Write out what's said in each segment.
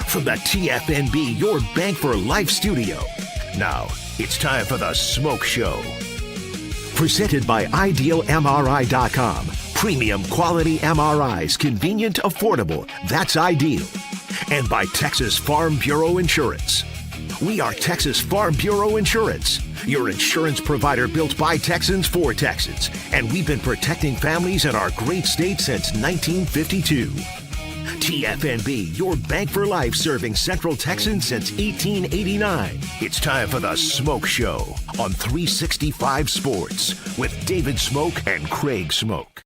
From the TFNB Your Bank for Life studio. Now, it's time for the Smoke Show. Presented by IdealMRI.com. Premium quality MRIs, convenient, affordable. That's ideal. And by Texas Farm Bureau Insurance. We are Texas Farm Bureau Insurance, your insurance provider built by Texans for Texans. And we've been protecting families in our great state since 1952. TFNB, your bank for life, serving Central Texans since 1889. It's time for the Smoke Show on 365 Sports with David Smoke and Craig Smoke.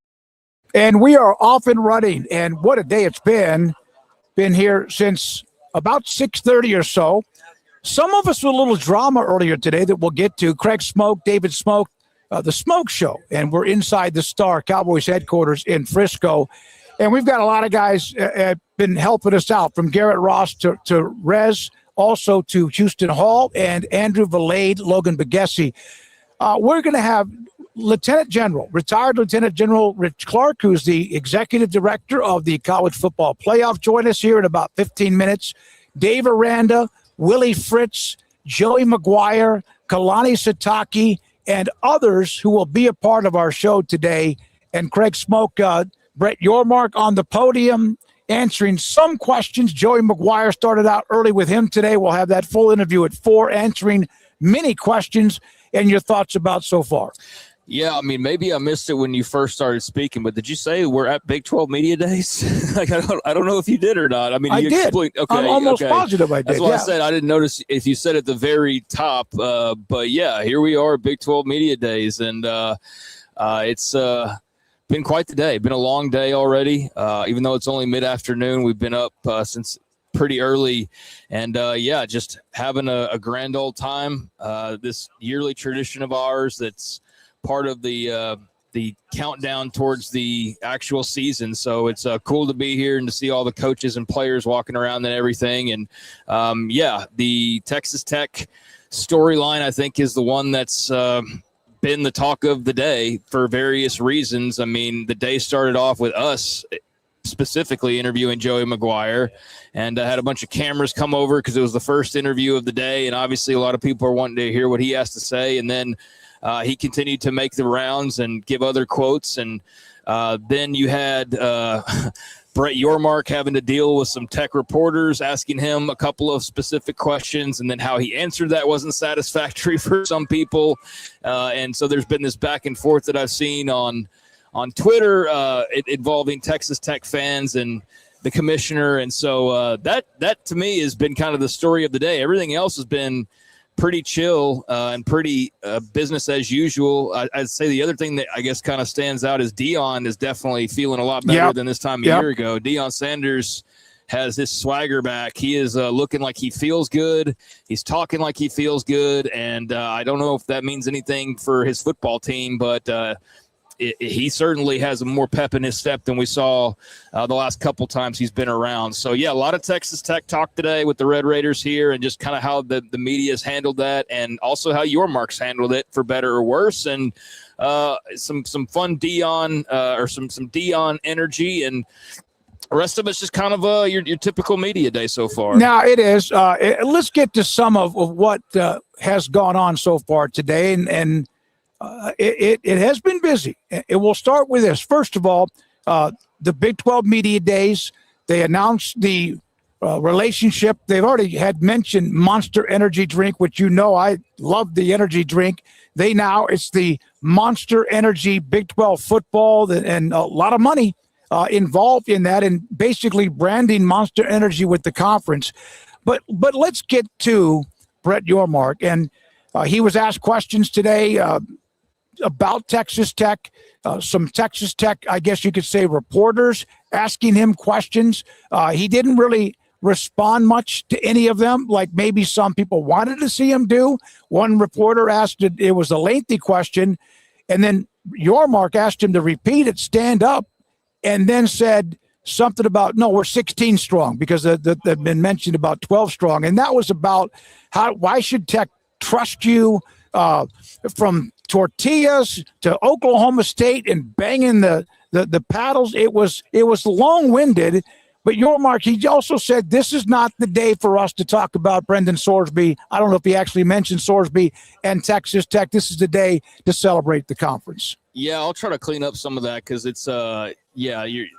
And we are off and running, and what a day it's been. Been here since about 6:30 or so. Some of us with a little drama earlier today that we'll get to. Craig Smoke, David Smoke, the Smoke Show, and we're inside the Star Cowboys headquarters in Frisco. And we've got a lot of guys been helping us out, from Garrett Ross to Rez, also to Houston Hall and Andrew Valade, Logan Bagessi. We're going to have retired Lieutenant General Rich Clark, who's the executive director of the College Football Playoff, join us here in about 15 minutes. Dave Aranda, Willie Fritz, Joey McGuire, Kalani Sataki, and others who will be a part of our show today. And Craig Smoke, Brett Yormark on the podium answering some questions. Joey McGuire started out early with him today. We'll have that full interview at 4, answering many questions. And your thoughts about so far? Yeah, I mean, maybe I missed it when you first started speaking, but did you say we're at Big 12 Media Days? Like, I don't know if you did or not. I mean, I did. Okay, I'm almost positive I did. That's why I said I didn't notice if you said at the very top. But yeah, here we are, Big 12 Media Days, and it's been quite the day. Been a long day already. Even though it's only mid-afternoon, we've been up since pretty early, and just having a grand old time. This yearly tradition of ours that's part of the countdown towards the actual season. So it's cool to be here and to see all the coaches and players walking around and everything. And the Texas Tech storyline, I think, is the one that's been the talk of the day for various reasons. I mean, the day started off with us specifically interviewing Joey McGuire, and I had a bunch of cameras come over because it was the first interview of the day, and obviously a lot of people are wanting to hear what he has to say. And then he continued to make the rounds and give other quotes, and then you had Brett Yormark having to deal with some Tech reporters asking him a couple of specific questions, and then how he answered that wasn't satisfactory for some people. And so there's been this back and forth that I've seen on Twitter involving Texas Tech fans and the commissioner. And so that to me has been kind of the story of the day. Everything else has been pretty chill and pretty business as usual. I'd say the other thing that I guess kind of stands out is Deion is definitely feeling a lot better than this time a year ago. Deion Sanders has his swagger back. He is looking like he feels good. He's talking like he feels good. And I don't know if that means anything for his football team, but he certainly has a more pep in his step than we saw the last couple times he's been around. So, yeah, a lot of Texas Tech talk today with the Red Raiders here, and just kind of how the media has handled that, and also how Yormark's handled it, for better or worse, and some fun Deion or some Deion energy, and the rest of it's just kind of your typical media day so far. Now, it is. Let's get to some of what has gone on so far today, and it has been busy. It will start with this. First of all, the Big 12 Media Days, they announced the relationship. They've already had mentioned Monster Energy drink, which I love the energy drink. It's the Monster Energy Big 12 football, and a lot of money involved in that, and basically branding Monster Energy with the conference. But let's get to Brett Yormark. And he was asked questions today about Texas Tech, some Texas Tech, I guess you could say, reporters asking him questions. He didn't really respond much to any of them, like maybe some people wanted to see him do. One reporter asked it was a lengthy question, and then Yormark asked him to repeat it, stand up, and then said something about, no, we're 16 strong, because they've been mentioned about 12 strong. And that was about why should Tech trust you from tortillas to Oklahoma State and banging the paddles. It was long-winded. But Yormark, he also said this is not the day for us to talk about Brendan Sorsby. I don't know if he actually mentioned Sorsby and Texas Tech. This is the day to celebrate the conference. Yeah, I'll try to clean up some of that, because it's that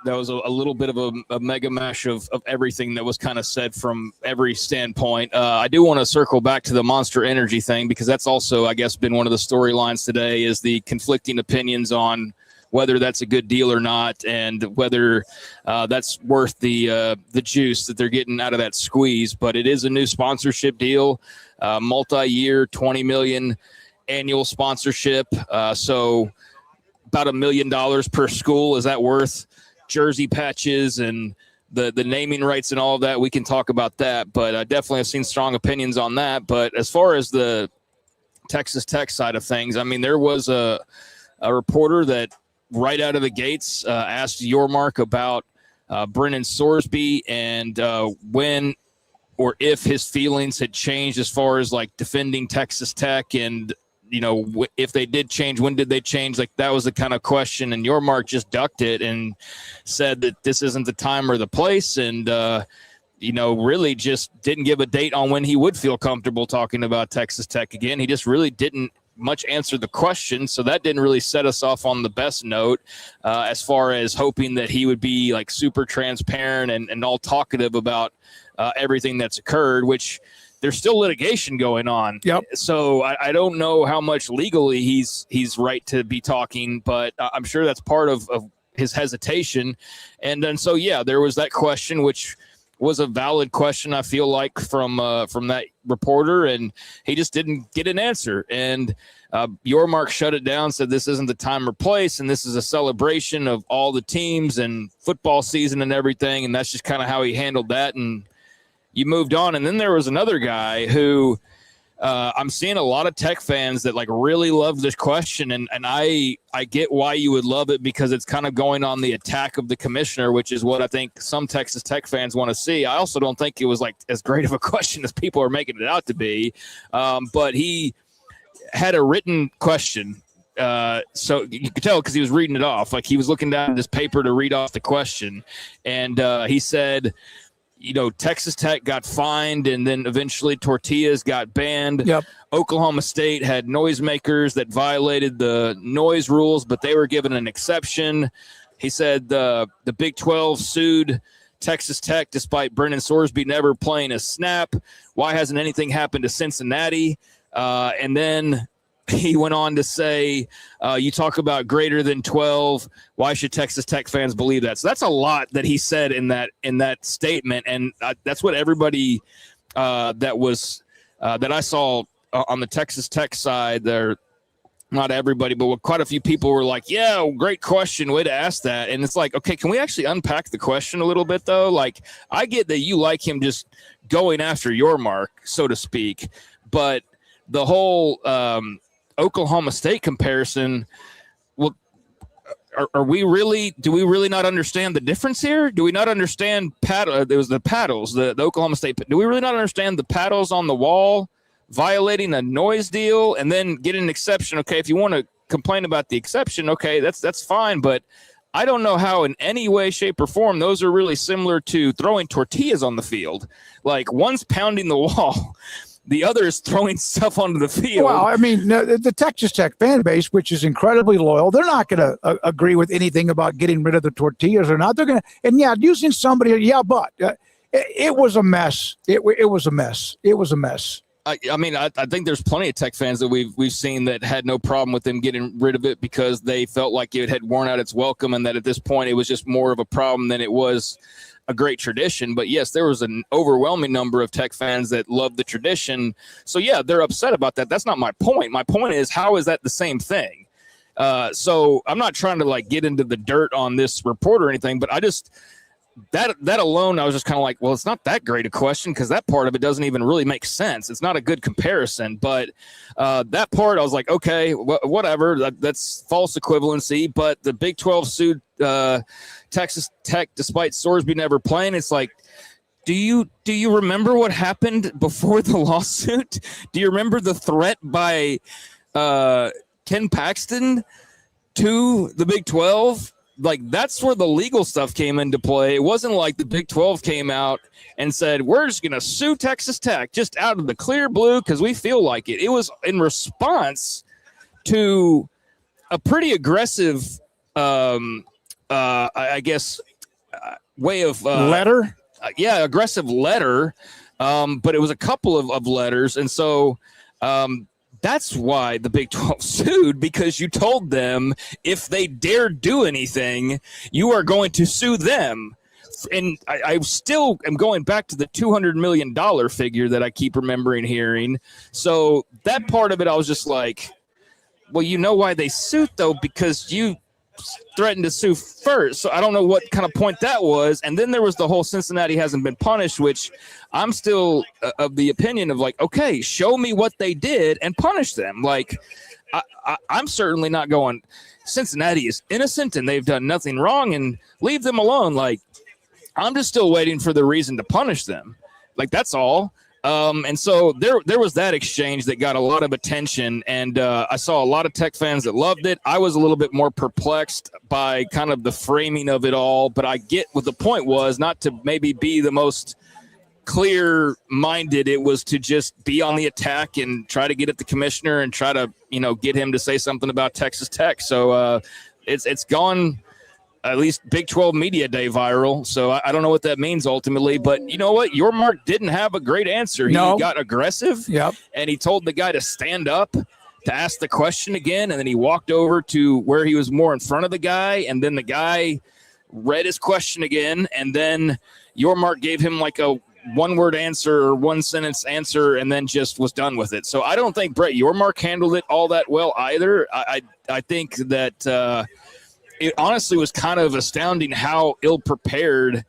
was a little bit of a mega mash of everything that was kind of said from every standpoint. I do want to circle back to the Monster Energy thing, because that's also, I guess, been one of the storylines today, is the conflicting opinions on whether that's a good deal or not, and whether that's worth the juice that they're getting out of that squeeze. But it is a new sponsorship deal, multi-year, $20 million annual sponsorship. So about $1 million per school. Is that worth jersey patches and the naming rights and all of that? We can talk about that, but I definitely have seen strong opinions on that. But as far as the Texas Tech side of things, I mean, there was a reporter that right out of the gates asked Yormark about Brennan Sorsby and when or if his feelings had changed as far as like defending Texas Tech, and if they did change, when did they change? Like, that was the kind of question, and Yormark just ducked it and said that this isn't the time or the place, and really just didn't give a date on when he would feel comfortable talking about Texas Tech again. He just really didn't much answer the question, so that didn't really set us off on the best note as far as hoping that he would be like super transparent and all talkative about everything that's occurred, which there's still litigation going on. Yep. So I don't know how much legally he's right to be talking, but I'm sure that's part of his hesitation. And then, so yeah, there was that question, which was a valid question, I feel like, from that reporter, and he just didn't get an answer. And Yormark shut it down, said this isn't the time or place, and this is a celebration of all the teams and football season and everything, and that's just kind of how he handled that, and you moved on. And then there was another guy who I'm seeing a lot of Tech fans that like really love this question, and I get why you would love it, because it's kind of going on the attack of the commissioner, which is what I think some Texas Tech fans want to see. I also don't think it was like as great of a question as people are making it out to be, but he had a written question, so you could tell because he was reading it off, like he was looking down at this paper to read off the question, and he said, Texas Tech got fined, and then eventually tortillas got banned. Yep. Oklahoma State had noisemakers that violated the noise rules, but they were given an exception. He said the Big 12 sued Texas Tech despite Brennan Sorsby never playing a snap. Why hasn't anything happened to Cincinnati? And then he went on to say, you talk about greater than 12. Why should Texas Tech fans believe that? So that's a lot that he said in that statement. And that's what everybody that I saw on the Texas Tech side there, not everybody, but quite a few people were like, yeah, great question. Way to ask that. And it's like, okay, can we actually unpack the question a little bit though? Like, I get that you like him just going after Yormark, so to speak, but the whole Oklahoma State comparison, well, do we really not understand the difference here? Do we not understand there was the paddles, the Oklahoma State, do we really not understand the paddles on the wall violating a noise deal and then get an exception? Okay, if you want to complain about the exception, okay, that's fine, but I don't know how in any way, shape, or form those are really similar to throwing tortillas on the field. Like, one's pounding the wall, the other is throwing stuff onto the field. Well, I mean, the Texas Tech fan base, which is incredibly loyal, they're not going to agree with anything about getting rid of the tortillas or not. They're going to, and yeah, using somebody, but it was a mess. It was a mess. It was a mess. I mean, I think there's plenty of Tech fans that we've seen that had no problem with them getting rid of it because they felt like it had worn out its welcome, and that at this point it was just more of a problem than it was a great tradition. But yes, there was an overwhelming number of Tech fans that loved the tradition. So yeah, they're upset about that. That's not my point. My point is, how is that the same thing? So I'm not trying to like get into the dirt on this report or anything, but that alone, I was just kind of like, well, it's not that great a question because that part of it doesn't even really make sense. It's not a good comparison. But that part, I was like, okay, whatever. That's false equivalency. But the Big 12 sued Texas Tech despite Sorsby never playing. It's like, do you remember what happened before the lawsuit? Do you remember the threat by Ken Paxton to the Big 12? Like, that's where the legal stuff came into play. It wasn't like the Big 12 came out and said, we're just going to sue Texas Tech just out of the clear blue because we feel like it. It was in response to a pretty aggressive, I guess, way of letter. Aggressive letter. But it was a couple of letters. And so that's why the Big 12 sued, because you told them if they dare do anything, you are going to sue them. And I still am going back to the $200 million figure that I keep remembering hearing. So that part of it, I was just like, well, you know why they sued, though, because you threatened to sue first. So I don't know what kind of point that was. And then there was the whole Cincinnati hasn't been punished, which I'm still of the opinion of like, okay, show me what they did and punish them. Like, I'm certainly not going, Cincinnati is innocent and they've done nothing wrong and leave them alone. Like, I'm just still waiting for the reason to punish them. Like, that's all. And so there was that exchange that got a lot of attention, and I saw a lot of Tech fans that loved it. I was a little bit more perplexed by kind of the framing of it all, but I get what the point was, not to maybe be the most clear-minded. It was to just be on the attack and try to get at the commissioner and try to, get him to say something about Texas Tech. So it's gone, at least Big 12 Media Day viral. So I don't know what that means ultimately, but you know what? Your Mark didn't have a great answer. He got aggressive, and he told the guy to stand up to ask the question again, and then he walked over to where he was more in front of the guy, and then the guy read his question again, and then your Mark gave him like a one-word answer or one-sentence answer and then just was done with it. So I don't think Brett Yormark handled it all that well either. I think that it honestly was kind of astounding how ill-prepared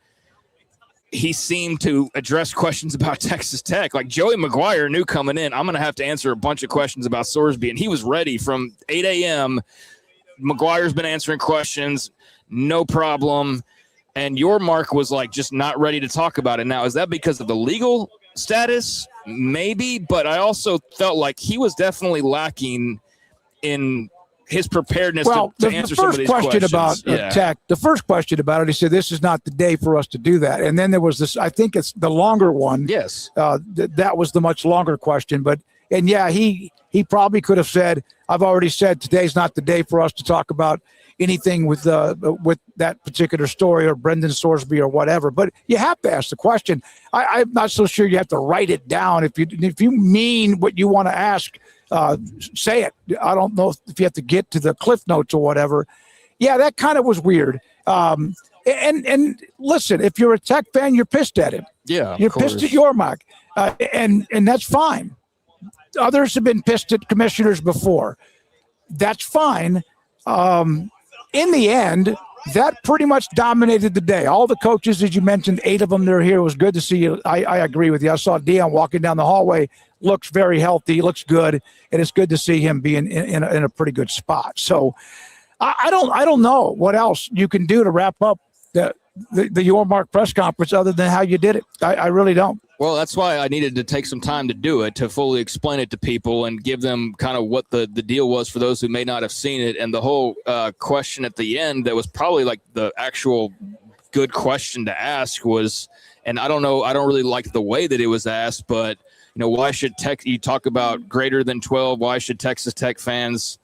he seemed to address questions about Texas Tech. Like, Joey McGuire knew coming in, I'm going to have to answer a bunch of questions about Sorsby, and he was ready from 8 a.m. McGuire's been answering questions, no problem. And your Mark was like just not ready to talk about it. Now, is that because of the legal status? Maybe, but I also felt like he was definitely lacking in his preparedness to answer some of these questions. The first question about it, he said, this is not the day for us to do that. And then there was this, I think it's the longer one. Yes. That was the much longer question. He probably could have said, I've already said today's not the day for us to talk about anything with that particular story or Brendan Sorsby or whatever. But you have to ask the question. I'm not so sure you have to write it down. If you mean what you want to ask, say it. I don't know if you have to get to the cliff notes or whatever. Yeah, that kind of was weird. And listen, if you're a Tech fan, you're pissed at him. Yeah, you're pissed at Yormark, and that's fine. Others have been pissed at commissioners before. That's fine. In the end, that pretty much dominated the day. All the coaches, as you mentioned, 8 of them, they're here. It was good to see you. I agree with you. I saw Deion walking down the hallway. Looks very healthy. Looks good. And it's good to see him being in a pretty good spot. So I don't know what else you can do to wrap up the Yormark press conference other than how you did it. I really don't. Well, that's why I needed to take some time to do it, to fully explain it to people and give them kind of what the deal was for those who may not have seen it. And the whole question at the end that was probably like the actual good question to ask was, and I don't know, I don't really like the way that it was asked, but, why should you talk about greater than 12, why should Texas Tech fans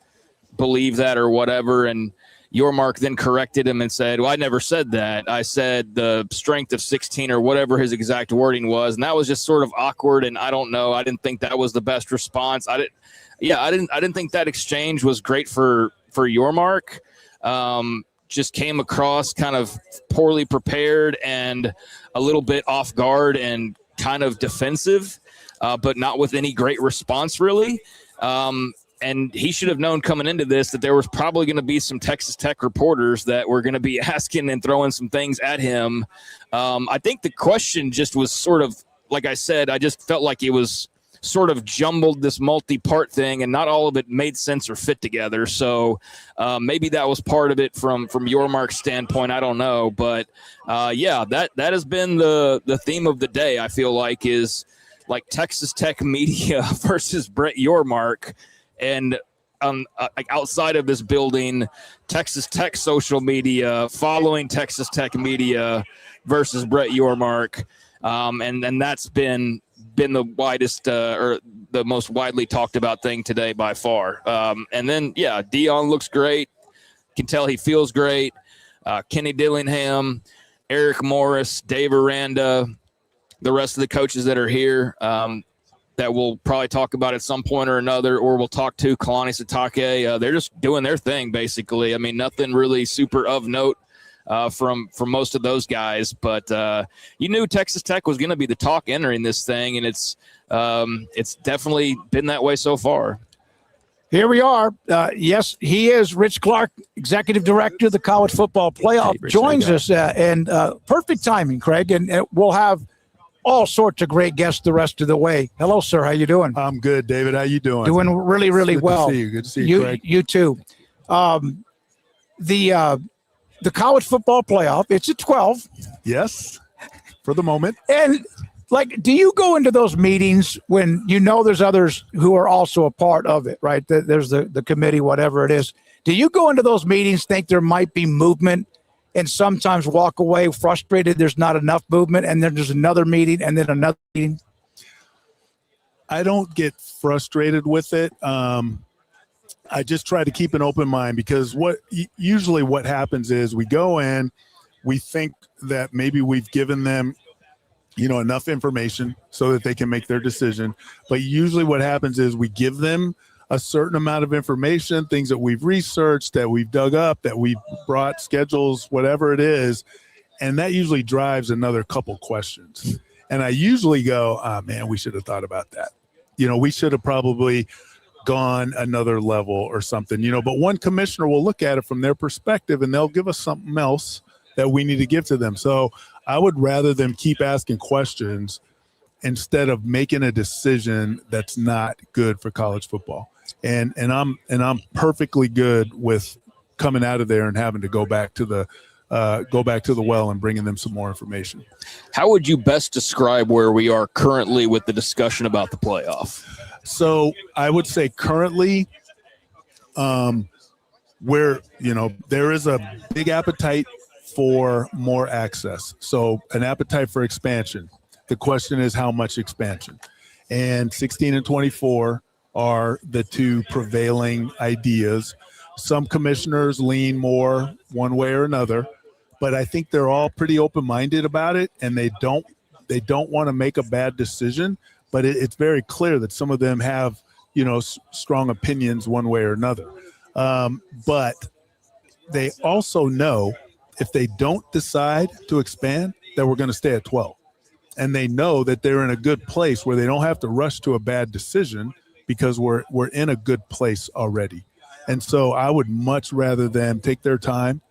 believe that or whatever? And Yormark then corrected him and said, well, I never said that. I said the strength of 16 or whatever his exact wording was. And that was just sort of awkward. And I don't know. I didn't think that was the best response. I didn't think that exchange was great for Yormark. Just came across kind of poorly prepared and a little bit off guard and kind of defensive, but not with any great response really. And he should have known coming into this that there was probably going to be some Texas Tech reporters that were going to be asking and throwing some things at him. I think the question just was sort of, like I said, I just felt like it was sort of jumbled, this multi-part thing, and not all of it made sense or fit together. So maybe that was part of it from your Mark's standpoint. I don't know. But, that has been the theme of the day, I feel like, is like Texas Tech media versus Brett Yormark. And like outside of this building, Texas Tech social media following Texas Tech media versus Brett Yormark. And that's been the widest or the most widely talked about thing today by far. And then, Dion looks great. Can tell he feels great. Kenny Dillingham, Eric Morris, Dave Aranda, the rest of the coaches that are here that we'll probably talk about at some point or another, or we'll talk to Kalani Sitake. They're just doing their thing, basically. I mean, nothing really super of note from most of those guys, but you knew Texas Tech was going to be the talk entering this thing, and it's definitely been that way so far. Here we are. Yes, he is Rich Clark, Executive Director of the College Football Playoff, joins us, and perfect timing, Craig, and we'll have all sorts of great guests the rest of the way. Hello, sir. How you doing? I'm good, David. How you doing? Doing really, really well. Good to see you, Craig. You too. The College Football Playoff, it's at 12. Yes, for the moment. And, do you go into those meetings when you know there's others who are also a part of it, right? There's the committee, whatever it is. Do you go into those meetings, think there might be movement, and sometimes walk away frustrated there's not enough movement, and then there's another meeting and then another meeting? I don't get frustrated with it. I just try to keep an open mind, because usually what happens is we go in, we think that maybe we've given them, enough information so that they can make their decision. But usually what happens is we give them a certain amount of information, things that we've researched, that we've dug up, that we've brought, schedules, whatever it is. And that usually drives another couple questions. And I usually go, man, we should have thought about that. We should have probably gone another level or something, but one commissioner will look at it from their perspective and they'll give us something else that we need to give to them. So I would rather them keep asking questions instead of making a decision that's not good for college football. And I'm perfectly good with coming out of there and having to go back to the well and bringing them some more information. How would you best describe where we are currently with the discussion about the playoff? So I would say currently where, there is a big appetite for more access. So an appetite for expansion. The question is how much expansion? And 16 and 24 are the two prevailing ideas. Some commissioners lean more one way or another, but I think they're all pretty open-minded about it, and they don't want to make a bad decision. But it's very clear that some of them have, strong opinions one way or another. But they also know if they don't decide to expand, that we're going to stay at 12. And they know that they're in a good place where they don't have to rush to a bad decision, because we're in a good place already. And so I would much rather them take their time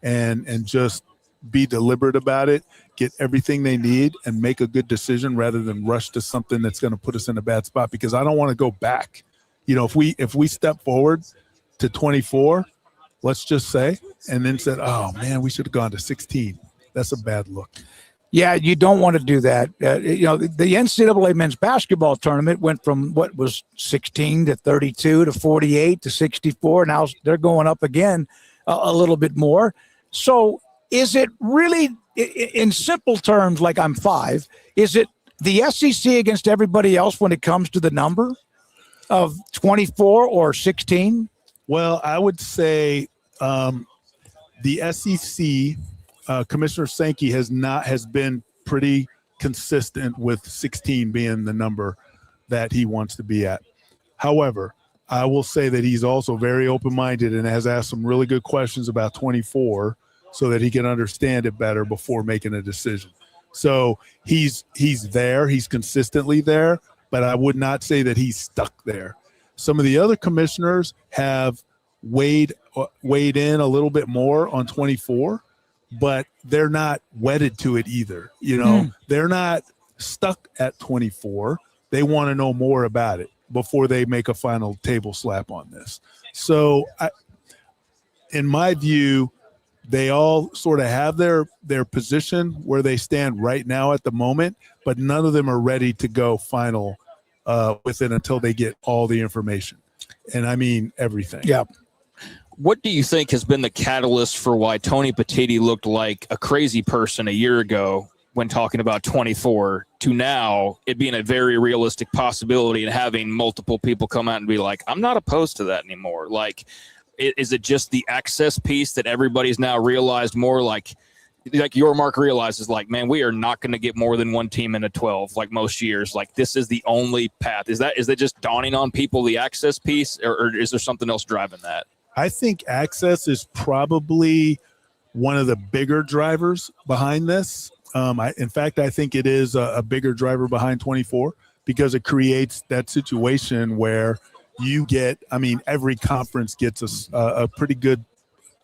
and just be deliberate about it, get everything they need, and make a good decision rather than rush to something that's going to put us in a bad spot, because I don't want to go back. If we step forward to 24, let's just say, and then said, oh, man, we should have gone to 16. That's a bad look. Yeah, you don't want to do that. The NCAA men's basketball tournament went from what was 16 to 32 to 48 to 64. Now they're going up again a little bit more. So is it really, in simple terms, like I'm 5, is it the SEC against everybody else when it comes to the number of 24 or 16? Well, I would say the SEC, Commissioner Sankey has been pretty consistent with 16 being the number that he wants to be at. However, I will say that he's also very open-minded and has asked some really good questions about 24 so that he can understand it better before making a decision. So he's there, he's consistently there, but I would not say that he's stuck there. Some of the other commissioners have weighed in a little bit more on 24, but they're not wedded to it either. They're not stuck at 24. They want to know more about it before they make a final table slap on this. So in my view, they all sort of have their position where they stand right now at the moment, but none of them are ready to go final with it until they get all the information. And I mean everything. Yeah. What do you think has been the catalyst for why Tony Petitti looked like a crazy person a year ago when talking about 24 to now it being a very realistic possibility and having multiple people come out and be like, I'm not opposed to that anymore? Like, is it just the access piece that everybody's now realized more, like your Mark realizes, like, man, we are not going to get more than one team in a 12 like most years. Like, this is the only path. Is that just dawning on people, the access piece, or is there something else driving that? I think access is probably one of the bigger drivers behind this. In fact, I think it is a bigger driver behind 24 because it creates that situation where you get, every conference gets a pretty good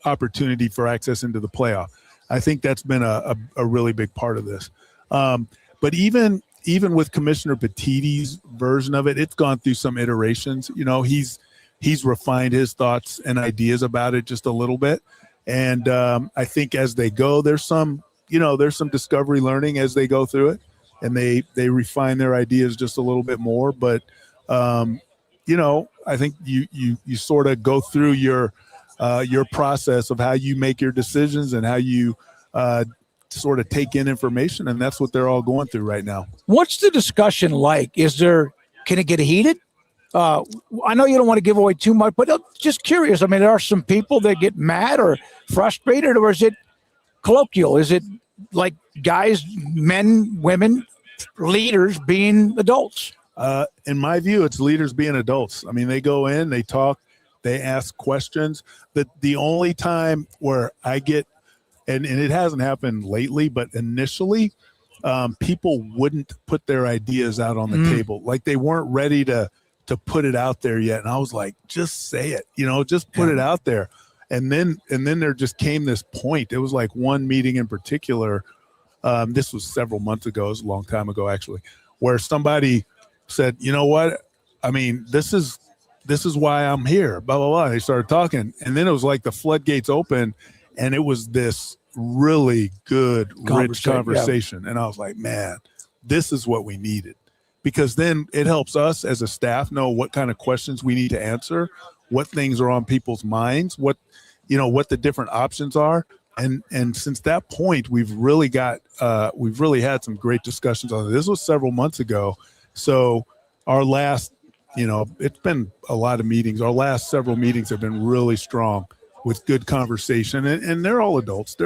opportunity for access into the playoff. I think that's been a really big part of this. But even with Commissioner Petitti's version of it, it's gone through some iterations. He's refined his thoughts and ideas about it just a little bit. And I think as they go, there's some discovery learning as they go through it, and they refine their ideas just a little bit more. But, I think you sort of go through your process of how you make your decisions and how you sort of take in information. And that's what they're all going through right now. What's the discussion like? Can it get heated? I know you don't want to give away too much, but I'm just curious. There are some people that get mad or frustrated, or is it colloquial? Is it like guys, men, women, leaders being adults? In my view, it's leaders being adults. They go in, they talk, they ask questions. The only time where I get, and it hasn't happened lately, but initially, people wouldn't put their ideas out on the table. Like they weren't ready to put it out there yet. And I was like, just say it, just put it out there. And then there just came this point. It was like one meeting in particular. This was several months ago. It was a long time ago, actually, where somebody said, you know what? This is why I'm here, blah, blah, blah. They started talking. And then it was like the floodgates open, and it was this really good, rich conversation. Yeah. And I was like, man, this is what we needed. Because then it helps us as a staff know what kind of questions we need to answer, what things are on people's minds, what the different options are. And since that point, we've really had some great discussions on it. This was several months ago. So our last, it's been a lot of meetings. Our last several meetings have been really strong with good conversation, and they're all adults.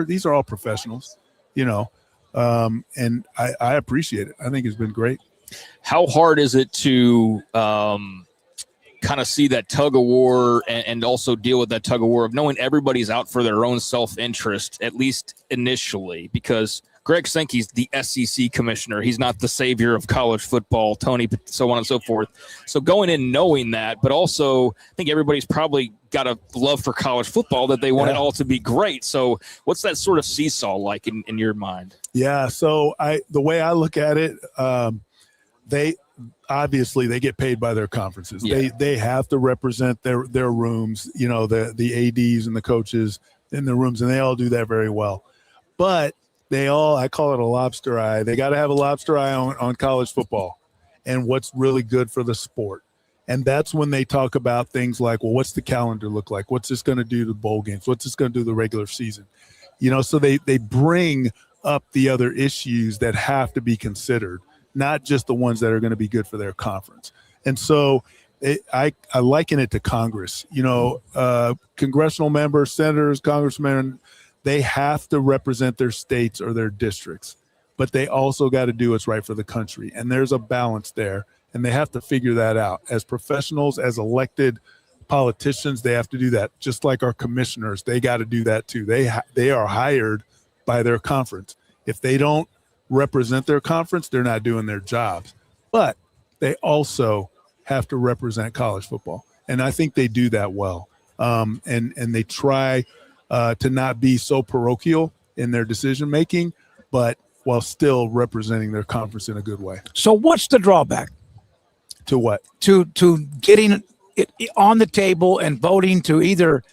These are all professionals, and I appreciate it. I think it's been great. How hard is it to kind of see that tug of war and also deal with that tug of war of knowing everybody's out for their own self-interest, at least initially? Because Greg Sankey's the SEC commissioner. He's not the savior of college football, Tony, so on and so forth. So going in knowing that, but also I think everybody's probably got a love for college football that they want it all to be great. So what's that sort of seesaw like in your mind? Yeah, so the way I look at it, they get paid by their conferences. Yeah. They have to represent their rooms, the ADs and the coaches in the rooms, and they all do that very well. But I call it a lobster eye. They got to have a lobster eye on college football and what's really good for the sport. And that's when they talk about things like, well, what's the calendar look like? What's this going to do to bowl games? What's this going to do to the regular season? So they bring up the other issues that have to be considered, not just the ones that are going to be good for their conference. And so I liken it to Congress. Congressional members, senators, congressmen, they have to represent their states or their districts, but they also got to do what's right for the country. And there's a balance there, and they have to figure that out. As professionals, as elected politicians, they have to do that. Just like our commissioners, they got to do that too. They are hired by their conference. If they don't represent their conference, they're not doing their jobs. But they also have to represent college football. And I think they do that well. And they try to not be so parochial in their decision making, but while still representing their conference in a good way. So what's the drawback? To what? To getting it on the table and voting to either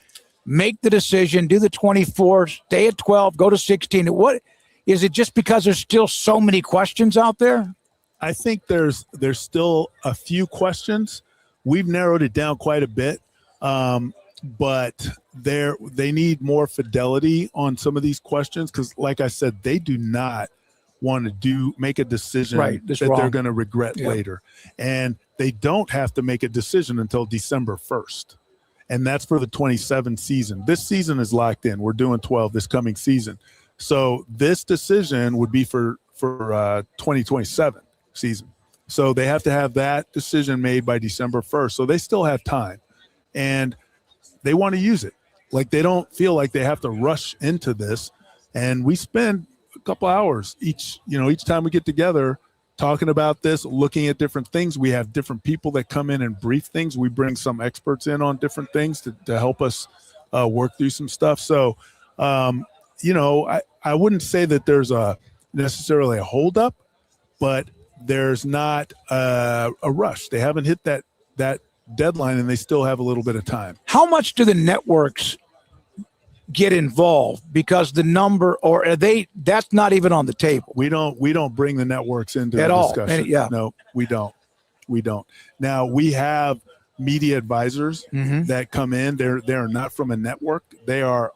make the decision, do the 24, stay at 12, go to 16. What is it? Just because there's still so many questions out there? I think there's still a few questions. We've narrowed it down quite a bit, but they need more fidelity on some of these questions because, like I said, they do not want to make a decision that they're going to regret later. And they don't have to make a decision until December 1st. And that's for the 27 season. This season is locked in. We're doing 12 this coming season. So this decision would be for 2027 season. So they have to have that decision made by December 1st. So they still have time. And they want to use it. Like they don't feel like they have to rush into this. And we spend a couple hours each time we get together talking about this, looking at different things. We have different people that come in and brief things. We bring some experts in on different things to help us work through some stuff. So, I wouldn't say that there's necessarily a holdup, but there's not a rush. They haven't hit that deadline, and they still have a little bit of time. How much do the networks get involved? Because the number, or are that's not even on the table? We don't bring the networks into at the all. discussion. No, we don't. Now we have media advisors that come in. They're not from a network. They are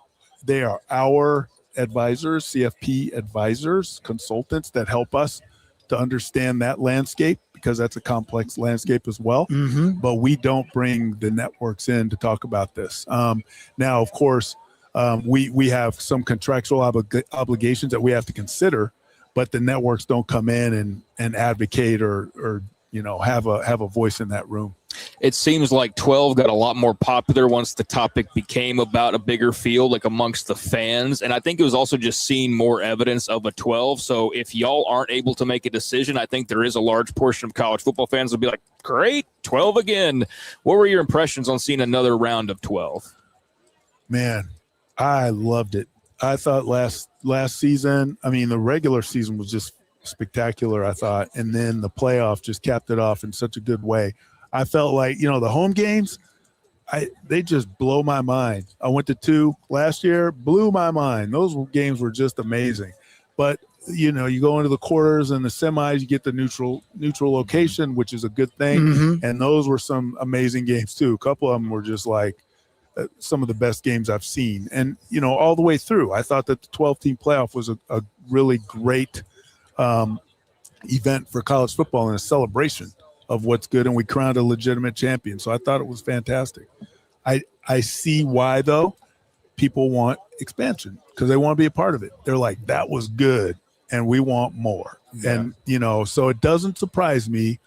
our advisors, CFP advisors, consultants that help us to understand that landscape, because that's a complex landscape as well. But we don't bring the networks in to talk about this. Now, of course, we have some contractual obligations that we have to consider, but the networks don't come in and advocate or have a voice in that room. It seems like 12 got a lot more popular once the topic became about a bigger field, like amongst the fans. And I think it was also just seeing more evidence of a 12. So if y'all aren't able to make a decision, I think there is a large portion of college football fans will be like, great, 12 again. What were your impressions on seeing another round of 12? Man, I loved it. I thought last season, the regular season was just spectacular, I thought. And then the playoff just capped it off in such a good way. I felt like, the home games, they just blow my mind. I went to 2 last year, blew my mind. Those games were just amazing. But, you go into the quarters and the semis, you get the neutral location, which is a good thing. And those were some amazing games too. A couple of them were just like some of the best games I've seen. And, all the way through, I thought that the 12-team playoff was a really great event for college football and a celebration of what's good, and we crowned a legitimate champion. So I thought it was fantastic. I see why, though, people want expansion, because they want to be a part of it. They're like, that was good, and we want more. Yeah. And, so it doesn't surprise me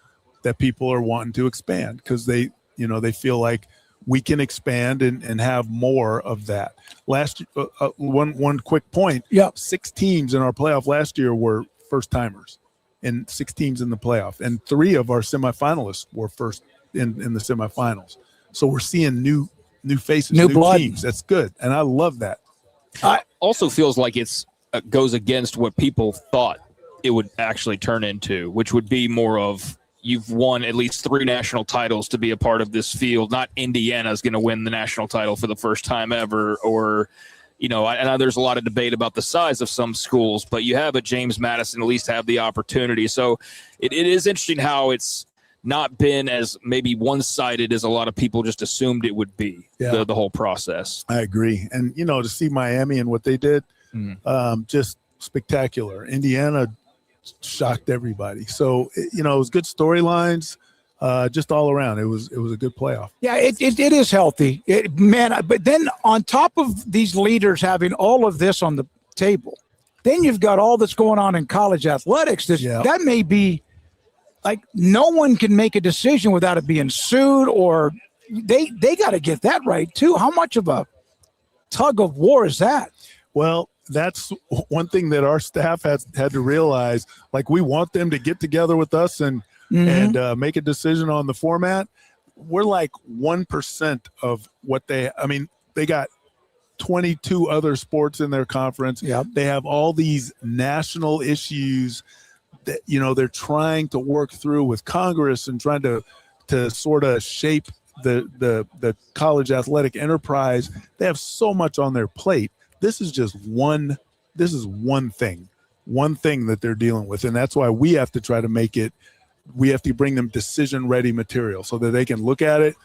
that people are wanting to expand, because they feel like we can expand and have more of that. Last one quick point. 6 teams in our playoff last year were first-timers. And 6 teams in the playoff, and 3 of our semifinalists were first in the semifinals. So we're seeing new faces, new blood. Teams. That's good, and I love that. It also feels like it's goes against what people thought it would actually turn into, which would be more of, you've won at least 3 national titles to be a part of this field. Not Indiana's going to win the national title for the first time ever, or I know there's a lot of debate about the size of some schools, but you have a James Madison at least have the opportunity. So it is interesting how it's not been as maybe one-sided as a lot of people just assumed it would be, the whole process. I agree. And, to see Miami and what they did, just spectacular. Indiana shocked everybody. So, it was good storylines. Just all around, it was a good playoff. Yeah, it is healthy, But then on top of these leaders having all of this on the table, then you've got all that's going on in college athletics. That may be like no one can make a decision without it being sued, or they got to get that right too. How much of a tug of war is that? Well, that's one thing that our staff has had to realize. Like, we want them to get together with us and Mm-hmm. and make a decision on the format. We're like 1% of what they got 22 other sports in their conference. Yep. They have all these national issues that, they're trying to work through with Congress and trying to sort of shape the college athletic enterprise. They have so much on their plate. This is just one thing that they're dealing with. And that's why we have to try to we have to bring them decision ready material so that they can look at it,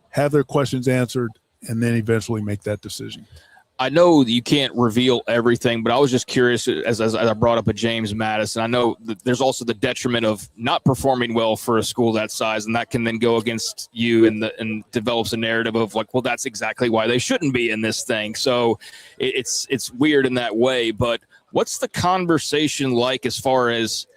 have their questions answered, and then eventually make that decision. I know that you can't reveal everything, but I was just curious as I brought up a James Madison. I know that there's also the detriment of not performing well for a school that size, and that can then go against you and develops a narrative of like, well, that's exactly why they shouldn't be in this thing. So it's weird in that way. But what's the conversation like as far as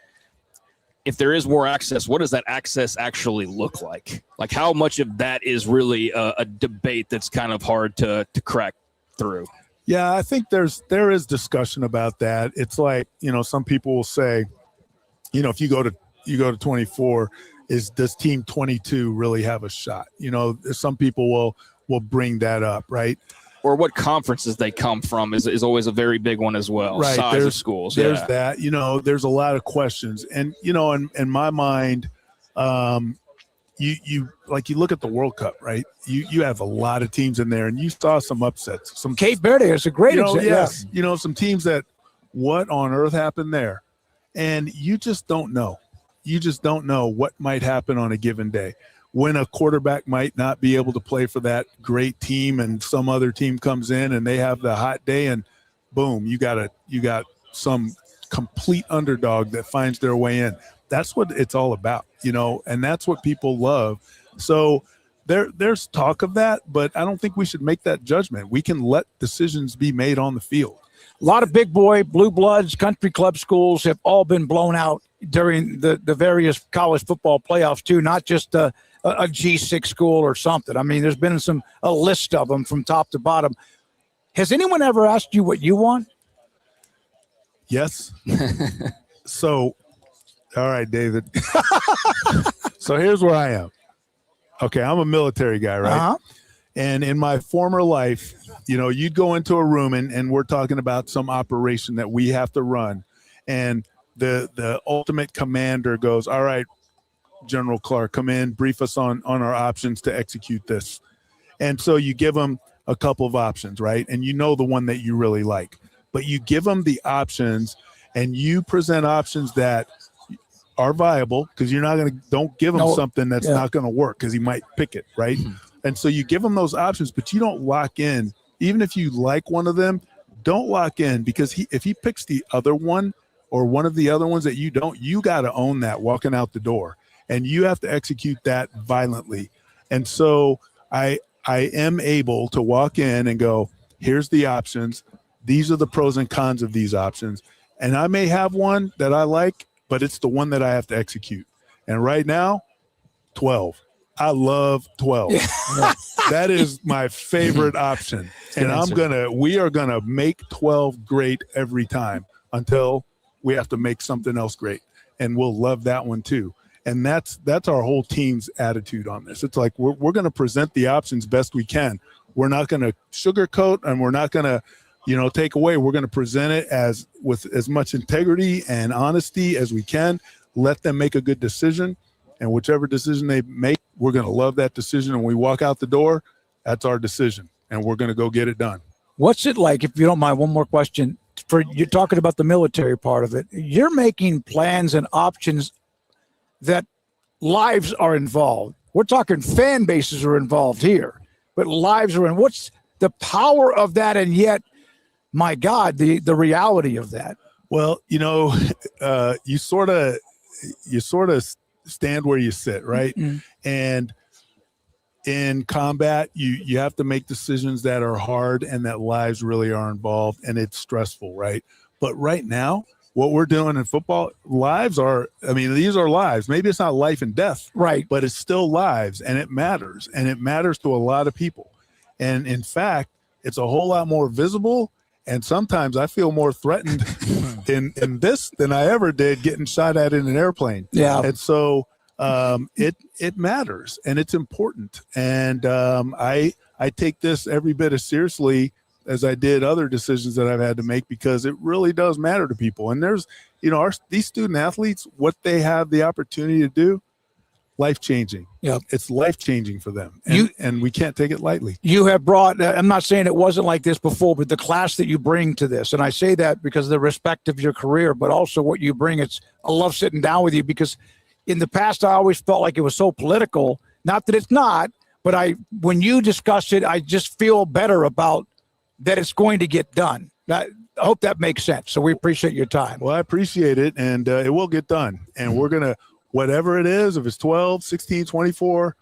if there is more access, what does that access actually look like? Like how much of that is really a debate that's kind of hard to crack through? Yeah, I think there is discussion about that. It's like, some people will say, if you go to 24, does team 22 really have a shot? Some people will bring that up, right? Or what conferences they come from is always a very big one as well. Right. Size of schools. There's that, there's a lot of questions. And, in my mind, you look at the World Cup, right? You have a lot of teams in there, and you saw some upsets. Some Cape Verde is a great example. Yes, some teams that what on earth happened there, and you just don't know. You just don't know what might happen on a given day. When a quarterback might not be able to play for that great team, and some other team comes in and they have the hot day, and boom, you got some complete underdog that finds their way in. That's what it's all about, and that's what people love. So there's talk of that, but I don't think we should make that judgment. We can let decisions be made on the field. A lot of big boy, blue bloods, country club schools have all been blown out during the various college football playoffs too, not just a G6 school or something. I mean, there's been a list of them from top to bottom. Has anyone ever asked you what you want? Yes. So, all right, David. So here's where I am. Okay, I'm a military guy, right? Uh-huh. And in my former life, you'd go into a room and we're talking about some operation that we have to run. And the ultimate commander goes, all right, General Clark, come in, brief us on our options to execute this. And so you give them a couple of options, right? And the one that you really like. But you give them the options and you present options that are viable, because don't give him something that's not going to work, because he might pick it, right? Mm-hmm. And so you give him those options, but you don't lock in. Even if you like one of them, don't lock in, because if he picks the other one or one of the other ones that you don't, you got to own that walking out the door, and you have to execute that violently. And so I am able to walk in and go, here's the options. These are the pros and cons of these options. And I may have one that I like, but it's the one that I have to execute. And right now, 12. I love 12. Yeah. That is my favorite option. And we are gonna make 12 great every time until we have to make something else great. And we'll love that one too. And that's our whole team's attitude on this. It's like we're gonna present the options best we can. We're not gonna sugarcoat, and we're not gonna take away. We're going to present it with as much integrity and honesty as we can. Let them make a good decision, and whichever decision they make, we're going to love that decision. And when we walk out the door, that's our decision, and we're going to go get it done. What's it like, if you don't mind, one more question? You're talking about the military part of it. You're making plans and options that lives are involved. We're talking fan bases are involved here, but lives are in. What's the power of that, and yet, my God, the reality of that? Well, you sort of stand where you sit, right? Mm-hmm. And in combat, you have to make decisions that are hard and that lives really are involved, and it's stressful, right? But right now, what we're doing in football, these are lives. Maybe it's not life and death, right? But it's still lives, and it matters to a lot of people. And in fact, it's a whole lot more visible. And sometimes I feel more threatened in this than I ever did getting shot at in an airplane. Yeah. And so it matters and it's important. And I take this every bit as seriously as I did other decisions that I've had to make, because it really does matter to people. And there's, these student athletes, what they have the opportunity to do, life-changing. Yeah, it's life-changing for them, and we can't take it lightly. You have brought, I'm not saying it wasn't like this before, but the class that you bring to this, and I say that because of the respect of your career, but also what you bring. I love sitting down with you, because in the past I always felt like it was so political. Not that it's not, but when you discuss it, I just feel better about that it's going to get done. I hope that makes sense. So we appreciate your time. Well, I appreciate it, and it will get done. And we're going to, whatever it is, if it's 12, 16, 24,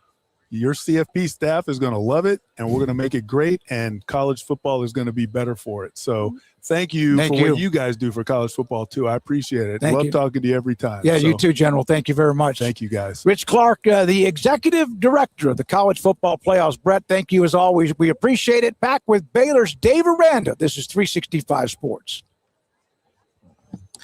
your CFP staff is going to love it, and we're going to make it great, and college football is going to be better for it. So thank you for what you guys do for college football, too. I appreciate it. Love talking to you every time. Yeah, you too, General. Thank you very much. Thank you, guys. Rich Clark, the executive director of the college football playoffs. Brett, thank you as always. We appreciate it. Back with Baylor's Dave Aranda. This is 365 Sports.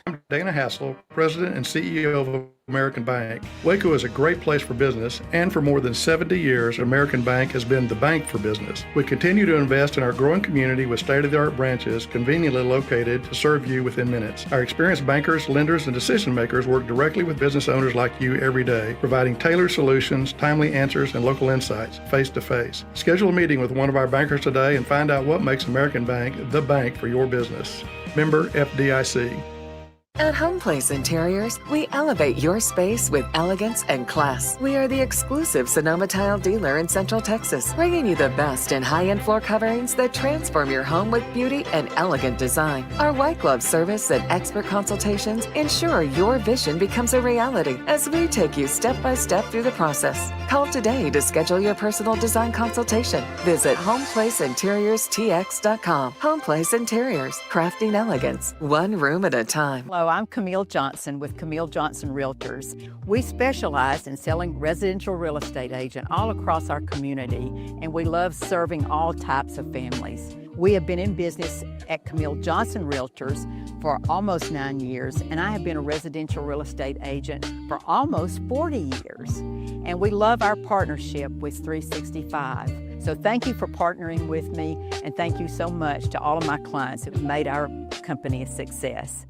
I'm Dana Hassel, President and CEO of American Bank. Waco is a great place for business, and for more than 70 years, American Bank has been the bank for business. We continue to invest in our growing community with state-of-the-art branches conveniently located to serve you within minutes. Our experienced bankers, lenders, and decision makers work directly with business owners like you every day, providing tailored solutions, timely answers, and local insights face-to-face. Schedule a meeting with one of our bankers today and find out what makes American Bank the bank for your business. Member FDIC. At Home Place Interiors, we elevate your space with elegance and class. We are the exclusive Sonoma Tile dealer in Central Texas, bringing you the best in high-end floor coverings that transform your home with beauty and elegant design. Our white glove service and expert consultations ensure your vision becomes a reality as we take you step by step through the process. Call today to schedule your personal design consultation. Visit HomePlaceInteriorsTX.com. Home Place Interiors, crafting elegance, one room at a time. Hello, I'm Camille Johnson with Camille Johnson Realtors. We specialize in selling residential real estate agent all across our community, and we love serving all types of families. We have been in business at Camille Johnson Realtors for almost 9 years, and I have been a residential real estate agent for almost 40 years. And we love our partnership with 365. So thank you for partnering with me, and thank you so much to all of my clients who have made our company a success.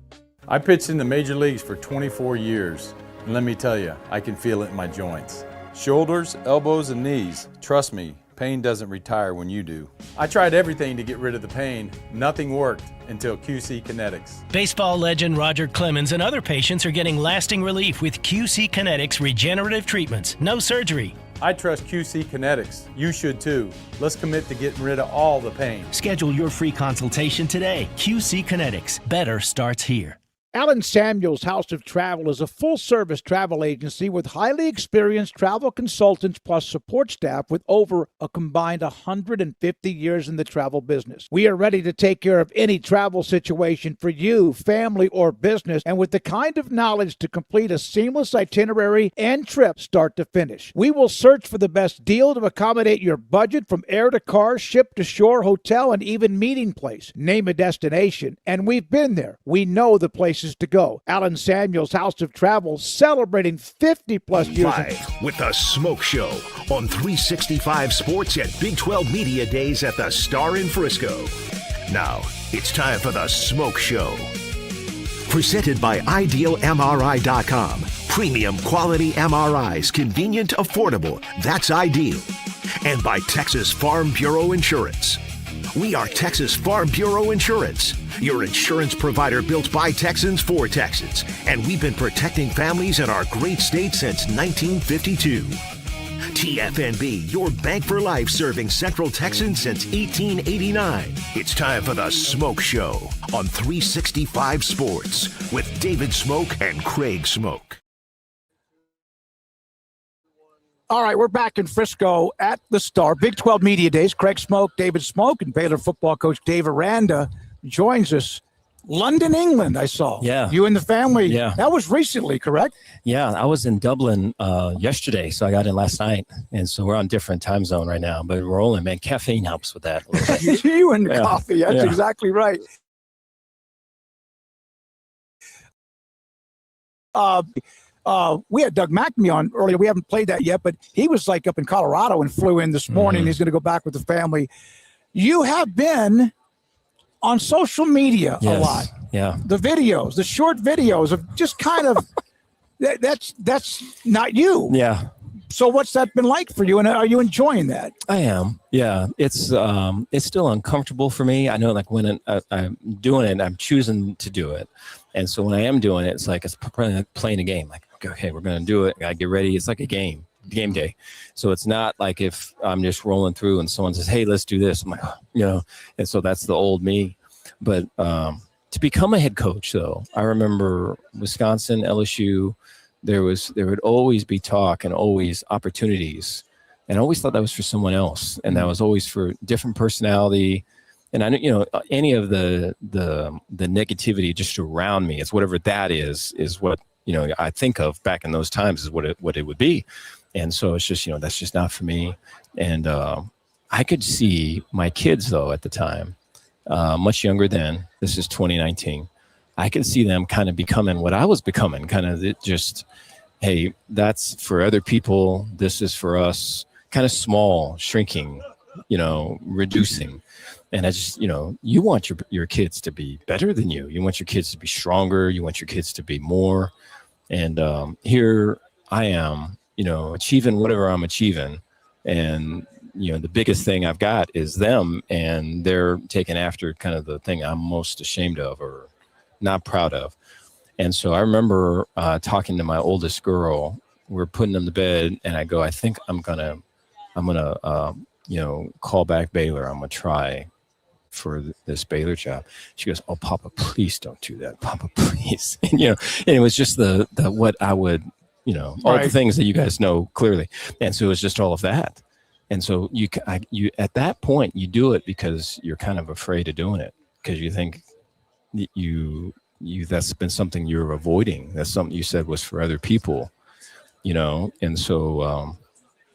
I pitched in the major leagues for 24 years, and let me tell you, I can feel it in my joints. Shoulders, elbows, and knees. Trust me, pain doesn't retire when you do. I tried everything to get rid of the pain. Nothing worked until QC Kinetics. Baseball legend Roger Clemens and other patients are getting lasting relief with QC Kinetics regenerative treatments. No surgery. I trust QC Kinetics. You should too. Let's commit to getting rid of all the pain. Schedule your free consultation today. QC Kinetics. Better starts here. Alan Samuels House of Travel is a full-service travel agency with highly experienced travel consultants plus support staff with over a combined 150 years in the travel business. We are ready to take care of any travel situation for you, family, or business, and with the kind of knowledge to complete a seamless itinerary and trip start to finish. We will search for the best deal to accommodate your budget from air to car, ship to shore, hotel, and even meeting place. Name a destination, and we've been there. We know the places to go. Alan Samuels House of Travel, celebrating 50-plus years. Live with the Smoke Show on 365 Sports at Big 12 Media Days at the Star in Frisco. Now, it's time for the Smoke Show. Presented by IdealMRI.com. Premium quality MRIs, convenient, affordable. That's ideal. And by Texas Farm Bureau Insurance. We are Texas Farm Bureau Insurance, your insurance provider built by Texans for Texans. And we've been protecting families in our great state since 1952. TFNB, your bank for life, serving Central Texans since 1889. It's time for the Smoke Show on 365 Sports with David Smoke and Craig Smoke. All right, we're back in Frisco at the Star. Big 12 Media Days. Craig Smoke, David Smoke, and Baylor football coach Dave Aranda joins us. London, England, I saw. Yeah. You and the family. Yeah. That was recently, correct? Yeah, I was in Dublin yesterday, so I got in last night. And so we're on different time zone right now, but we're rolling, man. Caffeine helps with that a little bit. You and the coffee. That's exactly right. We had Doug McNamee on earlier. We haven't played that yet, but he was like up in Colorado and flew in this morning. He's going to go back with the family. You have been on social media a lot. Yeah. The videos, the short videos of just kind of that's not you. Yeah. So what's that been like for you, and are you enjoying that? I am. Yeah. It's still uncomfortable for me. I know, like, when I'm doing it, I'm choosing to do it. And so when I am doing it, it's like it's playing a game. Like, okay, we're going to do it. I get ready. It's like a game day. So it's not like if I'm just rolling through and someone says, hey, let's do this. I'm like, and so that's the old me. But to become a head coach, though, I remember Wisconsin, LSU, there would always be talk and always opportunities. And I always thought that was for someone else. And that was always for different personality. And I know, any of the negativity just around me, it's whatever that is what, I think of back in those times is what it would be. And so it's just, that's just not for me. And I could see my kids, though, at the time, much younger then, this is 2019, I could see them kind of becoming what I was becoming, kind of just, hey, that's for other people. This is for us, kind of small, shrinking, reducing. And I just, you want your kids to be better than you. You want your kids to be stronger. You want your kids to be more. And here I am, achieving whatever I'm achieving. And, the biggest thing I've got is them, and they're taking after kind of the thing I'm most ashamed of or not proud of. And so I remember talking to my oldest girl. We're putting them to bed, and I go, I think I'm gonna call back Baylor. I'm gonna try for this Baylor job. She goes, oh, Papa, please don't do that, Papa, please. And, and it was just the what I would, all the things that you guys know clearly. And so it was just all of that. And so you at that point you do it because you're kind of afraid of doing it, because you think that's been something you're avoiding. That's something you said was for other people, And so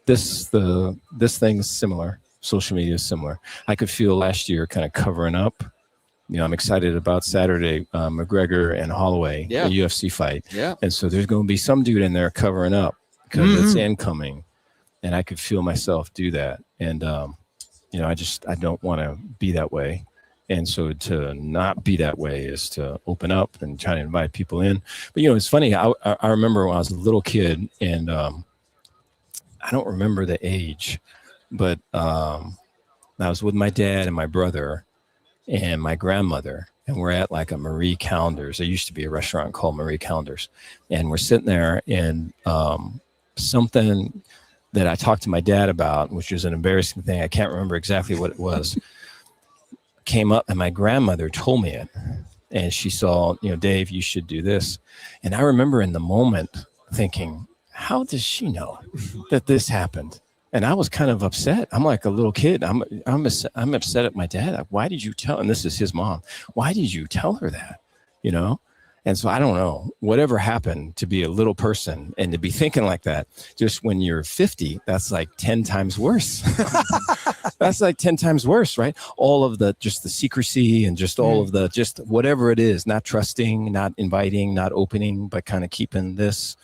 this thing's similar. Social media is similar. I could feel last year kind of covering up. I'm excited about Saturday, McGregor and Holloway, the UFC fight. Yeah. And so there's going to be some dude in there covering up because it's incoming. And I could feel myself do that. And, I don't want to be that way. And so to not be that way is to open up and try to invite people in. But, it's funny. I remember when I was a little kid, and I don't remember the age, but I was with my dad and my brother and my grandmother, and we're at like a Marie Callender's. There used to be a restaurant called Marie Callender's, and we're sitting there, and something that I talked to my dad about, which was an embarrassing thing, I can't remember exactly what it was, came up, and my grandmother told me it. And she saw, Dave, you should do this. And I remember in the moment thinking, how does she know that this happened? And I was kind of upset. I'm like a little kid. I'm upset at my dad. Why did you tell? And this is his mom. Why did you tell her that? And so I don't know, whatever happened to be a little person and to be thinking like that, just when you're 50, that's like 10 times worse. That's like 10 times worse, right? All of the secrecy and just all of the, just whatever it is, not trusting, not inviting, not opening, but kind of keeping this.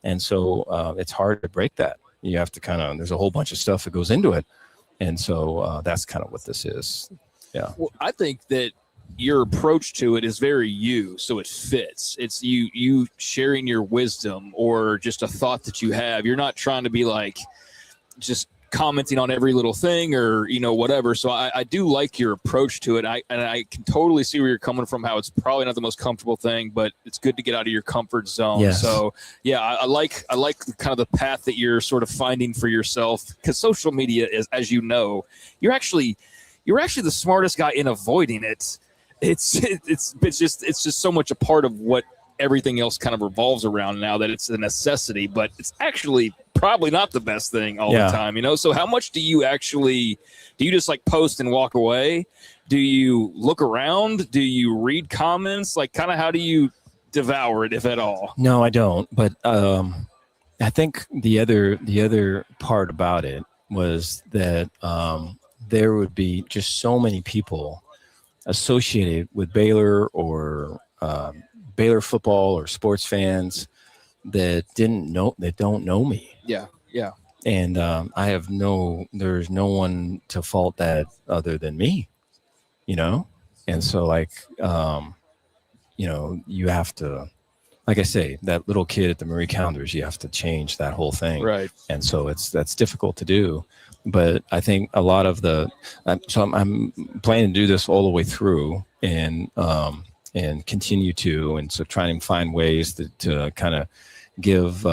And so it's hard to break that. You have to there's a whole bunch of stuff that goes into it. And so that's kind of what this is. Yeah. Well, I think that your approach to it is very you, so it fits. It's you sharing your wisdom or just a thought that you have. You're not trying to be like just commenting on every little thing or whatever. So I do like your approach to it. I can totally see where you're coming from, how it's probably not the most comfortable thing, but it's good to get out of your comfort zone. Yes. So yeah, I like kind of the path that you're sort of finding for yourself, because social media is, as you know, you're actually the smartest guy in avoiding it. It's just so much a part of what everything else kind of revolves around now that it's a necessity, but it's actually probably not the best thing all the time, So how much do you just like post and walk away? Do you look around? Do you read comments? Like kind of how do you devour it, if at all? No, I don't. But I think the other part about it was that there would be just so many people associated with Baylor or Baylor football or sports fans that don't know me. Yeah. Yeah. And there's no one to fault that other than me, And so you have to, like I say, that little kid at the Marie Callender's, you have to change that whole thing. Right. And so that's difficult to do. But I think a lot of I'm planning to do this all the way through and continue to, and so trying to find ways to kind of give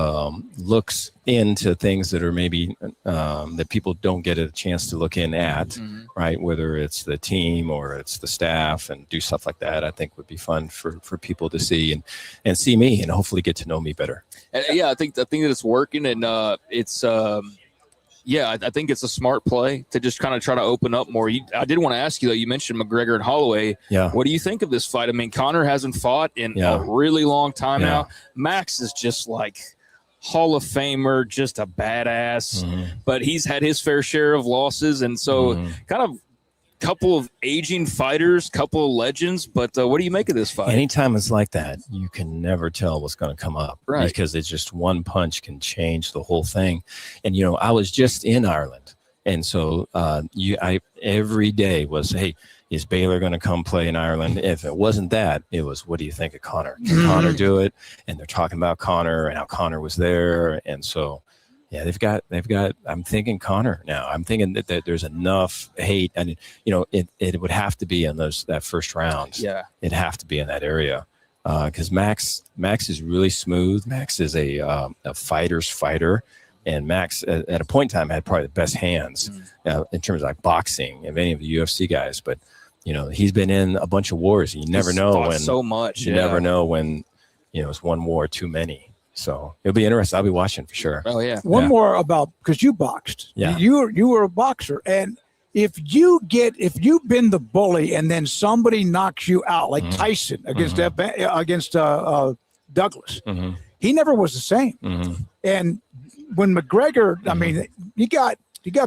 looks into things that are maybe that people don't get a chance to look in at, right? Whether it's the team or it's the staff, and do stuff like that. I think would be fun for people to see and see me and hopefully get to know me better. And I think that it's working, and it's I think it's a smart play to just kind of try to open up more. I did want to ask you, though, you mentioned McGregor and Holloway. Yeah. What do you think of this fight? I mean, Conor hasn't fought in a really long time now. Max is just like Hall of Famer, just a badass, but he's had his fair share of losses. And so kind of couple of aging fighters, couple of legends, but what do you make of this fight? Anytime it's like that, you can never tell what's going to come up, right? Because it's just one punch can change the whole thing. And I was just in Ireland, and so I every day was, hey, is Baylor going to come play in Ireland? If it wasn't that, it was, what do you think of Conor? Can Conor do it? And they're talking about Conor and how Conor was there, and so. Yeah, they've got. I'm thinking Conor now. I'm thinking that there's enough hate, and it would have to be in that first round. Yeah, it'd have to be in that area because Max is really smooth. Max is a fighter's fighter, and Max at a point in time had probably the best hands in terms of like boxing of any of the UFC guys. But he's been in a bunch of wars. You never know when so much. You never know when it's one war too many. So it'll be interesting. I'll be watching for sure. Oh yeah. One more about, because you boxed. Yeah. You were a boxer, and if you've been the bully and then somebody knocks you out, like Tyson against Douglas, he never was the same. And when McGregor, I mean, you got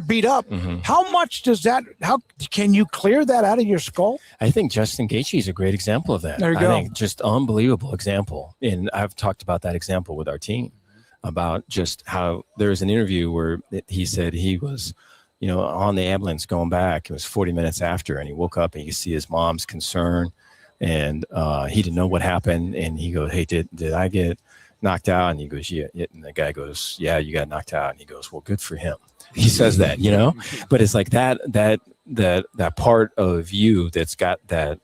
beat up. How much does that? How can you clear that out of your skull? I think Justin Gaethje is a great example of that. There you go. I think just unbelievable example, and I've talked about that example with our team about just how there's an interview where he said he was, on the ambulance going back. It was 40 minutes after, and he woke up and you could see his mom's concern, and he didn't know what happened, and he goes, "Hey, did I get knocked out?" And he goes, "Yeah." And the guy goes, "Yeah, you got knocked out." And he goes, "Well, good for him." He says that, but it's like that part of you that's got that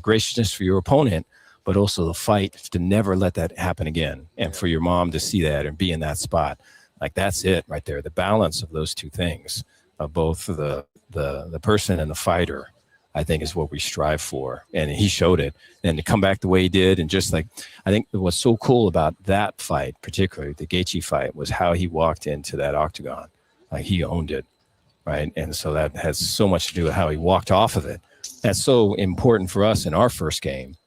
graciousness for your opponent, but also the fight to never let that happen again. And for your mom to see that and be in that spot, like that's it right there. The balance of those two things, of both the person and the fighter, I think is what we strive for. And he showed it. And to come back the way he did, and just like, I think what's so cool about that fight, particularly the Gaethje fight, was how he walked into that octagon. Like he owned it, right? And so that has so much to do with how he walked off of it. That's so important for us in our first game.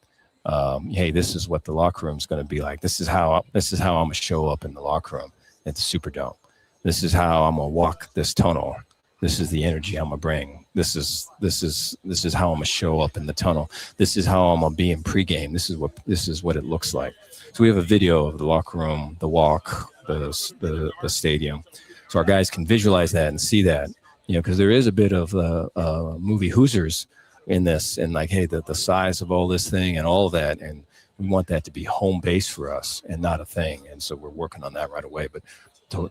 Hey, this is what the locker room is going to be like. This is how I'm going to show up in the locker room at the Superdome. This is how I'm going to walk this tunnel. This is the energy I'm going to bring. This is how I'm going to show up in the tunnel. This is how I'm going to be in pregame. This is what it looks like. So we have a video of the locker room, the walk, the stadium. So our guys can visualize that and see that, because there is a bit of movie Hoosiers in this, and like, hey, the size of all this thing and all of that, and we want that to be home base for us and not a thing. And so we're working on that right away. But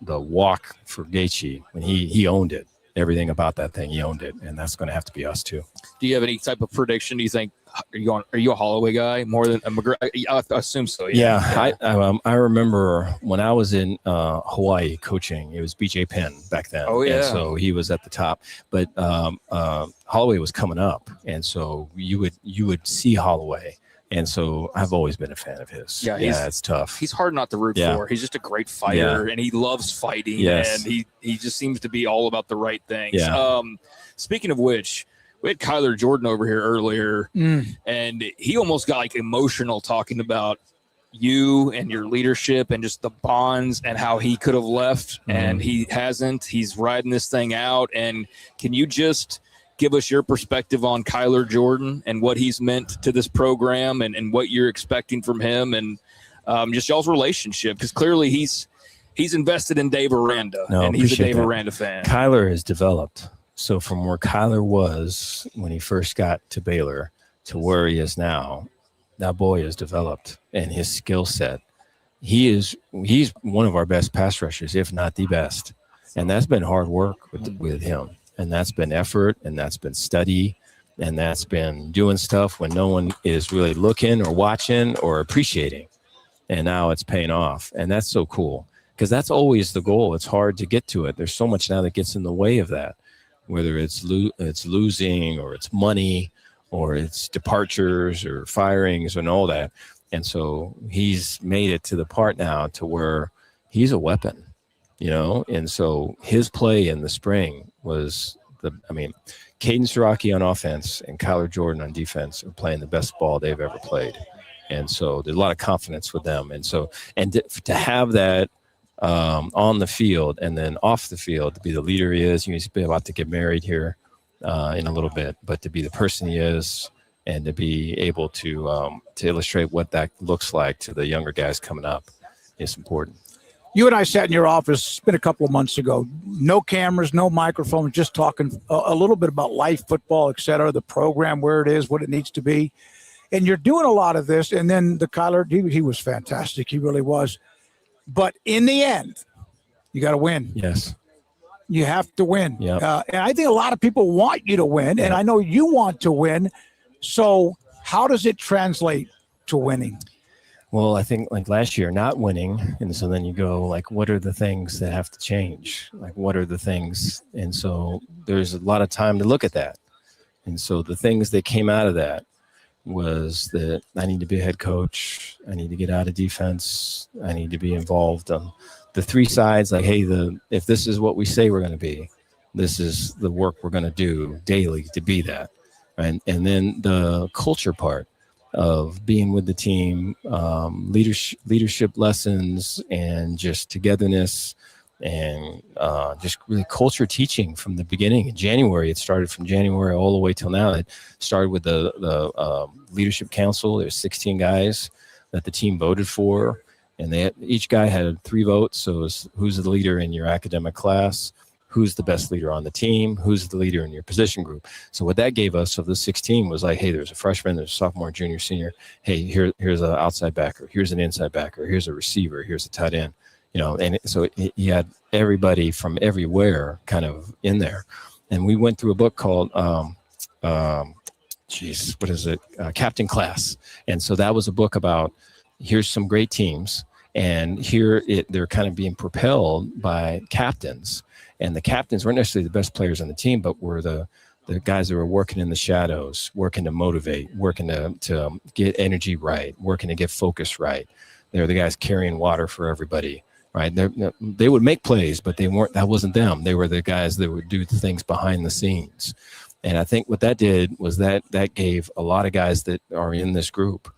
the walk for Gaethje, when he owned it, everything about that thing, he owned it, and that's going to have to be us too. Do you have any type of prediction? Do you think are you a Holloway guy more than a McGregor? I assume so. Yeah. I remember when I was in Hawaii coaching, it was BJ Penn back then. Oh yeah. And so he was at the top, but Holloway was coming up, and so you would see Holloway. And so I've always been a fan of his. Yeah, it's tough. He's hard not to root for. He's just a great fighter, and he loves fighting, and he just seems to be all about the right things. Yeah. Speaking of which, we had Kyler Jordan over here earlier, and he almost got like emotional talking about you and your leadership and just the bonds and how he could have left and he hasn't. He's riding this thing out. And can you just give us your perspective on Kyler Jordan and what he's meant to this program and what you're expecting from him? And just y'all's relationship, because clearly he's invested in Dave Aranda, and he's a Dave Aranda fan. Kyler has developed. So from where Kyler was when he first got to Baylor to where he is now, that boy has developed, and his skill set. He's one of our best pass rushers, if not the best. And that's been hard work with him. And that's been effort, and that's been study, and that's been doing stuff when no one is really looking or watching or appreciating. And now it's paying off. And that's so cool, because that's always the goal. It's hard to get to it. There's so much now that gets in the way of that, whether it's losing, or it's money, or it's departures or firings and all that. And so he's made it to the part now to where he's a weapon, and so his play in the spring was Caden Siraki on offense and Kyler Jordan on defense are playing the best ball they've ever played. And so there's a lot of confidence with them. And so, to have that on the field and then off the field, to be the leader he is, he's about to get married here in a little bit, but to be the person he is and to be able to illustrate what that looks like to the younger guys coming up is important. You and I sat in your office, it's been a couple of months ago, no cameras, no microphones, just talking a little bit about life, football, et cetera, the program, where it is, what it needs to be. And you're doing a lot of this. And then the Kyler, he was fantastic. He really was. But in the end, you got to win. Yes. You have to win. Yep. And I think a lot of people want you to win, and I know you want to win. So how does it translate to winning? Well, I think like last year, not winning. And so then you go like, what are the things that have to change? Like, what are the things? And so there's a lot of time to look at that. And so the things that came out of that was that I need to be a head coach. I need to get out of defense. I need to be involved on the three sides. Like, hey, if this is what we say we're going to be, this is the work we're going to do daily to be that. And then the culture part of being with the team, leadership lessons, and just togetherness, and just really culture teaching from the beginning. In January, it started from January all the way till now. It started with the leadership council. There's 16 guys that the team voted for, and each guy had 3 votes. So it was, who's the leader in your academic class? Who's the best leader on the team? Who's the leader in your position group? So what that gave us of the 16 was like, hey, there's a freshman, there's a sophomore, junior, senior. Hey, here's an outside backer. Here's an inside backer. Here's a receiver. Here's a tight end. And so he had everybody from everywhere kind of in there. And we went through a book called, Captain Class. And so that was a book about, here's some great teams. And they're kind of being propelled by captains. And the captains weren't necessarily the best players on the team, but were the guys that were working in the shadows, working to motivate, working to get energy right, working to get focus right. They were the guys carrying water for everybody, right? They would make plays, but that wasn't them. They were the guys that would do the things behind the scenes. And I think what that did was that gave a lot of guys that are in this group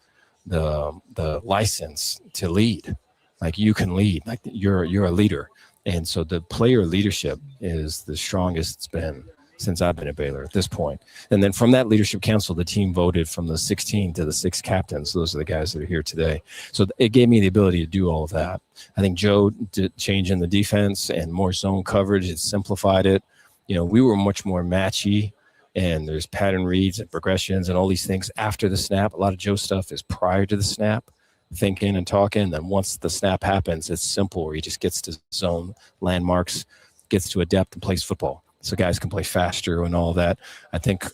the license to lead. Like, you can lead, like you're a leader. And so the player leadership is the strongest it's been since I've been at Baylor at this point. And then from that leadership council, the team voted from the 16 to the 6 captains. Those are the guys that are here today. So it gave me the ability to do all of that. I think Joe did change in the defense and more zone coverage. It simplified it. We were much more matchy, and there's pattern reads and progressions and all these things after the snap. A lot of Joe stuff is prior to the snap, thinking and talking. Then once the snap happens, it's simple, where he just gets to zone landmarks, gets to adapt and plays football. So guys can play faster and all that. I think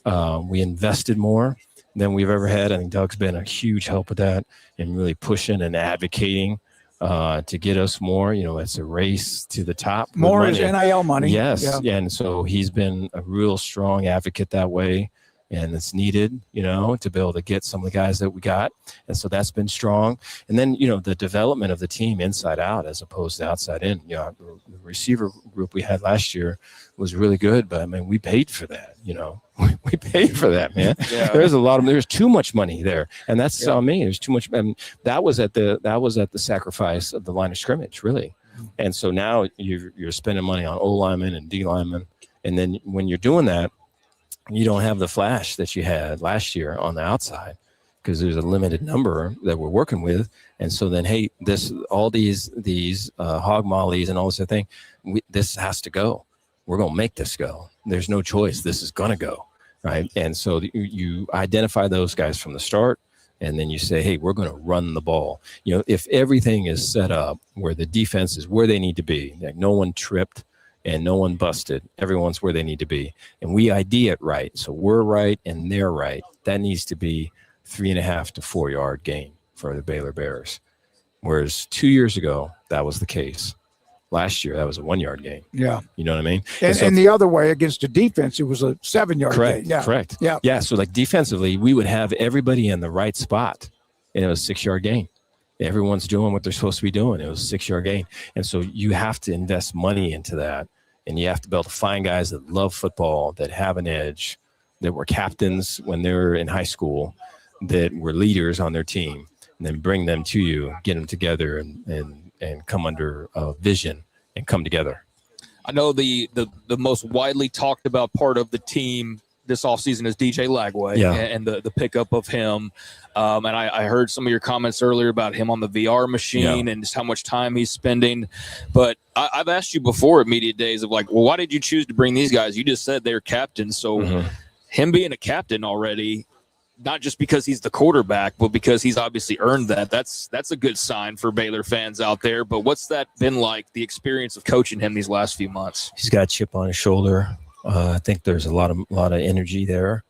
we invested more than we've ever had. I think Doug's been a huge help with that and really pushing and advocating to get us more. It's a race to the top. More is NIL money. Yes. Yeah. And so he's been a real strong advocate that way. And it's needed, to be able to get some of the guys that we got. And so that's been strong. And then, the development of the team inside out as opposed to outside in. The receiver group we had last year was really good, but we paid for that, we paid for that, man. Yeah. There's too much money there. And that's on me. There's too much. That was at the sacrifice of the line of scrimmage, really. And so now you're spending money on O linemen and D linemen. And then when you're doing that, you don't have the flash that you had last year on the outside. because there's a limited number that we're working with. And so then, hey, all these hog mollies and all this other thing, this has to go. We're going to make this go. There's no choice. This is going to go, right? And so you identify those guys from the start, and then you say, hey, we're going to run the ball. If everything is set up where the defense is where they need to be, like no one tripped and no one busted, everyone's where they need to be, and we ID it right, so we're right and they're right, that needs to be 3.5 to 4 yard gain for the Baylor Bears. Whereas 2 years ago, that was the case. Last year, that was a 1 yard gain. Yeah. You know what I mean? And the other way against the defense, it was a 7 yard gain. Yeah. Correct. Yeah. Yeah. So like defensively, we would have everybody in the right spot, and it was 6 yard gain. Everyone's doing what they're supposed to be doing. It was a 6 yard gain. And so you have to invest money into that, and you have to be able to find guys that love football, that have an edge, that were captains when they were in high school, that were leaders on their team, and then bring them to you, get them together, and come under a vision and come together. I know the most widely talked about part of the team this offseason is DJ Lagway and the pickup of him. And I heard some of your comments earlier about him on the VR machine and just how much time he's spending. But I've asked you before at Media Days of like, well, why did you choose to bring these guys? You just said they're captains. So him being a captain already, not just because he's the quarterback, but because he's obviously earned that. That's a good sign for Baylor fans out there. But what's that been like, the experience of coaching him these last few months? He's got a chip on his shoulder. I think there's a lot of energy there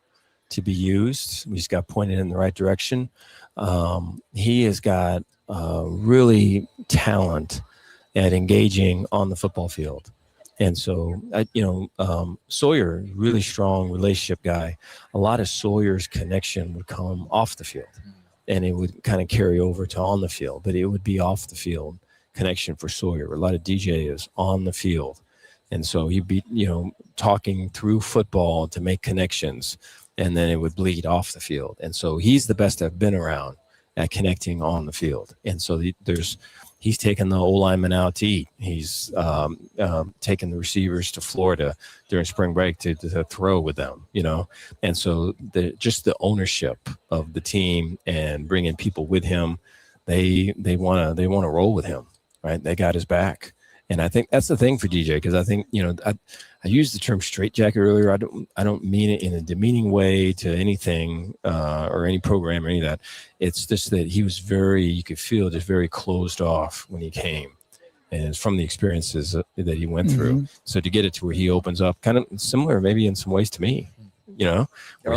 to be used. We just got pointed in the right direction. He has got really talent at engaging on the football field. And so, Sawyer, really strong relationship guy. A lot of Sawyer's connection would come off the field, and it would kind of carry over to on the field, but it would be off the field connection for Sawyer. A lot of DJ is on the field. And so he'd be, talking through football to make connections, and then it would bleed off the field. And so he's the best I've been around at connecting on the field. And so he's taken the O-lineman out to eat. He's taken the receivers to Florida during spring break to throw with them, And so just the ownership of the team and bringing people with him, they want to roll with him, right? They got his back. And I think that's the thing for DJ, because I think, I used the term straitjacket earlier. I don't mean it in a demeaning way to anything or any program or any of that. It's just that he was you could feel just very closed off when he came. And it's from the experiences that he went through. So to get it to where he opens up, kind of similar maybe in some ways to me, where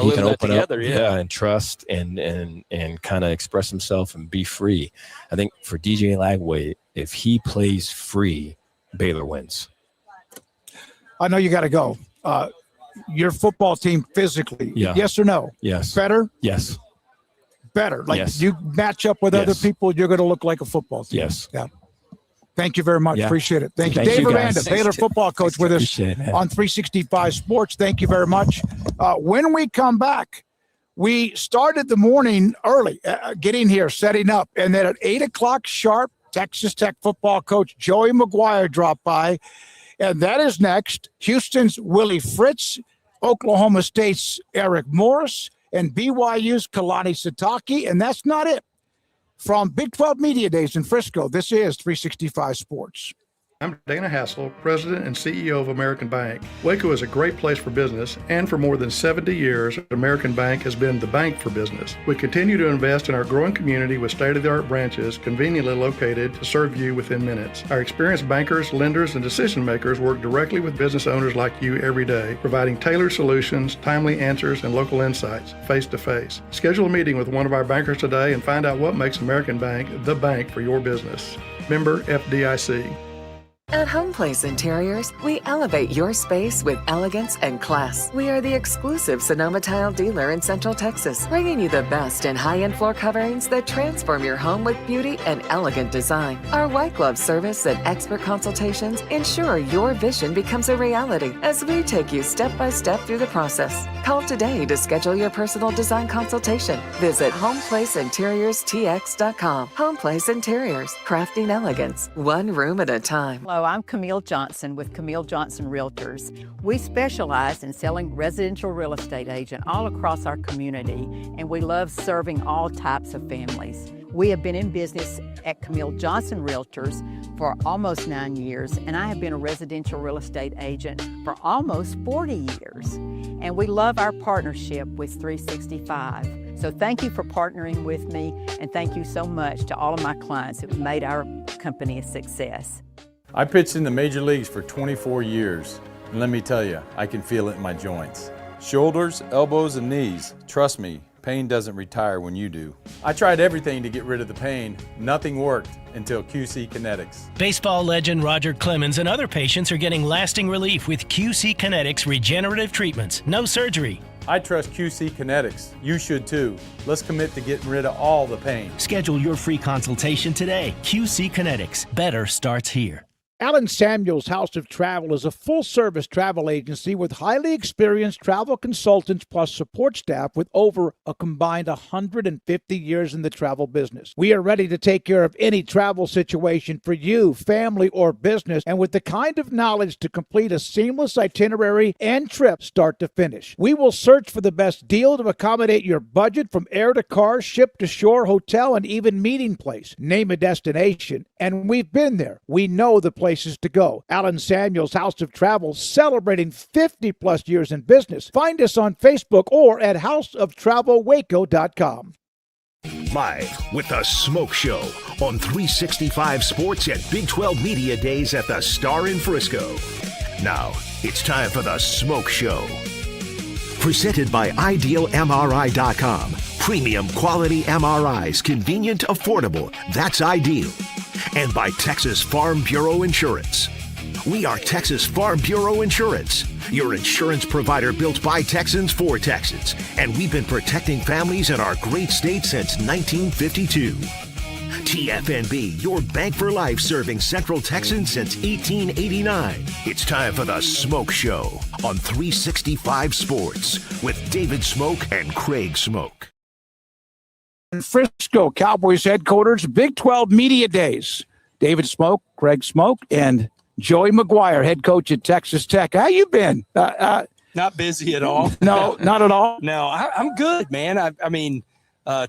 he can open up and trust and kind of express himself and be free. I think for DJ Lagway, if he plays free, Baylor wins. I know you got to go. Your football team physically, yes or no? Yes. Better? Yes. Better. Like you match up with other people, you're going to look like a football team. Yes. Yeah. Thank you very much. Appreciate it. Thank you. Dave Aranda, Baylor football coach with us on 365 Sports. Thank you very much. When we come back, we started the morning early, getting here, setting up, and then at 8 o'clock sharp, Texas Tech football coach Joey McGuire dropped by. And that is next. Houston's Willie Fritz, Oklahoma State's Eric Morris, and BYU's Kalani Sitake. And that's not it. From Big 12 Media Days in Frisco, this is 365 Sports. I'm Dana Hassel, President and CEO of American Bank. Waco is a great place for business, and for more than 70 years, American Bank has been the bank for business. We continue to invest in our growing community with state-of-the-art branches conveniently located to serve you within minutes. Our experienced bankers, lenders, and decision makers work directly with business owners like you every day, providing tailored solutions, timely answers, and local insights face-to-face. Schedule a meeting with one of our bankers today and find out what makes American Bank the bank for your business. Member FDIC. At Home Place Interiors, we elevate your space with elegance and class. We are the exclusive Sonoma tile dealer in Central Texas, bringing you the best in high-end floor coverings that transform your home with beauty and elegant design. Our white glove service and expert consultations ensure your vision becomes a reality as we take you step by step through the process. Call today to schedule your personal design consultation. Visit homeplaceinteriorstx.com. Home Place Interiors, crafting elegance, one room at a time. Hello, I'm Camille Johnson with Camille Johnson Realtors. We specialize in selling residential real estate agent all across our community, and we love serving all types of families. We have been in business at Camille Johnson Realtors for almost 9 years, and I have been a residential real estate agent for almost 40 years. And we love our partnership with 365. So thank you for partnering with me, and thank you so much to all of my clients who have made our company a success. I pitched in the major leagues for 24 years, and let me tell you, I can feel it in my joints. Shoulders, elbows, and knees. Trust me, pain doesn't retire when you do. I tried everything to get rid of the pain. Nothing worked until QC Kinetics. Baseball legend Roger Clemens and other patients are getting lasting relief with QC Kinetics regenerative treatments. No surgery. I trust QC Kinetics. You should too. Let's commit to getting rid of all the pain. Schedule your free consultation today. QC Kinetics. Better starts here. Allen Samuels House of Travel is a full-service travel agency with highly experienced travel consultants plus support staff with over a combined 150 years in the travel business. We are ready to take care of any travel situation for you, family, or business, and with the kind of knowledge to complete a seamless itinerary and trip start to finish. We will search for the best deal to accommodate your budget from air to car, ship to shore, hotel, and even meeting place. Name a destination, and we've been there. We know the places to go. Allen Samuels House of Travel, celebrating 50 plus years in business. Find us on Facebook or at houseoftravelwaco.com. Live with the Smoke Show on 365 Sports at Big 12 Media Days at the Star in Frisco. Now, it's time for the Smoke Show. Presented by IdealMRI.com. Premium quality MRIs, convenient, affordable. That's ideal. And by Texas Farm Bureau Insurance. We are Texas Farm Bureau Insurance, your insurance provider built by Texans for Texans. And we've been protecting families in our great state since 1952. TFNB, your bank for life, serving Central Texans since 1889. It's time for the Smoke Show on 365 Sports with David Smoke and Craig Smoke. In Frisco, Cowboys headquarters, Big 12 Media Days. David Smoke, Craig Smoke, and Joey McGuire, head coach at Texas Tech. How you been? Not busy at all. No, not at all. No, I'm good, man. I mean,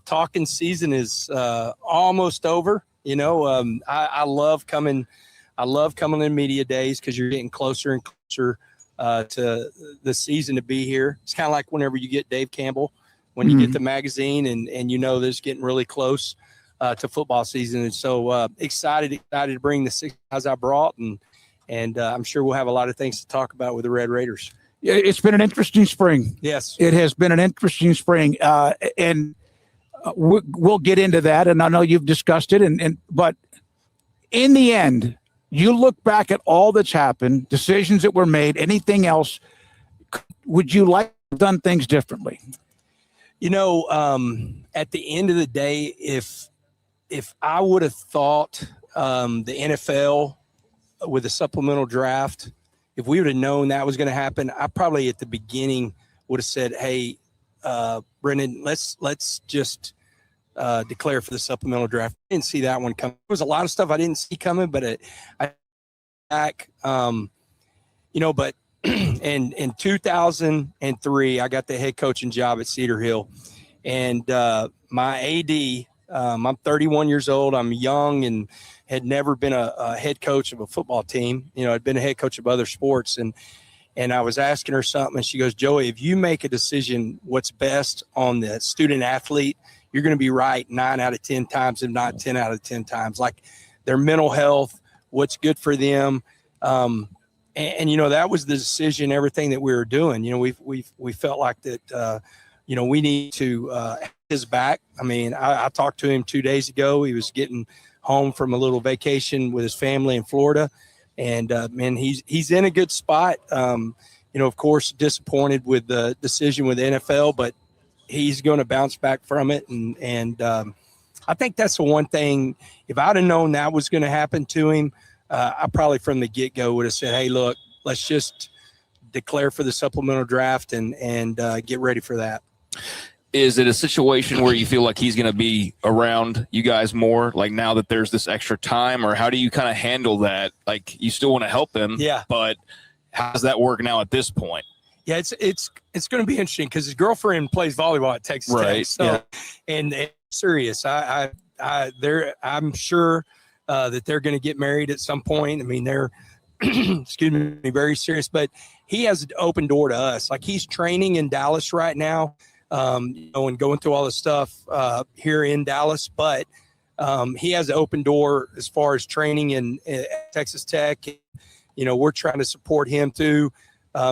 talking season is almost over. You know, I love coming. I love coming in media days because you're getting closer and closer to the season to be here. It's kind of like whenever you get Dave Campbell, when you get the magazine and you know that it's getting really close to football season. And so excited to bring the 6 guys I brought, and I'm sure we'll have a lot of things to talk about with the Red Raiders. It's been an interesting spring. Yes. It has been an interesting spring, and we'll get into that. And I know you've discussed it, but in the end, you look back at all that's happened, decisions that were made, anything else, would you like to have done things differently? You know, at the end of the day, if I would have thought the NFL with a supplemental draft, if we would have known that was going to happen, I probably at the beginning would have said, hey, Brendan, let's just declare for the supplemental draft. I didn't see that one coming. There was a lot of stuff I didn't see coming, but but in 2003, I got the head coaching job at Cedar Hill, and my AD, I'm 31 years old. I'm young and had never been a head coach of a football team. You know, I'd been a head coach of other sports, and I was asking her something, and she goes, Joey, if you make a decision what's best on the student athlete, you're going to be right 9 out of 10 times, if not 10 out of 10 times. Like their mental health, what's good for them. And you know, that was the decision, everything that we were doing. You know, we felt like that, you know, we need to have his back. I mean, I talked to him 2 days ago. He was getting home from a little vacation with his family in Florida. And, man, he's in a good spot. You know, of course, disappointed with the decision with the NFL, but he's going to bounce back from it. And I think that's the one thing, if I'd have known that was going to happen to him, I probably from the get-go would have said, hey, look, let's just declare for the supplemental draft and get ready for that. Is it a situation where you feel like he's going to be around you guys more, like now that there's this extra time, or how do you kind of handle that? Like, you still want to help him, but how does that work now at this point? Yeah, it's going to be interesting because his girlfriend plays volleyball at Texas Tech. So, and serious, I'm sure that they're going to get married at some point. I mean, they're excuse me, very serious, but he has an open door to us. Like, he's training in Dallas right now. And going through all the stuff here in Dallas, but he has an open door as far as training in Texas Tech. We're trying to support him through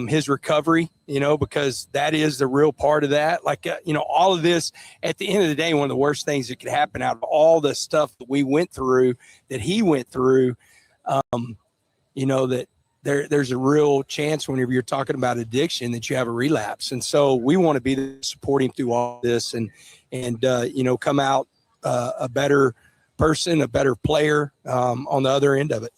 his recovery, because that is the real part of that. Like, all of this, at the end of the day, one of the worst things that could happen out of all the stuff that we went through, that he went through, that there's a real chance whenever you're talking about addiction that you have a relapse. And so we want to be there to support him through all this and come out a better person, a better player on the other end of it.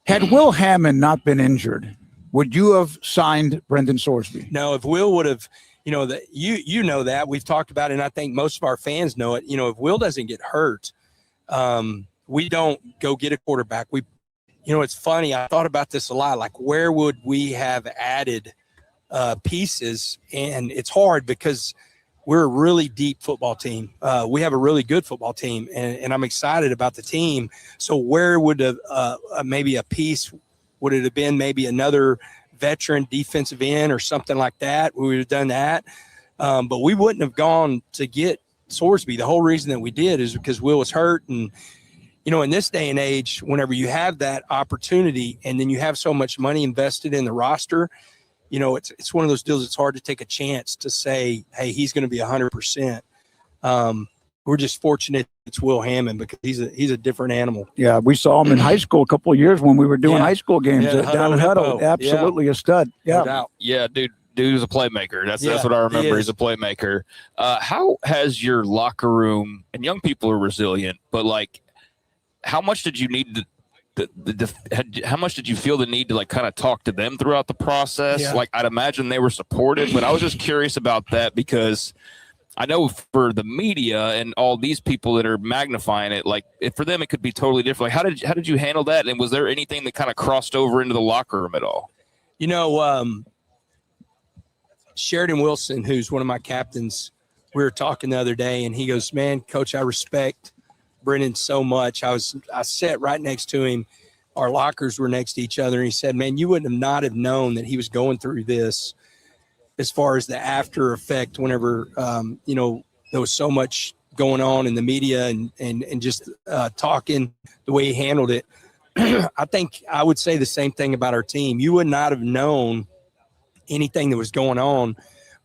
Had Will Hammond not been injured, would you have signed Brendan Sorsby? No, if Will would have, that that we've talked about it, and I think most of our fans know it. If Will doesn't get hurt, we don't go get a quarterback. It's funny. I thought about this a lot. Like, where would we have added pieces? And it's hard because we're a really deep football team. We have a really good football team, and I'm excited about the team. So where would maybe a piece, would it have been maybe another veteran defensive end or something like that? We would have done that. But we wouldn't have gone to get Sorsby. The whole reason that we did is because Will was hurt. And in this day and age, whenever you have that opportunity and then you have so much money invested in the roster, it's one of those deals. It's hard to take a chance to say, hey, he's going to be 100%. We're just fortunate it's Will Hammond because he's a different animal. Yeah, we saw him in high school a couple of years when we were doing high school games down in Hutto. Absolutely a stud. Yeah, no doubt. Yeah, dude's a playmaker. That's what I remember. He's a playmaker. How has your locker room, and young people are resilient, but like, how much did you need how much did you feel the need to like kind of talk to them throughout the process? Yeah. Like, I'd imagine they were supportive, but I was just curious about that because I know for the media and all these people that are magnifying it, like for them, it could be totally different. Like, how did you handle that? And was there anything that kind of crossed over into the locker room at all? Sheridan Wilson, who's one of my captains, we were talking the other day, and he goes, "Man, Coach, I respect Brendan so much." I sat right next to him. Our lockers were next to each other. And he said, "Man, you wouldn't have not have known that he was going through this as far as the after effect whenever, there was so much going on in the media and just talking the way he handled it." I think I would say the same thing about our team. You would not have known anything that was going on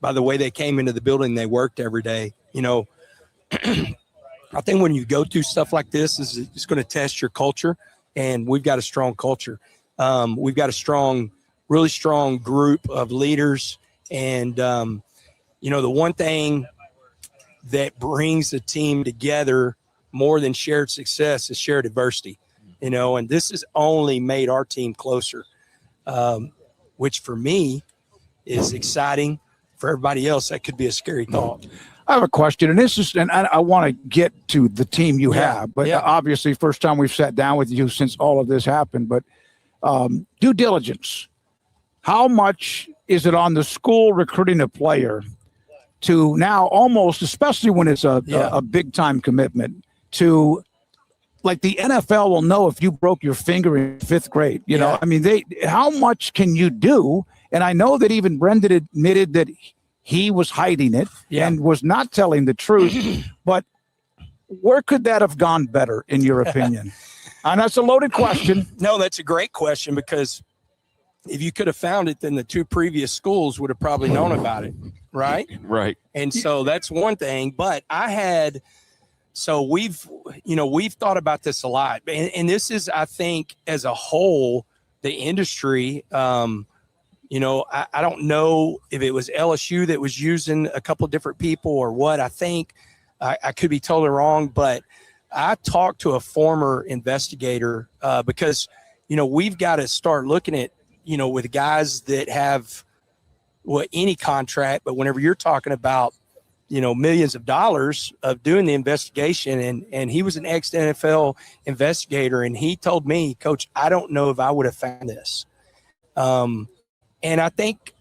by the way they came into the building. They worked every day, I think when you go through stuff like this, it's going to test your culture, and we've got a strong culture. We've got a really strong group of leaders, and the one thing that brings the team together more than shared success is shared adversity. And this has only made our team closer, which for me is exciting. For everybody else, that could be a scary thought. I have a question, and I want to get to the team you have, but obviously first time we've sat down with you since all of this happened, but due diligence, how much is it on the school recruiting a player to now almost, especially when it's a big time commitment, to like the NFL will know if you broke your finger in 5th grade, I mean, how much can you do? And I know that even Brendan admitted that he was hiding it and was not telling the truth. But where could that have gone better, in your opinion? And that's a loaded question. No, that's a great question, because if you could have found it, then the 2 previous schools would have probably known about it, right? Right. And so that's one thing. But we've thought about this a lot. And this is, I think, as a whole, the industry, I don't know if it was LSU that was using a couple of different people or what. I think I could be totally wrong, but I talked to a former investigator because, we've got to start looking at, with guys that have any contract, but whenever you're talking about, millions of dollars of doing the investigation, and he was an ex-NFL investigator, and he told me, Coach, I don't know if I would have found this. And I think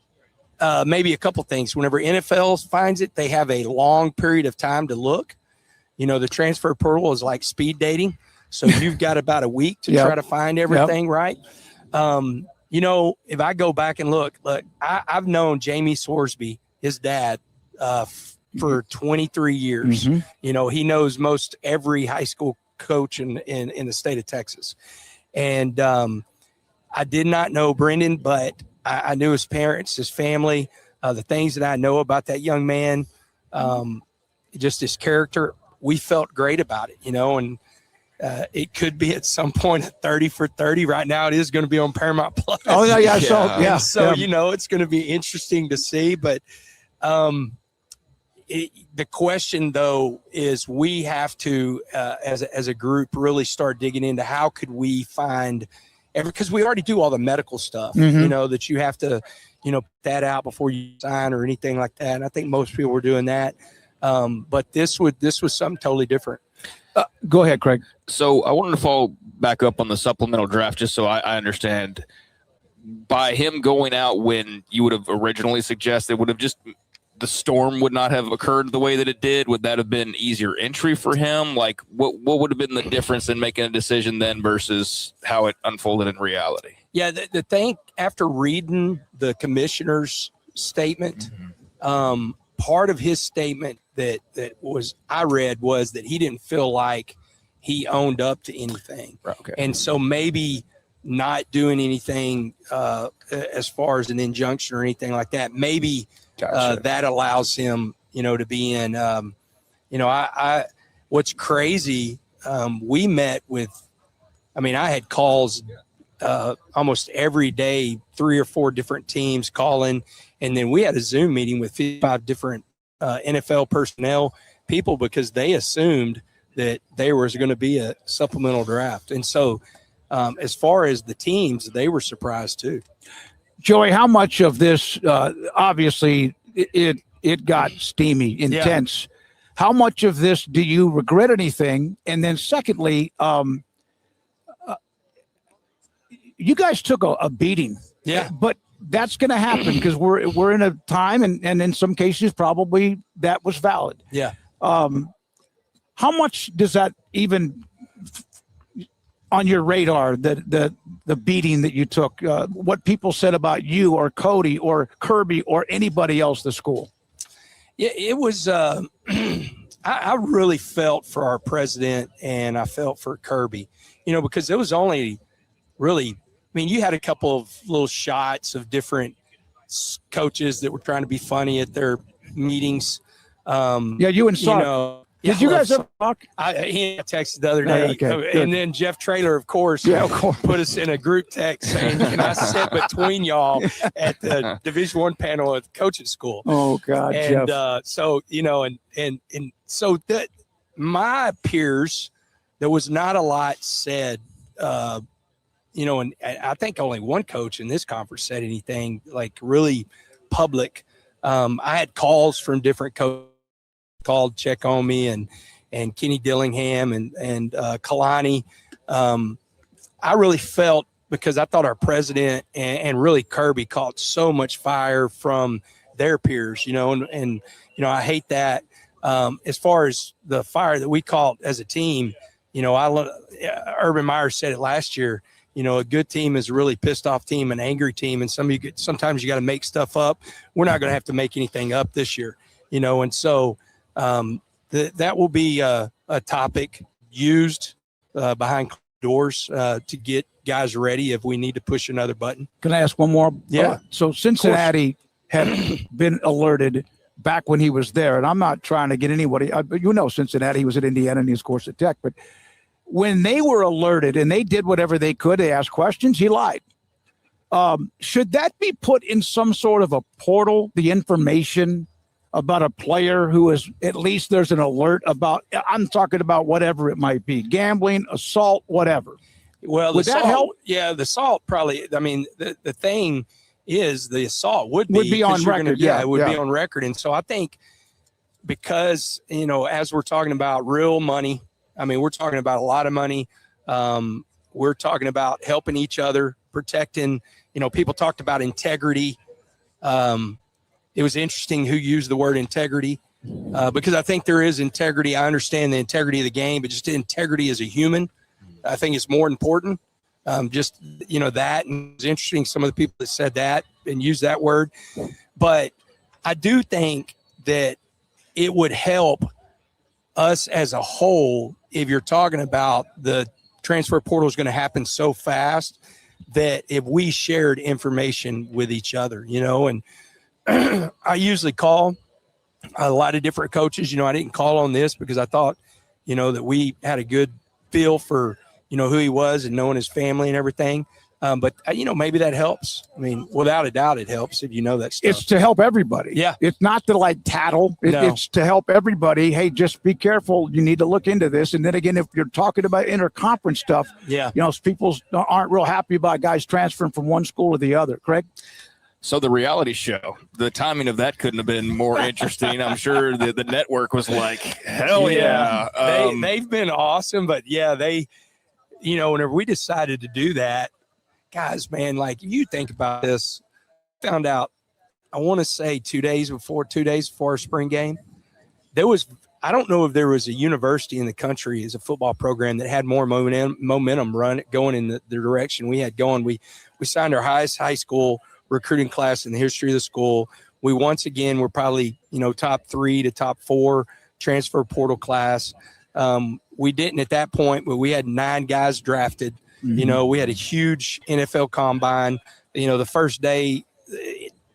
maybe a couple things. Whenever NFL finds it, they have a long period of time to look. The transfer portal is like speed dating. So you've got about a week to try to find everything, right? If I go back and look, I've known Jamie Sorsby, his dad, for 23 years. Mm-hmm. He knows most every high school coach in the state of Texas. And I did not know Brendan, but I knew his parents, his family, the things that I know about that young man, just his character. We felt great about it, and it could be at some point at 30 for 30. Right now, it is going to be on Paramount Plus. Oh, yeah. So, it's going to be interesting to see. But the question, though, is we have to, as a group, really start digging into how could we find because we already do all the medical stuff, that you have to, put that out before you sign or anything like that. And I think most people were doing that. But this was something totally different. Go ahead, Craig. So I wanted to follow back up on the supplemental draft just so I understand. By him going out when you would have originally suggested, would have just the storm would not have occurred the way that it did? Would that have been easier entry for him? Like, what would have been the difference in making a decision then versus how it unfolded in reality? Yeah, the thing, after reading the commissioner's statement, part of his statement that I read was that he didn't feel like he owned up to anything. Right, okay. And so maybe not doing anything as far as an injunction or anything like that, maybe that allows him, to be in, what's crazy, we met with, I had calls almost every day, 3 or 4 different teams calling. And then we had a Zoom meeting with 55 different NFL personnel people because they assumed that there was going to be a supplemental draft. And so as far as the teams, they were surprised too. Joey, how much of this, obviously it got steamy, intense. Yeah. How much of this do you regret anything? And then secondly, you guys took a beating. Yeah. But that's going to happen because we're in a time, and in some cases probably that was valid. Yeah. How much does that even on your radar, the beating that you took, what people said about you or Cody or Kirby or anybody else at the school? Yeah, it was I really felt for our president and I felt for Kirby, because it was only really, you had a couple of little shots of different coaches that were trying to be funny at their meetings. Yeah, you and Sark. Did you guys ever talk? He texted the other day. Okay, and then Jeff Traylor, of course, put us in a group text saying, can I sit between y'all at the Division I panel at the coaching school? Oh, God, and, Jeff. So, and so that my peers, there was not a lot said, and I think only one coach in this conference said anything like really public. I had calls from different coaches called check on me and Kenny Dillingham and Kalani. I really felt, because I thought our president and really Kirby caught so much fire from their peers, and I hate that. As far as the fire that we caught as a team, Urban Meyer said it last year, a good team is a really pissed off team, an angry team. And sometimes you got to make stuff up. We're not going to have to make anything up this year, and so that will be a topic used behind doors to get guys ready if we need to push another button. Can I ask one more? Yeah. So Cincinnati had been alerted back when he was there, and I'm not trying to get anybody, Cincinnati, he was at Indiana and he was, of course, at Tech, but when they were alerted and they did whatever they could, they asked questions, he lied. Should that be put in some sort of a portal, the information about a player who is, at least there's an alert about, I'm talking about whatever it might be, gambling, assault, whatever? Well, Would that help? Yeah, the assault probably. I mean, the thing is, the assault would be on record. It would be on record. And so I think because, as we're talking about real money, I mean, we're talking about a lot of money. We're talking about helping each other, protecting. People talked about integrity. It was interesting who used the word integrity. Because I think there is integrity. I understand the integrity of the game, but just integrity as a human, I think is more important. That. And it's interesting, some of the people that said that and used that word. But I do think that it would help us as a whole if you're talking about the transfer portal is going to happen so fast that if we shared information with each other, and I usually call a lot of different coaches. I didn't call on this because I thought, that we had a good feel for, who he was and knowing his family and everything. But maybe that helps. I mean, without a doubt, it helps if you know that stuff. It's to help everybody. Yeah. It's not to tattle. It's to help everybody. Hey, just be careful. You need to look into this. And then again, if you're talking about interconference stuff, people aren't real happy about guys transferring from one school to the other. Craig? So the reality show, the timing of that couldn't have been more interesting. I'm sure the network was like, hell yeah. They've been awesome. But, they, whenever we decided to do that, guys, man, you think about this, found out, I want to say 2 days before our spring game, I don't know if there was a university in the country as a football program that had more momentum going in the direction we had going. We signed our highest high school recruiting class in the history of the school. We once again were probably top 3 to top 4 transfer portal class. We didn't at that point, but we had 9 guys drafted. Mm-hmm. We had a huge NFL combine. The first day,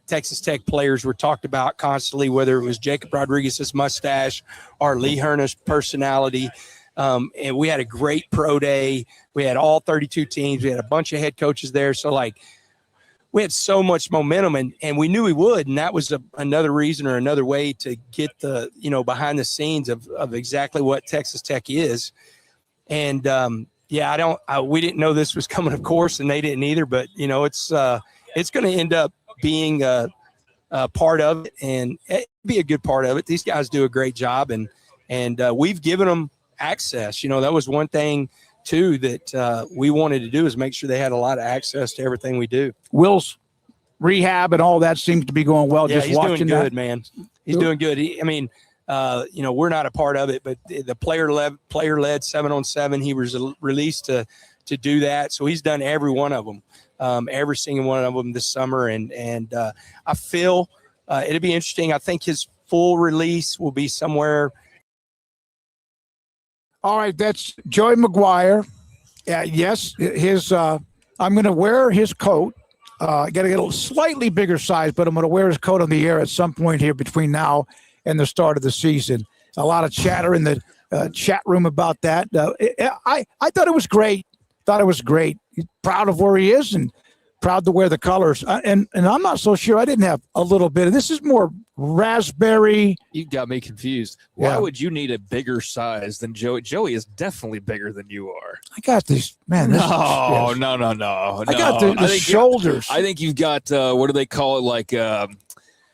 Texas Tech players were talked about constantly, whether it was Jacob Rodriguez's mustache or Lee Herna's personality. And we had a great pro day. We had all 32 teams. We had a bunch of head coaches there. So we had so much momentum, and we knew we would. And that was another reason or another way to get the, behind the scenes of exactly what Texas Tech is. And, we didn't know this was coming, of course, and they didn't either, but it's going to end up being a part of it, and it'd be a good part of it. These guys do a great job, and we've given them access. That was one thing too that we wanted to do, is make sure they had a lot of access to everything we do. Will's rehab and all that seems to be going well. Yeah, just he's watching doing good, that. man. He's doing good. We're not a part of it, but the player led 7-on-7, he was released to do that. So he's done every one of them, every single one of them this summer. And I feel it'll be interesting. I think his full release will be somewhere. All right, that's Joey McGuire. Yes, I'm going to wear his coat. I got to get a slightly bigger size, but I'm going to wear his coat on the air at some point here between now and the start of the season. A lot of chatter in the chat room about that. I thought it was great. He's proud of where he is and proud to wear the colors. And I'm not so sure. I didn't have a little bit of this. Is more raspberry. You got me confused. Why would you need a bigger size than Joey? Joey is definitely bigger than you are. I got this, man. No. I got the shoulders. I think you've got, what do they call it?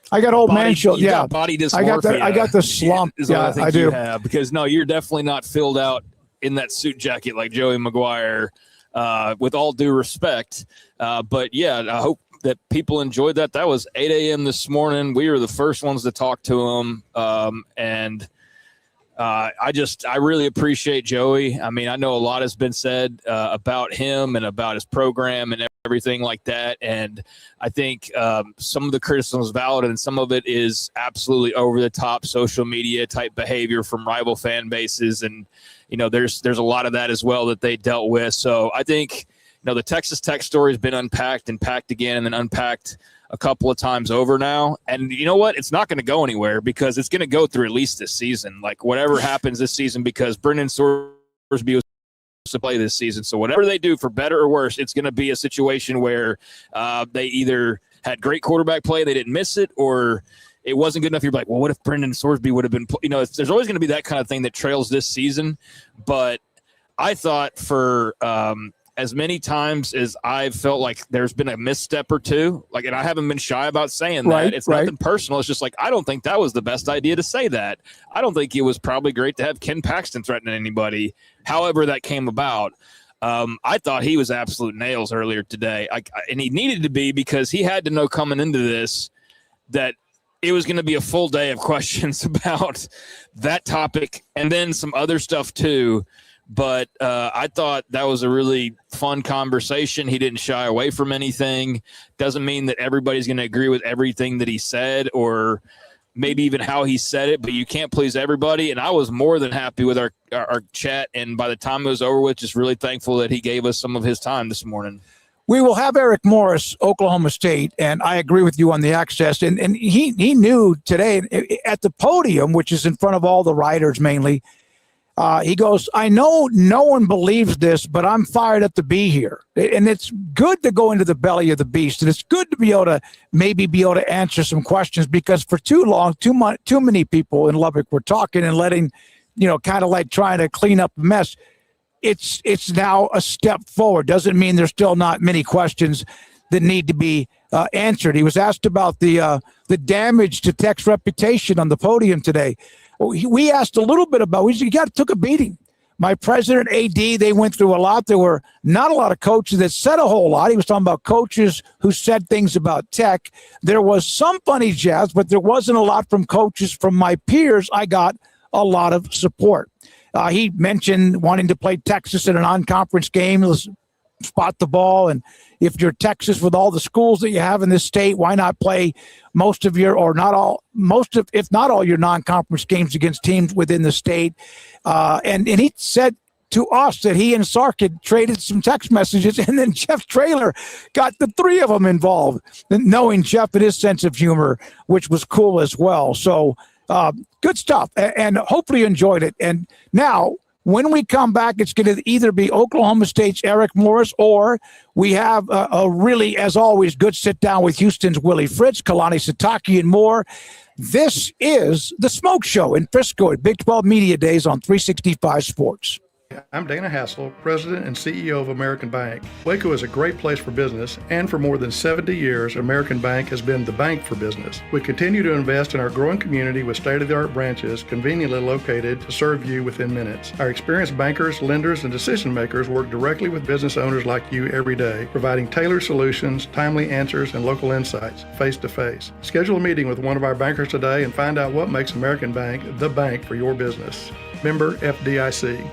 I got old man shoulders. Yeah. Body dysmorphia. I got the slump. Is what I think do. You have, because you're definitely not filled out in that suit jacket like Joey McGuire, with all due respect. But yeah, I hope that people enjoyed that. That was 8 a.m. this morning. We were the first ones to talk to him. I really appreciate Joey. I mean, I know a lot has been said about him and about his program and everything like that. And I think some of the criticism is valid, and some of it is absolutely over the top social media type behavior from rival fan bases. And, there's a lot of that as well that they dealt with. So I think, the Texas Tech story has been unpacked and packed again and then unpacked a couple of times over now. And you know what? It's not going to go anywhere, because it's going to go through at least this season. Like, whatever happens this season, because Brendan Sorsby was to play this season. So whatever they do, for better or worse, it's going to be a situation where they either had great quarterback play, they didn't miss it, or it wasn't good enough. You're like, well, what if Brendan Sorsby would have been, there's always going to be that kind of thing that trails this season. But I thought for as many times as I've felt like there's been a misstep or two, like, and I haven't been shy about saying that. It's nothing personal. It's just like, I don't think that was the best idea to say that. I don't think it was probably great to have Ken Paxton threatening anybody, however that came about. I thought he was absolute nails earlier today. And he needed to be, because he had to know coming into this that it was going to be a full day of questions about that topic and then some other stuff too. But I thought that was a really fun conversation. He didn't shy away from anything. Doesn't mean that everybody's going to agree with everything that he said or maybe even how he said it, but you can't please everybody. And I was more than happy with our chat. And by the time it was over with, just really thankful that he gave us some of his time this morning. We will have Eric Morris, Oklahoma State, and I agree with you on the access. And he knew today at the podium, which is in front of all the writers mainly, he goes, I know no one believes this, but I'm fired up to be here. And it's good to go into the belly of the beast. And it's good to be able to answer some questions, because for too long, too many people in Lubbock were talking and letting, kind of like trying to clean up a mess. It's now a step forward. Doesn't mean there's still not many questions that need to be answered. He was asked about the damage to Tech's reputation on the podium today. We asked a little bit about, took a beating. My president, AD, they went through a lot. There were not a lot of coaches that said a whole lot. He was talking about coaches who said things about Tech. There was some funny jazz, but there wasn't a lot from coaches. From my peers, I got a lot of support. He mentioned wanting to play Texas in a non-conference game, spot the ball. And if you're Texas, with all the schools that you have in this state, why not play if not all your non-conference games against teams within the state? And he said to us that he and Sark had traded some text messages, and then Jeff Traylor got the three of them involved, knowing Jeff and his sense of humor, which was cool as well. So good stuff, and hopefully you enjoyed it. And now, when we come back, it's going to either be Oklahoma State's Eric Morris, or we have a really, as always, good sit-down with Houston's Willie Fritz, Kalani Sitake, and more. This is The SMOAK Show in Frisco at Big 12 Media Days on 365 Sports. I'm Dana Hassel, President and CEO of American Bank. Waco is a great place for business, and for more than 70 years, American Bank has been the bank for business. We continue to invest in our growing community with state-of-the-art branches conveniently located to serve you within minutes. Our experienced bankers, lenders, and decision makers work directly with business owners like you every day, providing tailored solutions, timely answers, and local insights face-to-face. Schedule a meeting with one of our bankers today and find out what makes American Bank the bank for your business. Member FDIC.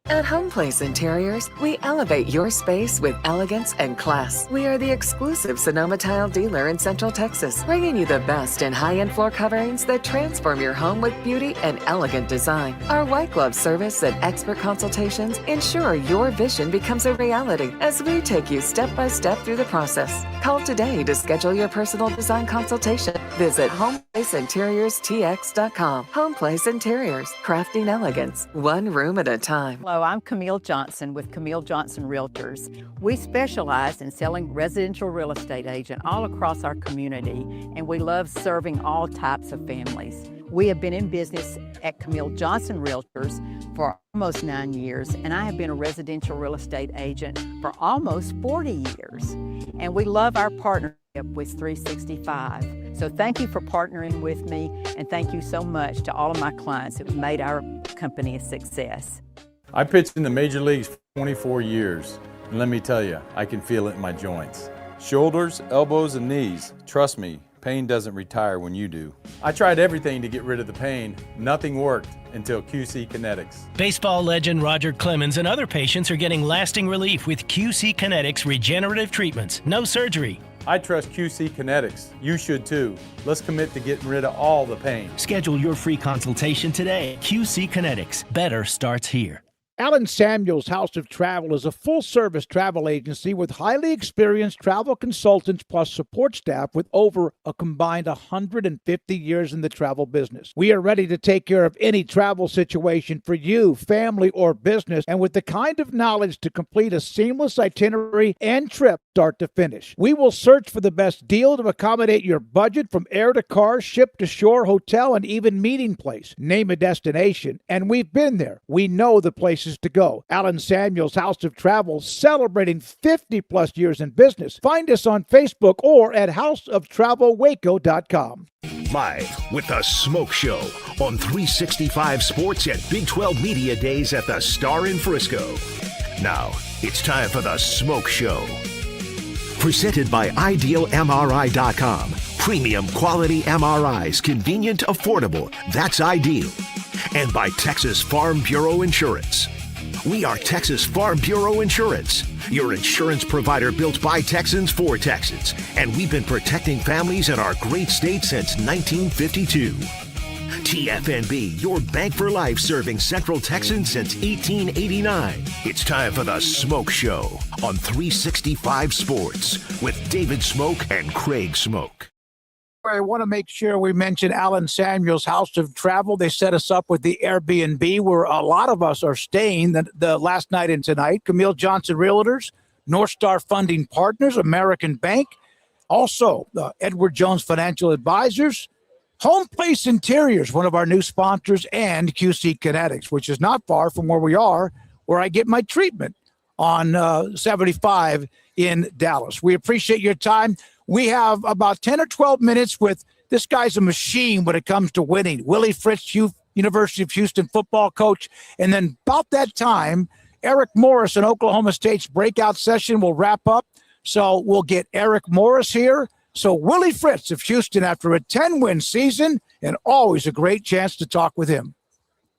At Home Place Interiors, we elevate your space with elegance and class. We are the exclusive Sonoma tile dealer in Central Texas, bringing you the best in high-end floor coverings that transform your home with beauty and elegant design. Our white glove service and expert consultations ensure your vision becomes a reality as we take you step by step through the process. Call today to schedule your personal design consultation. Visit HomePlaceInteriorsTX.com. Home Place Interiors, crafting elegance, one room at a time. Hello, I'm Camille Johnson with Camille Johnson Realtors. We specialize in selling residential real estate agent all across our community, and we love serving all types of families. We have been in business at Camille Johnson Realtors for almost 9 years, and I have been a residential real estate agent for almost 40 years. And we love our partnership with 365. So thank you for partnering with me, and thank you so much to all of my clients who have made our company a success. I pitched in the major leagues for 24 years, and let me tell you, I can feel it in my joints. Shoulders, elbows, and knees. Trust me, pain doesn't retire when you do. I tried everything to get rid of the pain. Nothing worked until QC Kinetics. Baseball legend Roger Clemens and other patients are getting lasting relief with QC Kinetics regenerative treatments. No surgery. I trust QC Kinetics. You should too. Let's commit to getting rid of all the pain. Schedule your free consultation today. QC Kinetics. Better starts here. Alan Samuels House of Travel is a full-service travel agency with highly experienced travel consultants plus support staff with over a combined 150 years in the travel business. We are ready to take care of any travel situation for you, family, or business, and with the kind of knowledge to complete a seamless itinerary and trip start to finish. We will search for the best deal to accommodate your budget, from air to car, ship to shore, hotel, and even meeting place. Name a destination, and we've been there. We know the places to go. Alan Samuels House of Travel, celebrating 50-plus years in business. Find us on Facebook or at houseoftravelwaco.com. Live with the Smoke Show on 365 Sports at Big 12 Media Days at the Star in Frisco. Now, it's time for the Smoke Show. Presented by IdealMRI.com. Premium quality MRIs, convenient, affordable. That's ideal. And by Texas Farm Bureau Insurance. We are Texas Farm Bureau Insurance, your insurance provider built by Texans for Texans. And we've been protecting families in our great state since 1952. TFNB, your bank for life, serving Central Texans since 1889. It's time for the Smoke Show on 365 Sports with David Smoke and Craig Smoke. I want to make sure we mention Alan Samuels House of Travel. They set us up with the Airbnb where a lot of us are staying the last night and tonight. Camille Johnson Realtors, North Star Funding Partners, American Bank, also Edward Jones Financial Advisors, Home Place Interiors, one of our new sponsors, and QC Kinetics, which is not far from where we are, where I get my treatment on 75 in Dallas. We appreciate your time. We have about 10 or 12 minutes with this guy's a machine when it comes to winning. Willie Fritz, University of Houston football coach. And then about that time, Eric Morris in Oklahoma State's breakout session will wrap up. So we'll get Eric Morris here. So Willie Fritz of Houston after a 10-win season, and always a great chance to talk with him.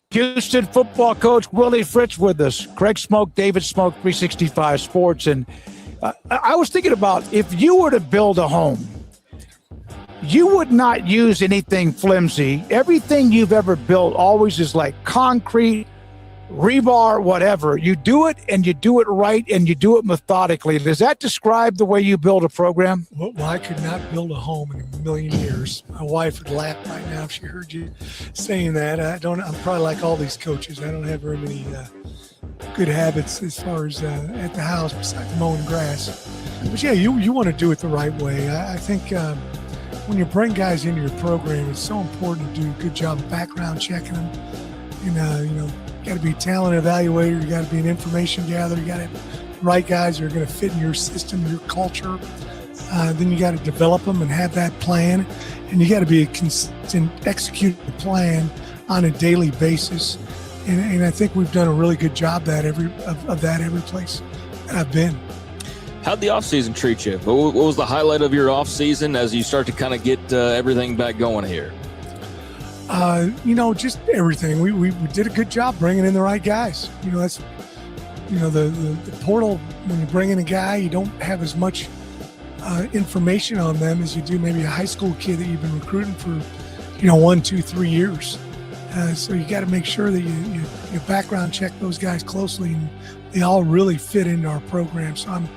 Houston football coach Willie Fritz with us. Craig Smoke, David Smoke, 365 Sports. And I was thinking about if you were to build a home, you would not use anything flimsy. Everything you've ever built always is like concrete, rebar, whatever. You do it and you do it right and you do it methodically. Does that describe the way you build a program? Well, I could not build a home in a million years. My wife would laugh right now if she heard you saying that. I'm probably like all these coaches. I don't have very many good habits as far as at the house besides mowing grass. But yeah, you want to do it the right way. I think when you bring guys into your program, it's so important to do a good job of background checking them. And you got to be a talent evaluator. You got to be an information gatherer. You got to have the right guys that are going to fit in your system, your culture. Then you got to develop them and have that plan. And you got to be a consistent, execute the plan on a daily basis. And I think we've done a really good job every place that I've been. How'd the offseason treat you? What was the highlight of your offseason as you start to kind of get everything back going here? Just everything. We did a good job bringing in the right guys. That's, the portal, when you bring in a guy, you don't have as much information on them as you do maybe a high school kid that you've been recruiting for, 1, 2, 3 years. So you got to make sure that you background check those guys closely, and they all really fit into our program. So I'm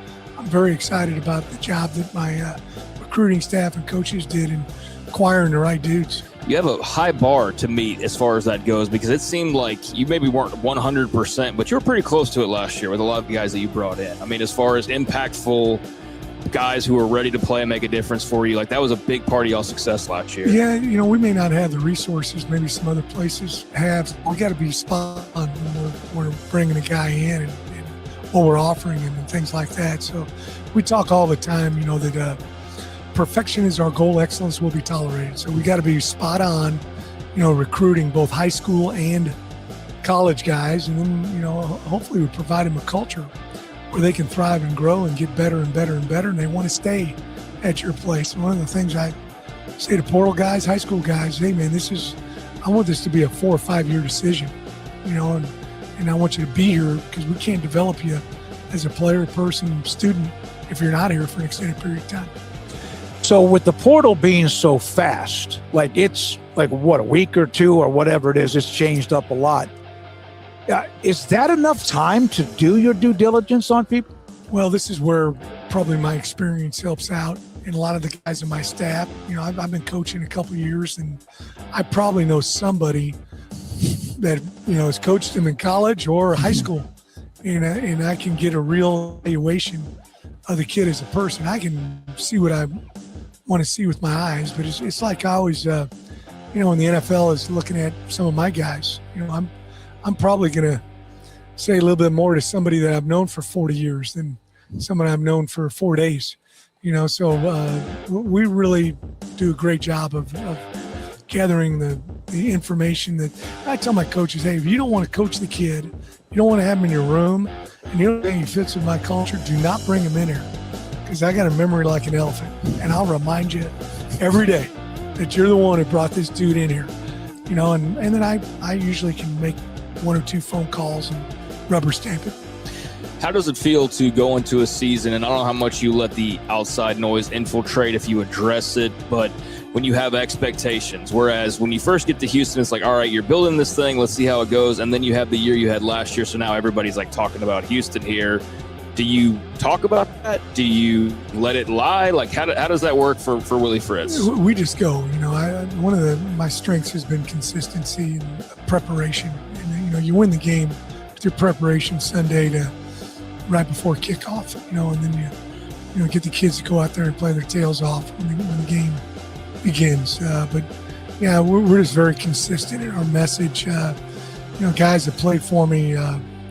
very excited about the job that my recruiting staff and coaches did in acquiring the right dudes. You have a high bar to meet as far as that goes, because it seemed like you maybe weren't 100%, but you were pretty close to it last year with a lot of the guys that you brought in. I mean, as far as impactful guys who were ready to play and make a difference for you, like that was a big part of y'all's success last year. Yeah, we may not have the resources maybe some other places have. We got to be spot on when we're bringing a guy in and what we're offering him and things like that. So we talk all the time, that perfection is our goal, excellence will be tolerated. So we got to be spot on, recruiting both high school and college guys. And then, hopefully we provide them a culture where they can thrive and grow and get better and better and better. And they want to stay at your place. And one of the things I say to portal guys, high school guys, hey man, I want this to be a 4 or 5 year decision, and I want you to be here because we can't develop you as a player, person, student if you're not here for an extended period of time. So with the portal being so fast, like it's like what, a week or two or whatever it is, it's changed up a lot. Is that enough time to do your due diligence on people? Well, this is where probably my experience helps out, and a lot of the guys in my staff. I've been coaching a couple of years, and I probably know somebody that has coached them in college or high school, and I can get a real evaluation of the kid as a person. I can see what I want to see with my eyes, but it's like I always, when the NFL is looking at some of my guys, I'm probably going to say a little bit more to somebody that I've known for 40 years than someone I've known for 4 days. So we really do a great job of gathering the information that I tell my coaches, hey, if you don't want to coach the kid, you don't want to have him in your room, and you don't think he fits with my culture, do not bring him in here, because I got a memory like an elephant, and I'll remind you every day that you're the one who brought this dude in here, and then I usually can make 1 or 2 phone calls and rubber stamp it. How does it feel to go into a season, and I don't know how much you let the outside noise infiltrate if you address it, but when you have expectations, whereas when you first get to Houston, it's like, all right, you're building this thing, let's see how it goes, and then you have the year you had last year, so now everybody's like talking about Houston here. Do you talk about that? Do you let it lie? Like, how does that work for Willie Fritz? We just go. One of my strengths has been consistency and preparation. And you win the game with your preparation Sunday to right before kickoff. And then you get the kids to go out there and play their tails off when the game begins. But yeah, we're just very consistent in our message. Guys that played for me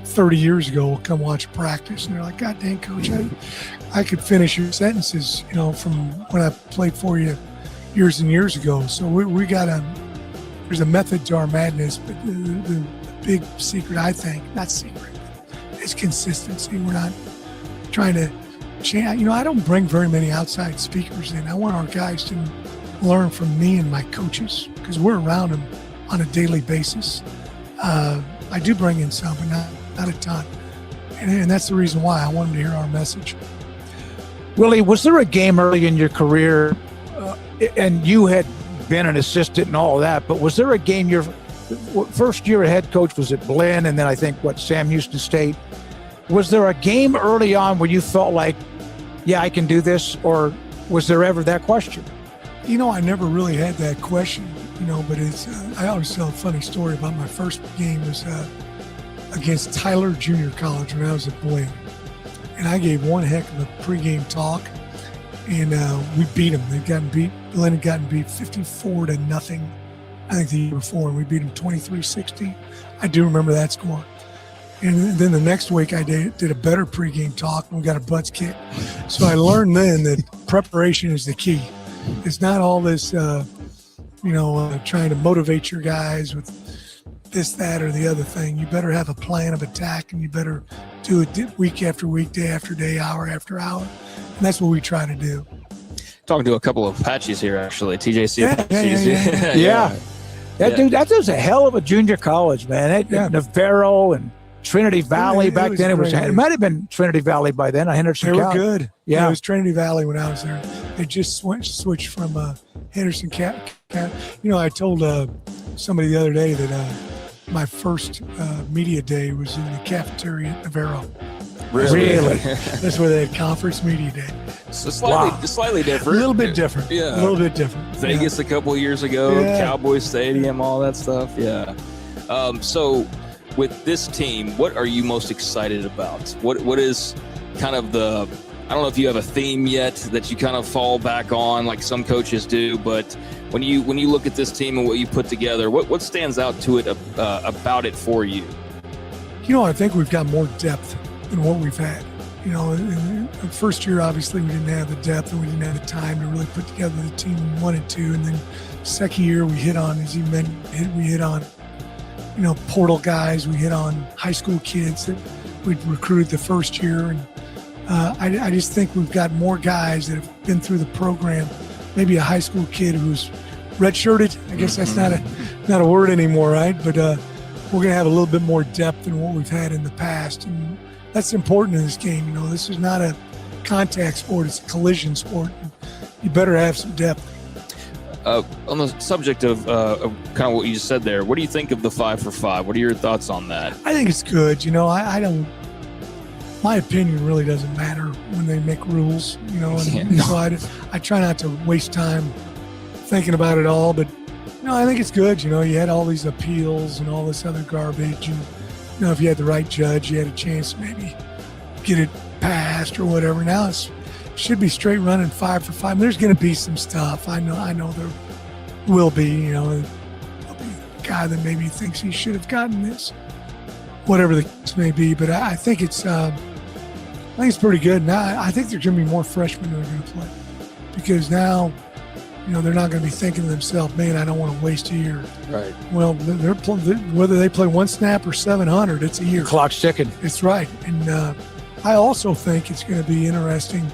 30 years ago will come watch practice, and they're like, God dang, coach, I could finish your sentences, from when I played for you years and years ago. So we got there's a method to our madness, but the big secret, I think, not secret, is consistency. We're not trying to change. I don't bring very many outside speakers in. I want our guys to learn from me and my coaches, because we're around them on a daily basis. I do bring in some, but not a ton. And that's the reason why I want them to hear our message. Willie, was there a game early in your career, and you had been an assistant and all that, but was there a game your first year a head coach was at Blinn, and then I think, Sam Houston State? Was there a game early on where you felt like, yeah, I can do this, or was there ever that question? I never really had that question, but I always tell a funny story about my first game was against Tyler Junior College when I was at Blinn. And I gave one heck of a pregame talk, and we beat them. Blinn had gotten beat 54-0, I think, the year before, and we beat them 23-60. I do remember that score. And then the next week I did a better pregame talk, and we got our butts kicked. So I learned then that preparation is the key. It's not all this, trying to motivate your guys with this, that, or the other thing. You better have a plan of attack, and you better do it week after week, day after day, hour after hour. And that's what we try to do. Talking to a couple of Apaches here, actually. TJC Apaches. Yeah. Dude, that was a hell of a junior college, man. Navarro and Trinity Valley back then. It might have been Trinity Valley by then. Henderson They were County. good. Yeah. It was Trinity Valley when I was there. They just switched from Henderson County. I told somebody the other day that my first media day was in the cafeteria at Navarro. Really? That's where they had conference media day. So slightly different. A little bit different. Yeah. A little bit different. Vegas a couple years ago, Yeah. Cowboy Stadium, all that stuff. Yeah. So with this team, what are you most excited about? What is kind of I don't know if you have a theme yet that you kind of fall back on like some coaches do, but when you look at this team and what you put together, what stands out to it about it for you? I think we've got more depth than what we've had. In the first year, obviously, we didn't have the depth and we didn't have the time to really put together the team we wanted to. And then second year, we hit on, as you mentioned, we hit on, portal guys. We hit on high school kids that we'd recruited the first year. And I just think we've got more guys that have been through the program. Maybe a high school kid who's redshirted. I guess that's not a word anymore, right? But we're going to have a little bit more depth than what we've had in the past. And that's important in this game. This is not a contact sport. It's a collision sport. You better have some depth. On the subject of kind of what you just said there, what do you think of the 5-for-5? What are your thoughts on that? I think it's good. I don't. My opinion really doesn't matter when they make rules. So I try not to waste time thinking about it all. But I think it's good. You had all these appeals and all this other garbage, and if you had the right judge, you had a chance to maybe get it passed or whatever. Now should be straight running 5 for 5. There's going to be some stuff. I know there will be. There'll be a guy that maybe thinks he should have gotten this, whatever the case may be. But I think it's pretty good. Now I think there's going to be more freshmen that are going to play because now, they're not going to be thinking to themselves, man, I don't want to waste a year. Right. Well, whether they play one snap or 700, it's a year. Clock's ticking. It's right. And I also think it's going to be interesting.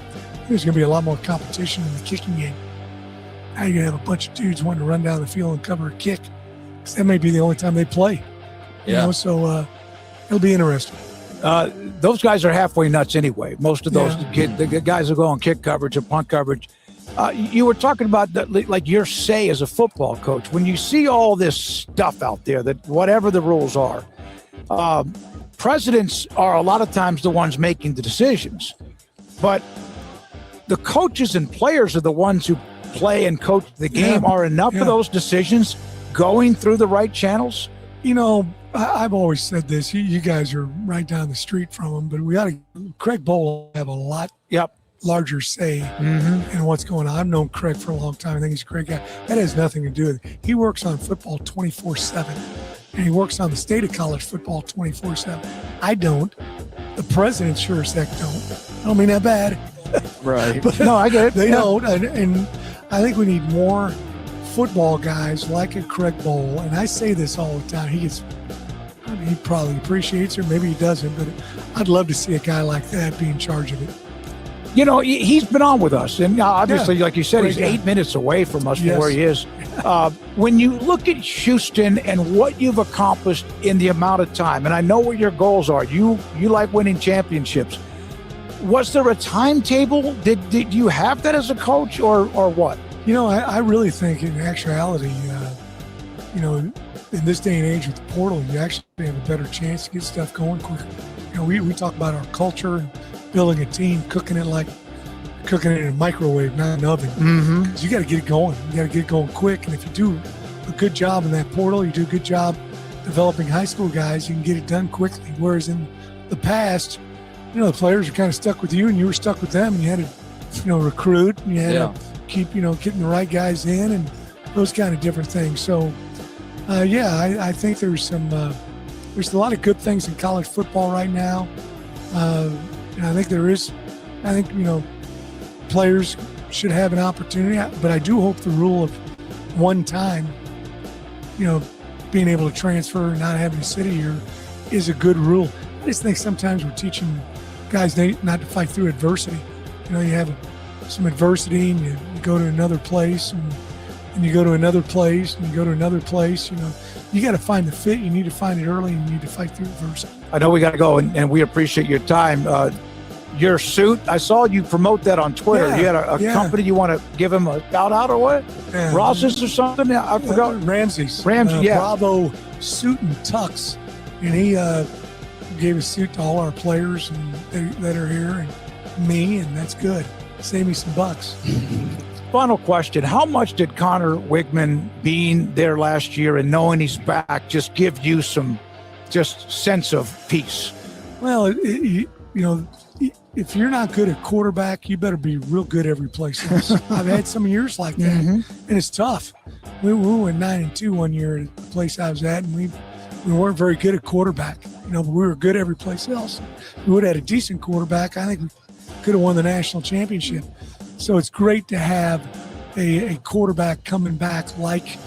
There's going to be a lot more competition in the kicking game. Now you're going to have a bunch of dudes wanting to run down the field and cover a kick. Because that may be the only time they play. Yeah. So it'll be interesting. Those guys are halfway nuts anyway. Most of those the guys who go on kick coverage or punt coverage. You were talking about like your say as a football coach. When you see all this stuff out there, that whatever the rules are, presidents are a lot of times the ones making the decisions. But the coaches and players are the ones who play and coach the game. Are enough of those decisions going through the right channels? I've always said this. You guys are right down the street from him, but Craig Bowl have a lot larger say in what's going on. I've known Craig for a long time. I think he's a great guy. That has nothing to do with it. He works on football 24/7, and he works on the state of college football 24/7. I don't. The president sure as heck don't. I don't mean that bad. Right. But no, I get it. They don't. And I think we need more football guys like a Craig Bowl. And I say this all the time. He probably appreciates it, or maybe he doesn't, but I'd love to see a guy like that be in charge of it. He's been on with us, and obviously, like you said, he's 8 minutes away from us from where he is. When you look at Houston and what you've accomplished in the amount of time, and I know what your goals are, you like winning championships. Was there a timetable? Did you have that as a coach, or what? I really think in actuality, in this day and age with the portal, you actually have a better chance to get stuff going quicker. We talk about our culture and building a team, cooking it in a microwave, not an oven. Because you got to get it going. You got to get it going quick. And if you do a good job in that portal, you do a good job developing high school guys, you can get it done quickly. Whereas in the past, the players are kind of stuck with you and you were stuck with them, and you had to, recruit, and you had to keep, getting the right guys in and those kind of different things. So, I think there's a lot of good things in college football right now. And I think players should have an opportunity, but I do hope the rule of one time, being able to transfer and not having to sit a year is a good rule. I just think sometimes we're teaching guys not to fight through adversity. You have some adversity and you go to another place and you go to another place and you go to another place. You got to find the fit. You need to find it early and you need to fight through adversity. I know we got to go, and we appreciate your time. Your suit, I saw you promote that on Twitter. You had a company you want to give him a shout out or what? Yeah. Ross's or something? I forgot. Ramsey's. Bravo Suit and Tux. And he gave a suit to all our players that are here and me, and that's good. Save me some bucks. Final question. How much did Connor Wigman being there last year and knowing he's back just give you some sense of peace? Well, if you're not good at quarterback, you better be real good every place else. I've had some years like that, and it's tough. We went 9-2 one year at the place I was at, and we weren't very good at quarterback. But we were good every place else. We would have had a decent quarterback. I think we could have won the national championship. So it's great to have a quarterback coming back like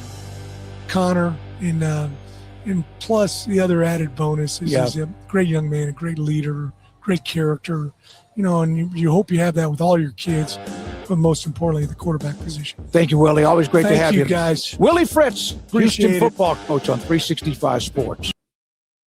Connor, and plus the other added bonus is he's a great young man, a great leader, great character, and you hope you have that with all your kids, but most importantly, the quarterback position. Thank you, Willie. Always great to have you. Thank you, guys. Willie Fritz, Appreciate Houston football coach on 365 Sports.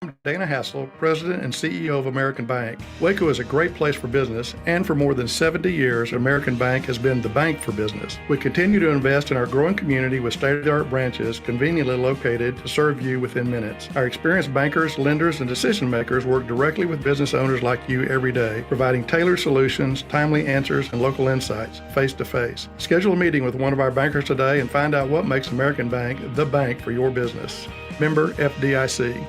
I'm Dana Hassel, President and CEO of American Bank. Waco is a great place for business, and for more than 70 years, American Bank has been the bank for business. We continue to invest in our growing community with state-of-the-art branches conveniently located to serve you within minutes. Our experienced bankers, lenders, and decision makers work directly with business owners like you every day, providing tailored solutions, timely answers, and local insights face-to-face. Schedule a meeting with one of our bankers today and find out what makes American Bank the bank for your business. Member FDIC.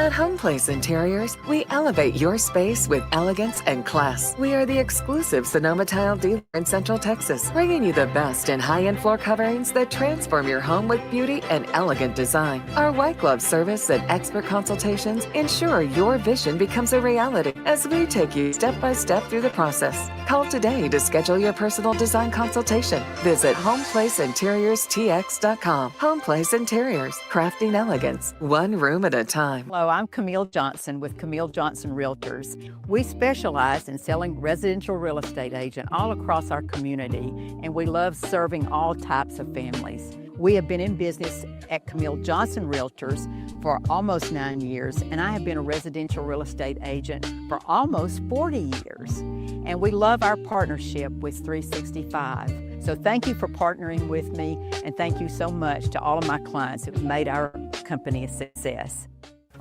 At Home Place Interiors, we elevate your space with elegance and class. We are the exclusive Sonoma tile dealer in Central Texas, bringing you the best in high-end floor coverings that transform your home with beauty and elegant design. Our white glove service and expert consultations ensure your vision becomes a reality as we take you step by step through the process. Call today to schedule your personal design consultation. Visit HomePlaceInteriorsTX.com. Home Place Interiors, crafting elegance, one room at a time. Hello, I'm Camille Johnson with Camille Johnson Realtors. We specialize in selling residential real estate agent all across our community, and we love serving all types of families. We have been in business at Camille Johnson Realtors for almost 9 years, and I have been a residential real estate agent for almost 40 years. And we love our partnership with 365. So thank you for partnering with me, and thank you so much to all of my clients who have made our company a success.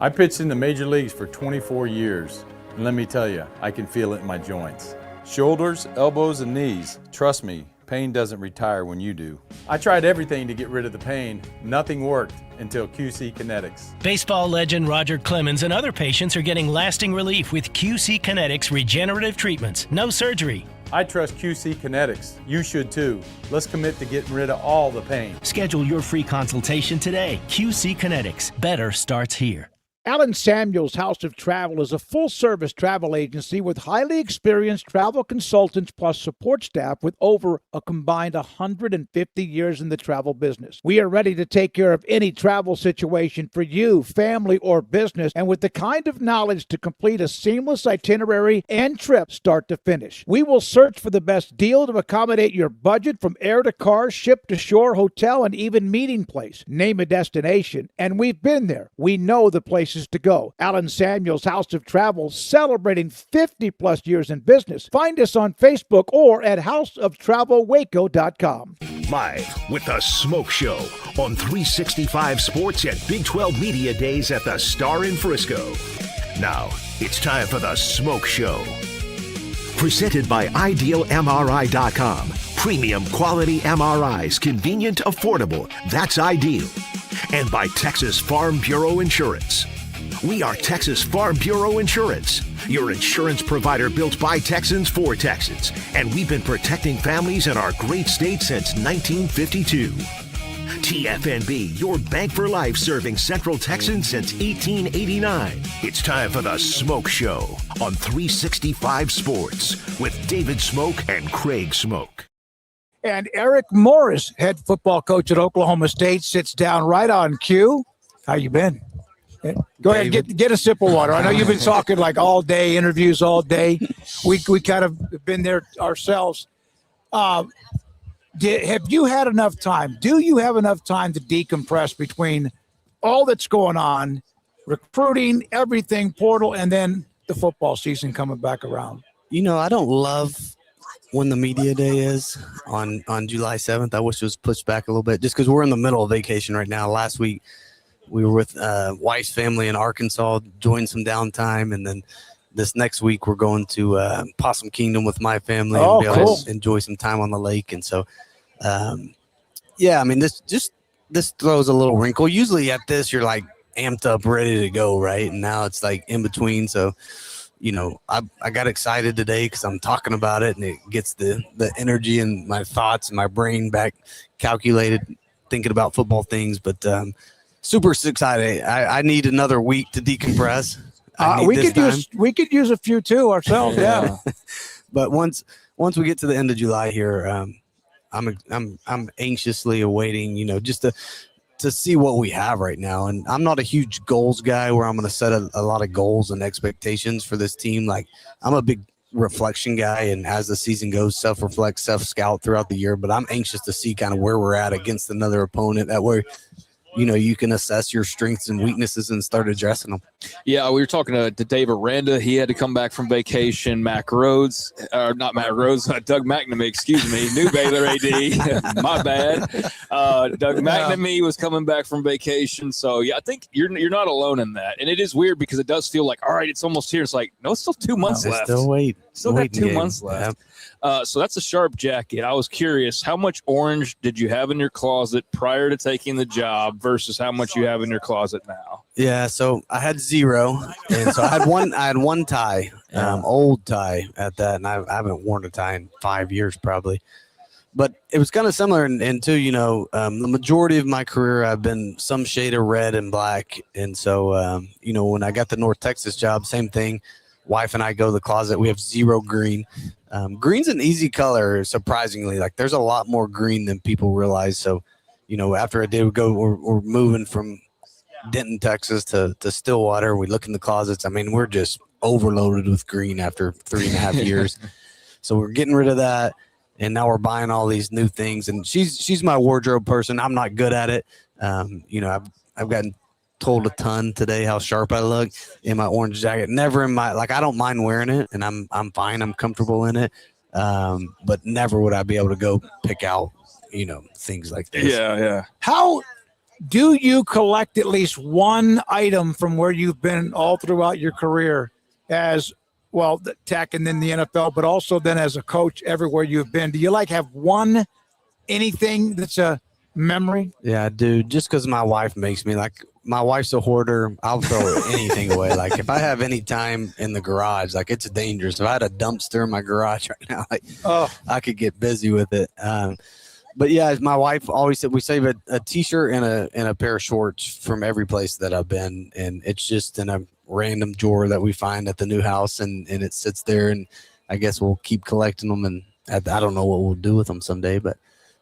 I pitched in the major leagues for 24 years, and let me tell you, I can feel it in my joints. Shoulders, elbows, and knees. Trust me, pain doesn't retire when you do. I tried everything to get rid of the pain. Nothing worked until QC Kinetics. Baseball legend Roger Clemens and other patients are getting lasting relief with QC Kinetics regenerative treatments. No surgery. I trust QC Kinetics. You should too. Let's commit to getting rid of all the pain. Schedule your free consultation today. QC Kinetics. Better starts here. Alan Samuels House of Travel is a full-service travel agency with highly experienced travel consultants plus support staff with over a combined 150 years in the travel business. We are ready to take care of any travel situation for you, family, or business, and with the kind of knowledge to complete a seamless itinerary and trip start to finish. We will search for the best deal to accommodate your budget from air to car, ship to shore, hotel, and even meeting place. Name a destination, and we've been there. We know the places to go. Alan Samuels House of Travel, celebrating 50 plus years in business. Find us on Facebook or at houseoftravelwaco.com. Live with the Smoke Show on 365 Sports at Big 12 Media Days at the Star in Frisco. Now, it's time for the Smoke Show. Presented by IdealMRI.com. Premium quality MRIs, convenient, affordable. That's ideal. And by Texas Farm Bureau Insurance. We are Texas Farm Bureau Insurance, your insurance provider built by Texans for Texans. And we've been protecting families in our great state since 1952. TFNB, your bank for life, serving Central Texans since 1889. It's time for the Smoke Show on 365 Sports with David Smoke and Craig Smoke. And Eric Morris, head football coach at Oklahoma State, sits down right on cue. How you been? Go ahead, get a sip of water. I know you've been talking like all day, interviews all day. We kind of been there ourselves. Have you had enough time? Do you have enough time to decompress between all that's going on, recruiting, everything, portal, and then the football season coming back around? You know, I don't love when the media day is on July 7th. I wish it was pushed back a little bit just because we're in the middle of vacation right now. Last week, we were with wife's family in Arkansas, enjoying some downtime, and then this next week we're going to Possum Kingdom with my family and be able to enjoy some time on the lake. And so, yeah, I mean, this throws a little wrinkle. Usually at this, you're like amped up, ready to go, right? And now it's like in between. So, you know, I got excited today because I'm talking about it, and it gets the energy and my thoughts and my brain back calculated, thinking about football things. But super excited. I need another week to decompress. We could use a few too ourselves. Yeah. But once we get to the end of July here, I'm anxiously awaiting, you know, just to see what we have right now. And I'm not a huge goals guy where I'm going to set a lot of goals and expectations for this team. Like, I'm a big reflection guy, and as the season goes, self-reflect, self-scout throughout the year. But I'm anxious to see kind of where we're at against another opponent. That way, you know, you can assess your strengths and weaknesses and start addressing them. Yeah, we were talking to Dave Aranda. He had to come back from vacation. Doug McNamee, excuse me, new Baylor AD. My bad. Doug McNamee was coming back from vacation. So, yeah, I think you're not alone in that. And it is weird because it does feel like, all right, it's almost here. It's like, no, it's still 2 months left. Still wait. Still got Waiting 2 game. months left. Yep. So that's a sharp jacket. I was curious, how much orange did you have in your closet prior to taking the job versus how much you have in your closet now? Yeah, so I had 0, and so I had one tie, old tie at that, and I haven't worn a tie in 5 years probably. But it was kind of similar, and too, the majority of my career I've been some shade of red and black, and so when I got the North Texas job, same thing. Wife and I go to the closet. We have 0 green. Green's an easy color, surprisingly. Like there's a lot more green than people realize. So, after a day we go, we're moving from Denton, Texas to Stillwater. We look in the closets. I mean, we're just overloaded with green after 3.5 years. So we're getting rid of that. And now we're buying all these new things. And she's my wardrobe person. I'm not good at it. I've gotten told a ton today how sharp I look in my orange jacket. Never in my, I don't mind wearing it, and I'm fine. I'm comfortable in it. But never would I be able to go pick out, things like this. Yeah. How do you collect at least one item from where you've been all throughout your career as well, the tech and then the NFL, but also then as a coach everywhere you've been? Do you have anything that's a memory? Yeah, I do. Just because my wife makes me my wife's a hoarder. I'll throw anything away. If I have any time in the garage, it's dangerous. If I had a dumpster in my garage right now, I could get busy with it. But yeah, as my wife always said, we save a t-shirt and a pair of shorts from every place that I've been, and it's just in a random drawer that we find at the new house, and it sits there, and I guess we'll keep collecting them, and I don't know what we'll do with them someday, but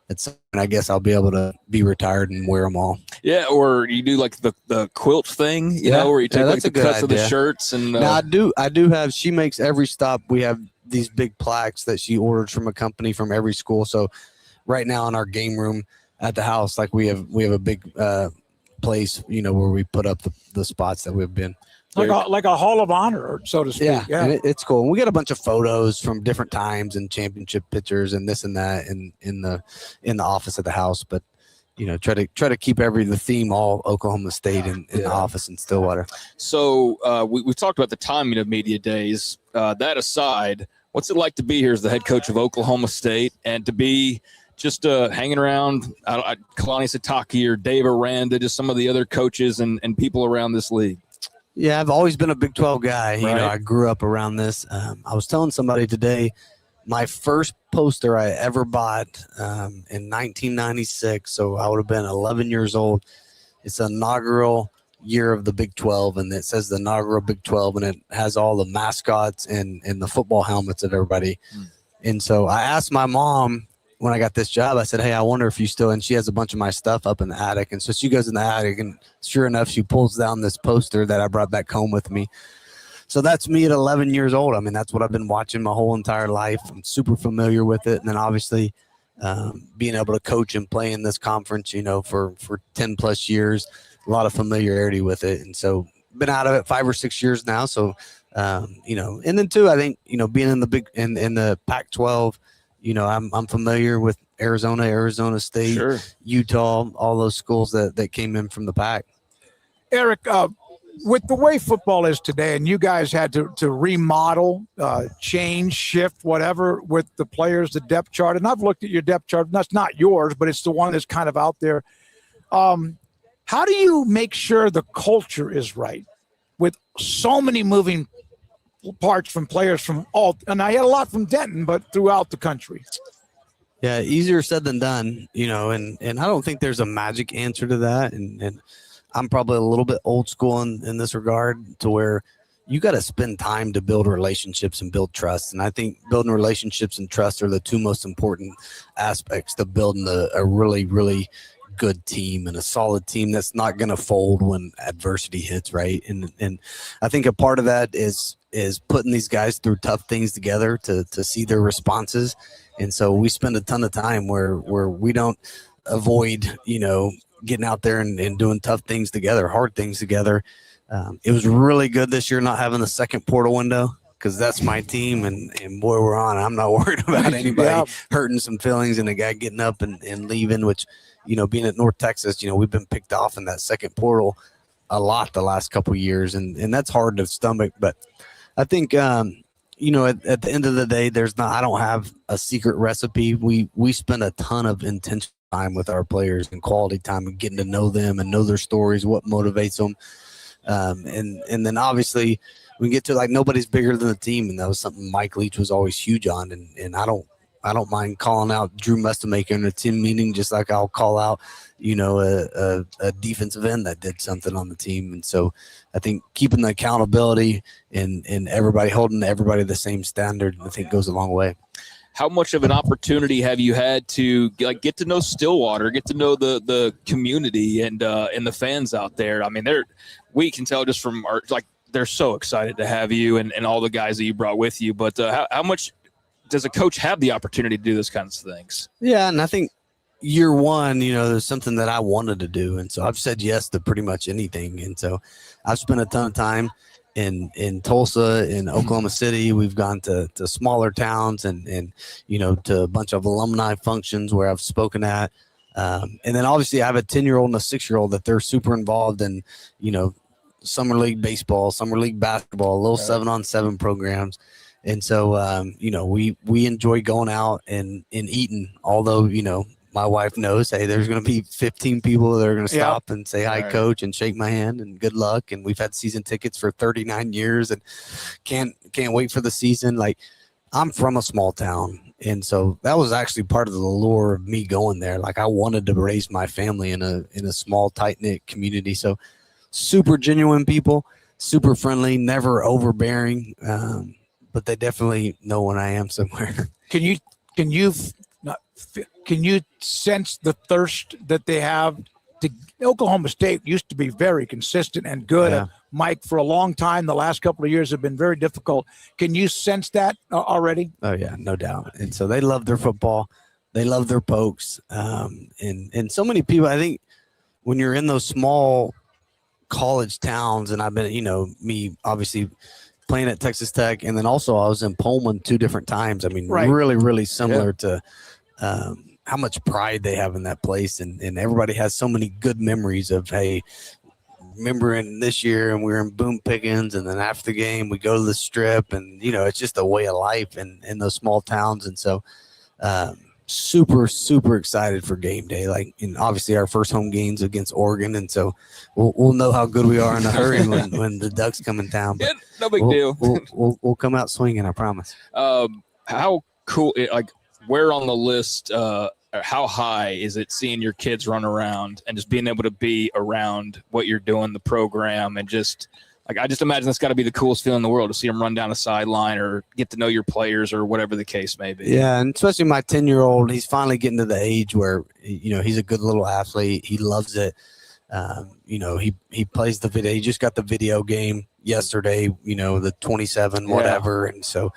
it's something I guess I'll be able to be retired and wear them all. Yeah, or you do the quilt thing, where you take the cuts of the shirts. And now I do have, she makes every stop. We have these big plaques that she orders from a company from every school. So right now in our game room at the house, we have a big place, where we put up the spots that we've been. Like a hall of honor, so to speak. Yeah. And it's cool. And we got a bunch of photos from different times and championship pictures and this and that in the office of the house. But try to keep the theme all Oklahoma State in the office in Stillwater. So we talked about the timing of media days. That aside, what's it like to be here as the head coach of Oklahoma State and to be just hanging around Kalani Sitake or Dave Aranda, just some of the other coaches and people around this league? Yeah, I've always been a Big 12 guy. Right. I grew up around this. I was telling somebody today, my first poster I ever bought in 1996, so I would have been 11 years old. It's an inaugural year of the Big 12, and it says the inaugural Big 12, and it has all the mascots and the football helmets of everybody. And so I asked my mom when I got this job, I said, hey, I wonder if you still, and she has a bunch of my stuff up in the attic. And so she goes in the attic, and sure enough, she pulls down this poster that I brought back home with me. So that's me at 11 years old. I mean, that's what I've been watching my whole entire life. I'm super familiar with it. And then obviously being able to coach and play in this conference, for 10 plus years, a lot of familiarity with it. And so been out of it 5 or 6 years now. So, and then too, I think, being in the Pac-12, I'm familiar with Arizona State, sure, Utah, all those schools that came in from the Pac. Eric, with the way football is today, and you guys had to remodel, change, shift, whatever, with the players, the depth chart, and I've looked at your depth chart, and that's not yours, but it's the one that's kind of out there. How do you make sure the culture is right with so many moving parts from players from all, and I had a lot from Denton, but throughout the country? Yeah, easier said than done, and I don't think there's a magic answer to that. And I'm probably a little bit old school in this regard, to where you got to spend time to build relationships and build trust. And I think building relationships and trust are the two most important aspects to building a really, really good team and a solid team that's not going to fold when adversity hits, right? And I think a part of that is putting these guys through tough things together to see their responses. And so we spend a ton of time where we don't avoid, getting out there and doing tough things together, hard things together. It was really good this year not having the second portal window, because that's my team, and boy, we're on. I'm not worried about anybody hurting some feelings and a guy getting up and leaving, which, being at North Texas, we've been picked off in that second portal a lot the last couple of years, and that's hard to stomach. But I think, at the end of the day, I don't have a secret recipe. We spend a ton of intentional time with our players and quality time and getting to know them and know their stories, what motivates them. And then obviously we get to like nobody's bigger than the team, and that was something Mike Leach was always huge on. And I don't mind calling out Drew Mustamaker in a team meeting, just like I'll call out, a defensive end that did something on the team. And so I think keeping the accountability and everybody holding everybody the same standard, I think goes a long way. How much of an opportunity have you had to get to know Stillwater, get to know the community and the fans out there? I mean, we can tell just from they're so excited to have you and all the guys that you brought with you. But how much does a coach have the opportunity to do those kinds of things? Yeah, and I think year one, there's something that I wanted to do, and so I've said yes to pretty much anything. And so I've spent a ton of time in Tulsa, in Oklahoma City. We've gone to smaller towns and to a bunch of alumni functions where I've spoken at. And then obviously I have a 10-year-old and a 6-year-old that they're super involved in, summer league baseball, summer league basketball, little 7-on-7 programs. And so, we enjoy going out and eating, although, my wife knows, hey, there's going to be 15 people that are going to stop and say hi, coach, and shake my hand and good luck. And we've had season tickets for 39 years and can't wait for the season. Like, I'm from a small town. And so that was actually part of the lure of me going there. Like, I wanted to raise my family in a small, tight-knit community. So super genuine people, super friendly, never overbearing. But they definitely know when I am somewhere. Can you sense the thirst that they have? Oklahoma State used to be very consistent and good. Yeah. Mike, for a long time, the last couple of years have been very difficult. Can you sense that already? Oh yeah, no doubt. And so they love their football. They love their pokes. And so many people, I think when you're in those small college towns, and I've been, me obviously playing at Texas Tech, and then also I was in Pullman 2 different times. I mean, really, really similar to how much pride they have in that place. And everybody has so many good memories of, hey, remembering this year and we were in Boone Pickens, and then after the game we go to the Strip, and, it's just a way of life in those small towns. And so super, super excited for game day. Like, and obviously our first home game's against Oregon, and so we'll know how good we are in a hurry when the Ducks come in town. But no big deal. We'll come out swinging, I promise. How cool, where on the list, how high is it seeing your kids run around and just being able to be around what you're doing, the program, and just I just imagine that's got to be the coolest feeling in the world to see them run down a sideline or get to know your players or whatever the case may be. Yeah, and especially my 10-year-old, he's finally getting to the age where, he's a good little athlete. He loves it. He plays the video. He just got the video game yesterday, the 27 whatever. And so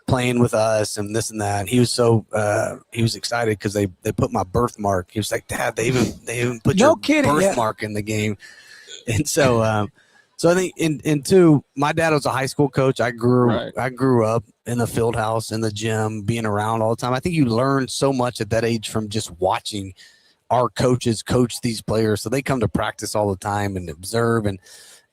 playing with us and this and that. And he was he was excited because they put my birthmark. He was like, Dad, they even put your birthmark in the game. And so so I think in 2, my dad was a high school coach. I grew up in the field house, in the gym, being around all the time. I think you learn so much at that age from just watching our coaches coach these players. So they come to practice all the time and observe. And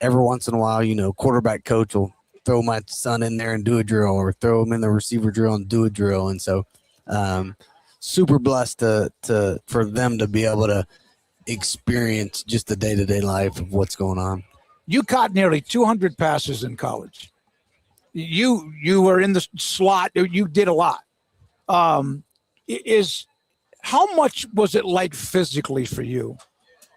every once in a while, quarterback coach will throw my son in there and do a drill, or throw him in the receiver drill and do a drill. And so super blessed for them to be able to experience just the day-to-day life of what's going on. You caught nearly 200 passes in college. You were in the slot. You did a lot. How much was it like physically for you?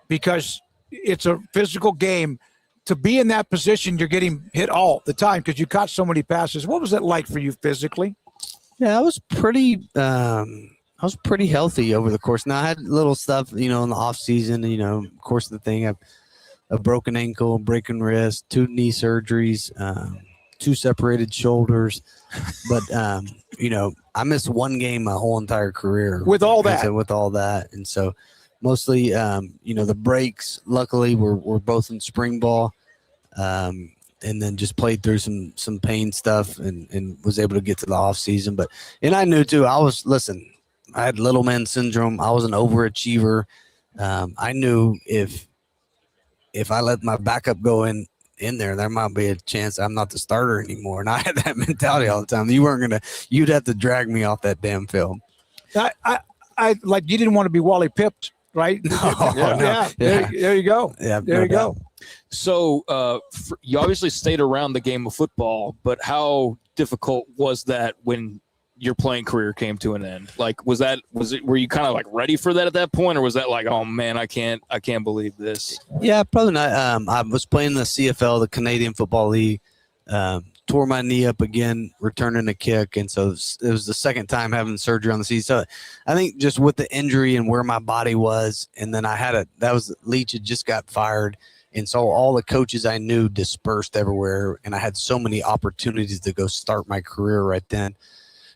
Because it's a physical game. To be in that position, you're getting hit all the time because you caught so many passes. What was it like for you physically? Yeah, I was pretty healthy over the course. Now I had little stuff, in the off season, of course the thing, a broken ankle, broken wrist, 2 knee surgeries, 2 separated shoulders. But, I missed 1 game my whole entire career. With all that. And so mostly, the breaks, luckily, were both in spring ball. And then just played through some pain stuff and was able to get to the off season. And I knew too, I had little man syndrome. I was an overachiever. I knew if I let my backup go in in there, there might be a chance I'm not the starter anymore. And I had that mentality all the time. You'd have to drag me off that damn field. I like, you didn't want to be Wally pipped, right? No. There you go. Yeah, there you go. So you obviously stayed around the game of football, but how difficult was that when your playing career came to an end? Like, were you kind of like ready for that at that point, or was that like, oh man, I can't believe this? Yeah, probably not. I was playing in the CFL, the Canadian Football League, tore my knee up again, returning a kick. And so it was the second time having surgery on the season. So I think just with the injury and where my body was, and then Leach had just got fired. And so all the coaches I knew dispersed everywhere, and I had so many opportunities to go start my career right then.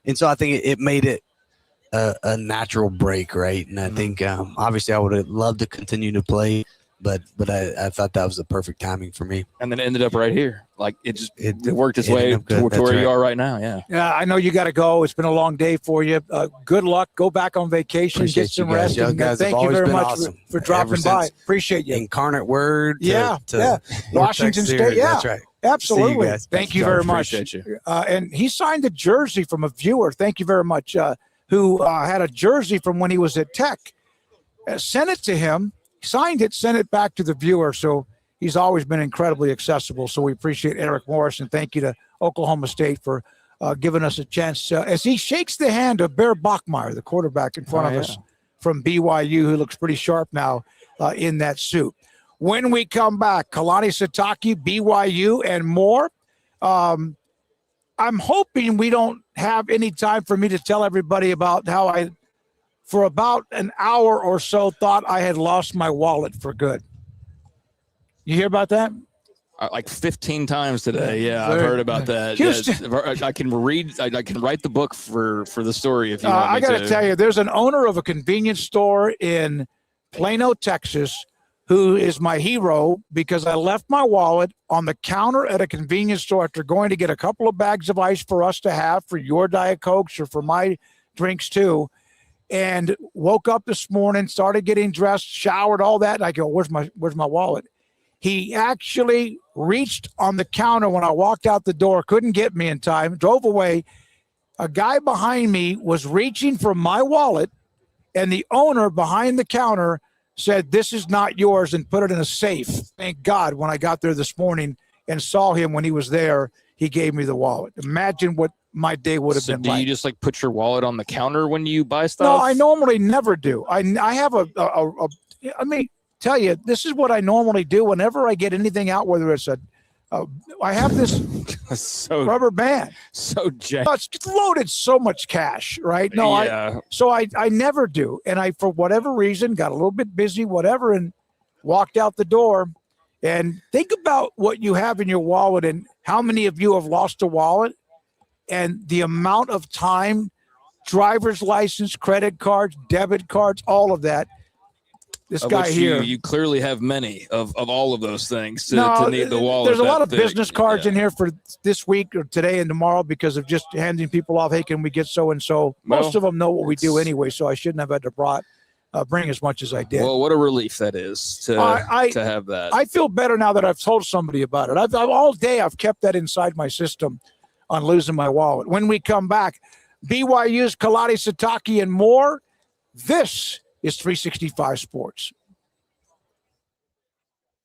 And so I think it made it a natural break, right? And I think obviously I would have loved to continue to play, but I thought that was the perfect timing for me. And then it ended up right here. Like it worked its way to where you are right now. Yeah. Yeah, I know you got to go. It's been a long day for you. Good luck. Go back on vacation. Appreciate get some you guys. rest. You guys thank have you always very been much awesome. for dropping by. Appreciate you. Incarnate Word. Yeah. Washington State. Yeah. That's right. Absolutely. See you guys. Thank you very much. Appreciate you. And he signed a jersey from a viewer. Thank you very much. Who had a jersey from when he was at Tech. Sent it to him. Signed it. Sent it back to the viewer. So he's always been incredibly accessible. So we appreciate Eric Morris, and thank you to Oklahoma State for giving us a chance as he shakes the hand of Bear Bachmeier, the quarterback in front of us from BYU, who looks pretty sharp now in that suit. When we come back, Kalani Sitake, BYU, and more. I'm hoping we don't have any time for me to tell everybody about how I, for about an hour or so, thought I had lost my wallet for good. You hear about that? Like 15 times today. Yeah, I've heard about that. Yeah, I can read. I can write the book for the story if you want me I got to tell you, there's an owner of a convenience store in Plano, Texas, who is my hero because I left my wallet on the counter at a convenience store after going to get a couple of bags of ice for us to have for your Diet Cokes or for my drinks too. And woke up this morning, started getting dressed, showered, all that. And I go, where's my wallet? He actually reached on the counter when I walked out the door, couldn't get me in time, drove away. A guy behind me was reaching for my wallet, and the owner behind the counter said, "This is not yours," and put it in a safe. Thank God when I got there this morning and saw him when he was there, he gave me the wallet. Imagine what my day would have been like. Do you just like put your wallet on the counter when you buy stuff? No, I normally never do. I have I mean, tell you, this is what I normally do whenever I get anything out, whether it's I have this rubber band. So jank. It's loaded so much cash, right? No, yeah. I never do. And I, for whatever reason, got a little bit busy, whatever, and walked out the door. And think about what you have in your wallet and how many of you have lost a wallet and the amount of time, driver's license, credit cards, debit cards, all of that. This guy here. You clearly have many of all of those things to need the wallet. There's a lot of business cards in here for this week or today and tomorrow because of just handing people off, hey, can we get so-and-so? Most of them know what we do anyway, so I shouldn't have had to bring as much as I did. Well, what a relief that is to have that. I feel better now that I've told somebody about it. All day I've kept that inside my system on losing my wallet. When we come back, BYU's Kalani Sitake and more. This is 365 Sports.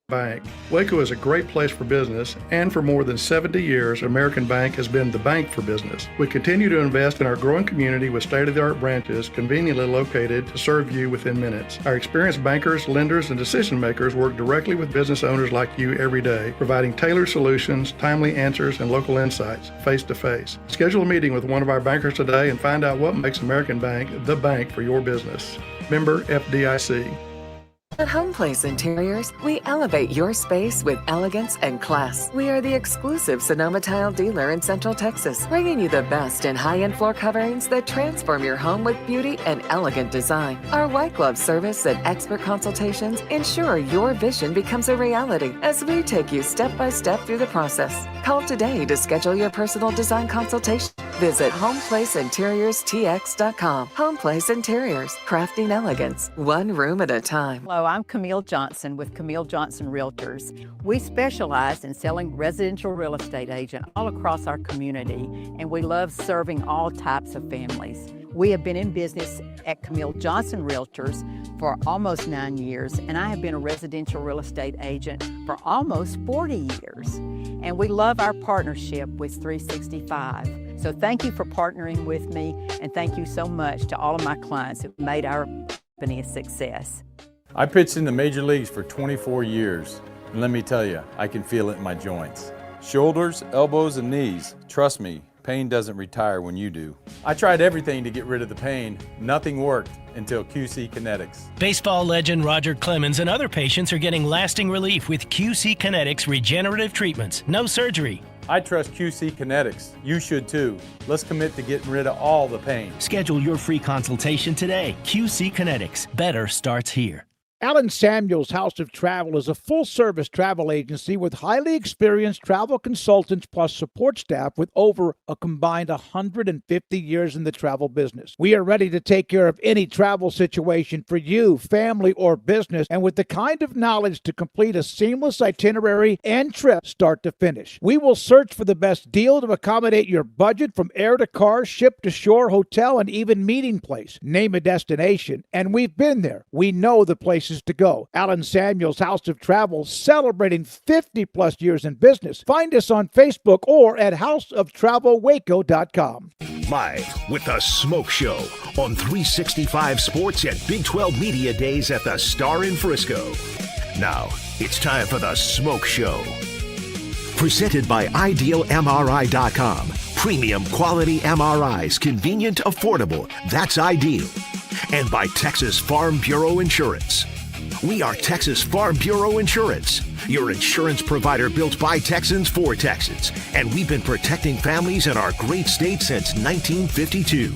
Bank. Waco is a great place for business, and for more than 70 years, American Bank has been the bank for business. We continue to invest in our growing community with state-of-the-art branches conveniently located to serve you within minutes. Our experienced bankers, lenders, and decision makers work directly with business owners like you every day, providing tailored solutions, timely answers, and local insights face-to-face. Schedule a meeting with one of our bankers today and find out what makes American Bank the bank for your business. Member FDIC. At Home Place Interiors, we elevate your space with elegance and class. We are the exclusive Sonoma Tile dealer in Central Texas, bringing you the best in high-end floor coverings that transform your home with beauty and elegant design. Our white glove service and expert consultations ensure your vision becomes a reality as we take you step by step through the process. Call today to schedule your personal design consultation. Visit HomeplaceInteriorsTX.com. Home Place Interiors, crafting elegance, one room at a time. Hello, I'm Camille Johnson with Camille Johnson Realtors. We specialize in selling residential real estate agent all across our community, and we love serving all types of families. We have been in business at Camille Johnson Realtors for almost 9 years, and I have been a residential real estate agent for almost 40 years. And we love our partnership with 365. So thank you for partnering with me, and thank you so much to all of my clients who made our company a success. I pitched in the major leagues for 24 years, and let me tell you, I can feel it in my joints. Shoulders, elbows, and knees. Trust me, pain doesn't retire when you do. I tried everything to get rid of the pain. Nothing worked until QC Kinetics. Baseball legend Roger Clemens and other patients are getting lasting relief with QC Kinetics regenerative treatments. No surgery. I trust QC Kinetics. You should too. Let's commit to getting rid of all the pain. Schedule your free consultation today. QC Kinetics. Better starts here. Allen Samuels House of Travel is a full-service travel agency with highly experienced travel consultants plus support staff with over a combined 150 years in the travel business. We are ready to take care of any travel situation for you, family, or business, and with the kind of knowledge to complete a seamless itinerary and trip start to finish. We will search for the best deal to accommodate your budget from air to car, ship to shore, hotel, and even meeting place. Name a destination, and we've been there. We know the places to go. Allen Samuels House of Travel, celebrating 50 plus years in business. Find us on Facebook or at houseoftravelwaco.com. Live with the Smoke Show on 365 Sports at Big 12 Media Days at the Star in Frisco. Now, it's time for the Smoke Show. Presented by IdealMRI.com. Premium quality MRIs, convenient, affordable. That's ideal. And by Texas Farm Bureau Insurance. We are Texas Farm Bureau Insurance, your insurance provider built by Texans for Texans. And we've been protecting families in our great state since 1952.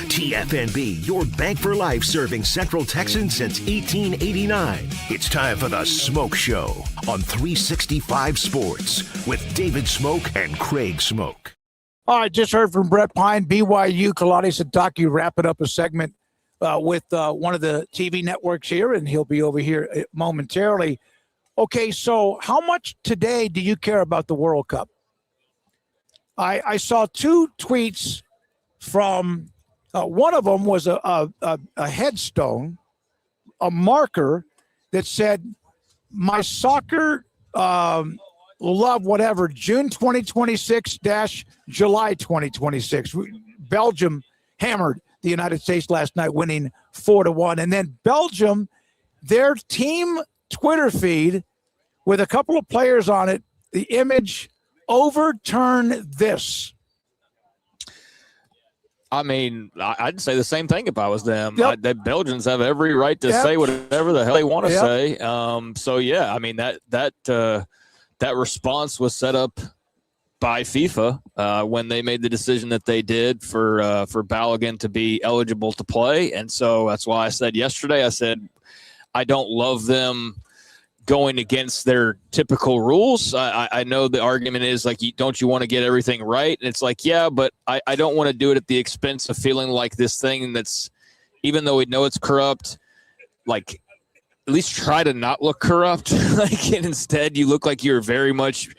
TFNB, your bank for life, serving Central Texans since 1889. It's time for the Smoke Show on 365 Sports with David Smoke and Craig Smoke. All right, just heard from Brett Pine, BYU, Kalani Sitake, wrapping up a segment with one of the TV networks here, and he'll be over here momentarily. Okay, so how much today do you care about the World Cup? I saw two tweets from one of them was a headstone, a marker that said, my soccer love whatever, June 2026-July 2026. Belgium hammered the United States last night, winning 4-1. And then Belgium, their team Twitter feed with a couple of players on it, the image, overturn this. I mean, I'd say the same thing if I was them. Yep. The Belgians have every right to say whatever the hell they want to say. So yeah, I mean that response was set up by FIFA when they made the decision that they did for Balogun to be eligible to play. And so that's why I said yesterday, I said, I don't love them going against their typical rules. I know the argument is like, don't you want to get everything right? And it's like, yeah, but I don't want to do it at the expense of feeling like this thing that's, even though we know it's corrupt, like at least try to not look corrupt. Like, and instead you look like you're very much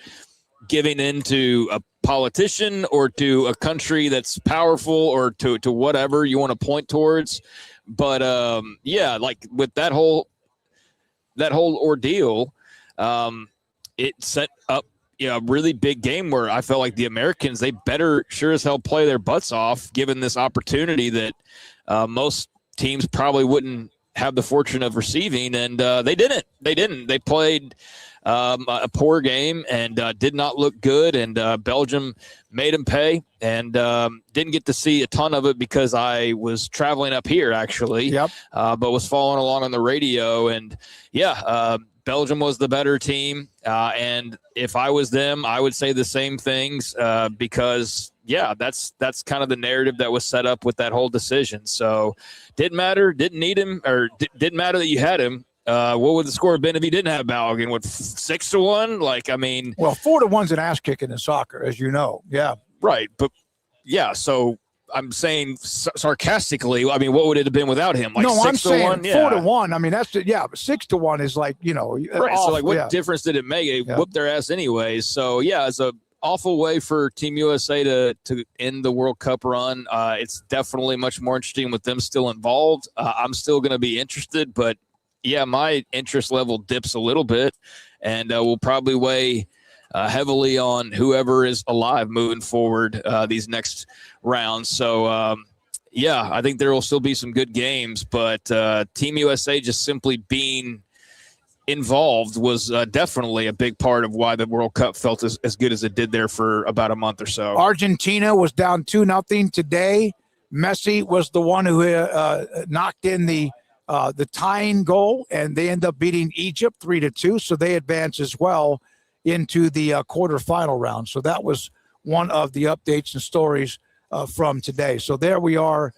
giving in to a politician or to a country that's powerful or to whatever you want to point towards. But yeah, like with that whole ordeal, it set up a really big game where I felt like the Americans, they better sure as hell play their butts off, given this opportunity that most teams probably wouldn't have the fortune of receiving. And they didn't. They played a poor game and did not look good. And Belgium made them pay, and didn't get to see a ton of it because I was traveling up here actually, but was following along on the radio. And yeah, Belgium was the better team. And if I was them, I would say the same things because yeah, that's kind of the narrative that was set up with that whole decision. So didn't matter, didn't need him, or didn't matter that you had him. What would the score have been if he didn't have Balogun? With 6-1? Like, I mean, well, 4-1's an ass kicking in soccer, as you know. Yeah, right. But yeah, so I'm saying sarcastically, I mean, what would it have been without him? Like no, 6 I'm to saying 1? Yeah. 4-1. I mean, that's but 6-1 is like, Right. off, So, like, what difference did it make? It whooped their ass anyways. So, yeah, it's a awful way for Team USA to end the World Cup run. It's definitely much more interesting with them still involved. I'm still going to be interested, but yeah, my interest level dips a little bit, and we'll probably weigh heavily on whoever is alive moving forward these next rounds. So, yeah, I think there will still be some good games, but Team USA just simply being involved was definitely a big part of why the World Cup felt as good as it did there for about a month or so. Argentina was down 2-0 today. Messi was the one who knocked in the tying goal, and they end up beating Egypt 3-2, so they advance as well into the quarterfinal round. So that was one of the updates and stories from today. So there we are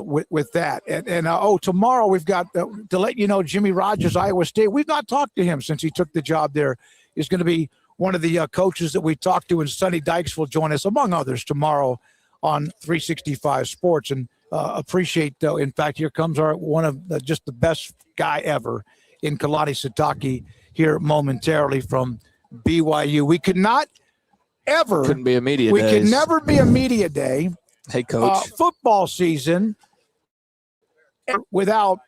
with that. And tomorrow we've got to let you know, Jimmy Rogers, Iowa State. We've not talked to him since he took the job there. Is going to be one of the coaches that we talked to, and Sonny Dykes will join us, among others, tomorrow on 365 Sports. And appreciate, in fact, here comes one of just the best guy ever in Kalani Sitake here momentarily from BYU. We could not ever. Couldn't be a media We days. could never be a media day. Hey, Coach. Football season without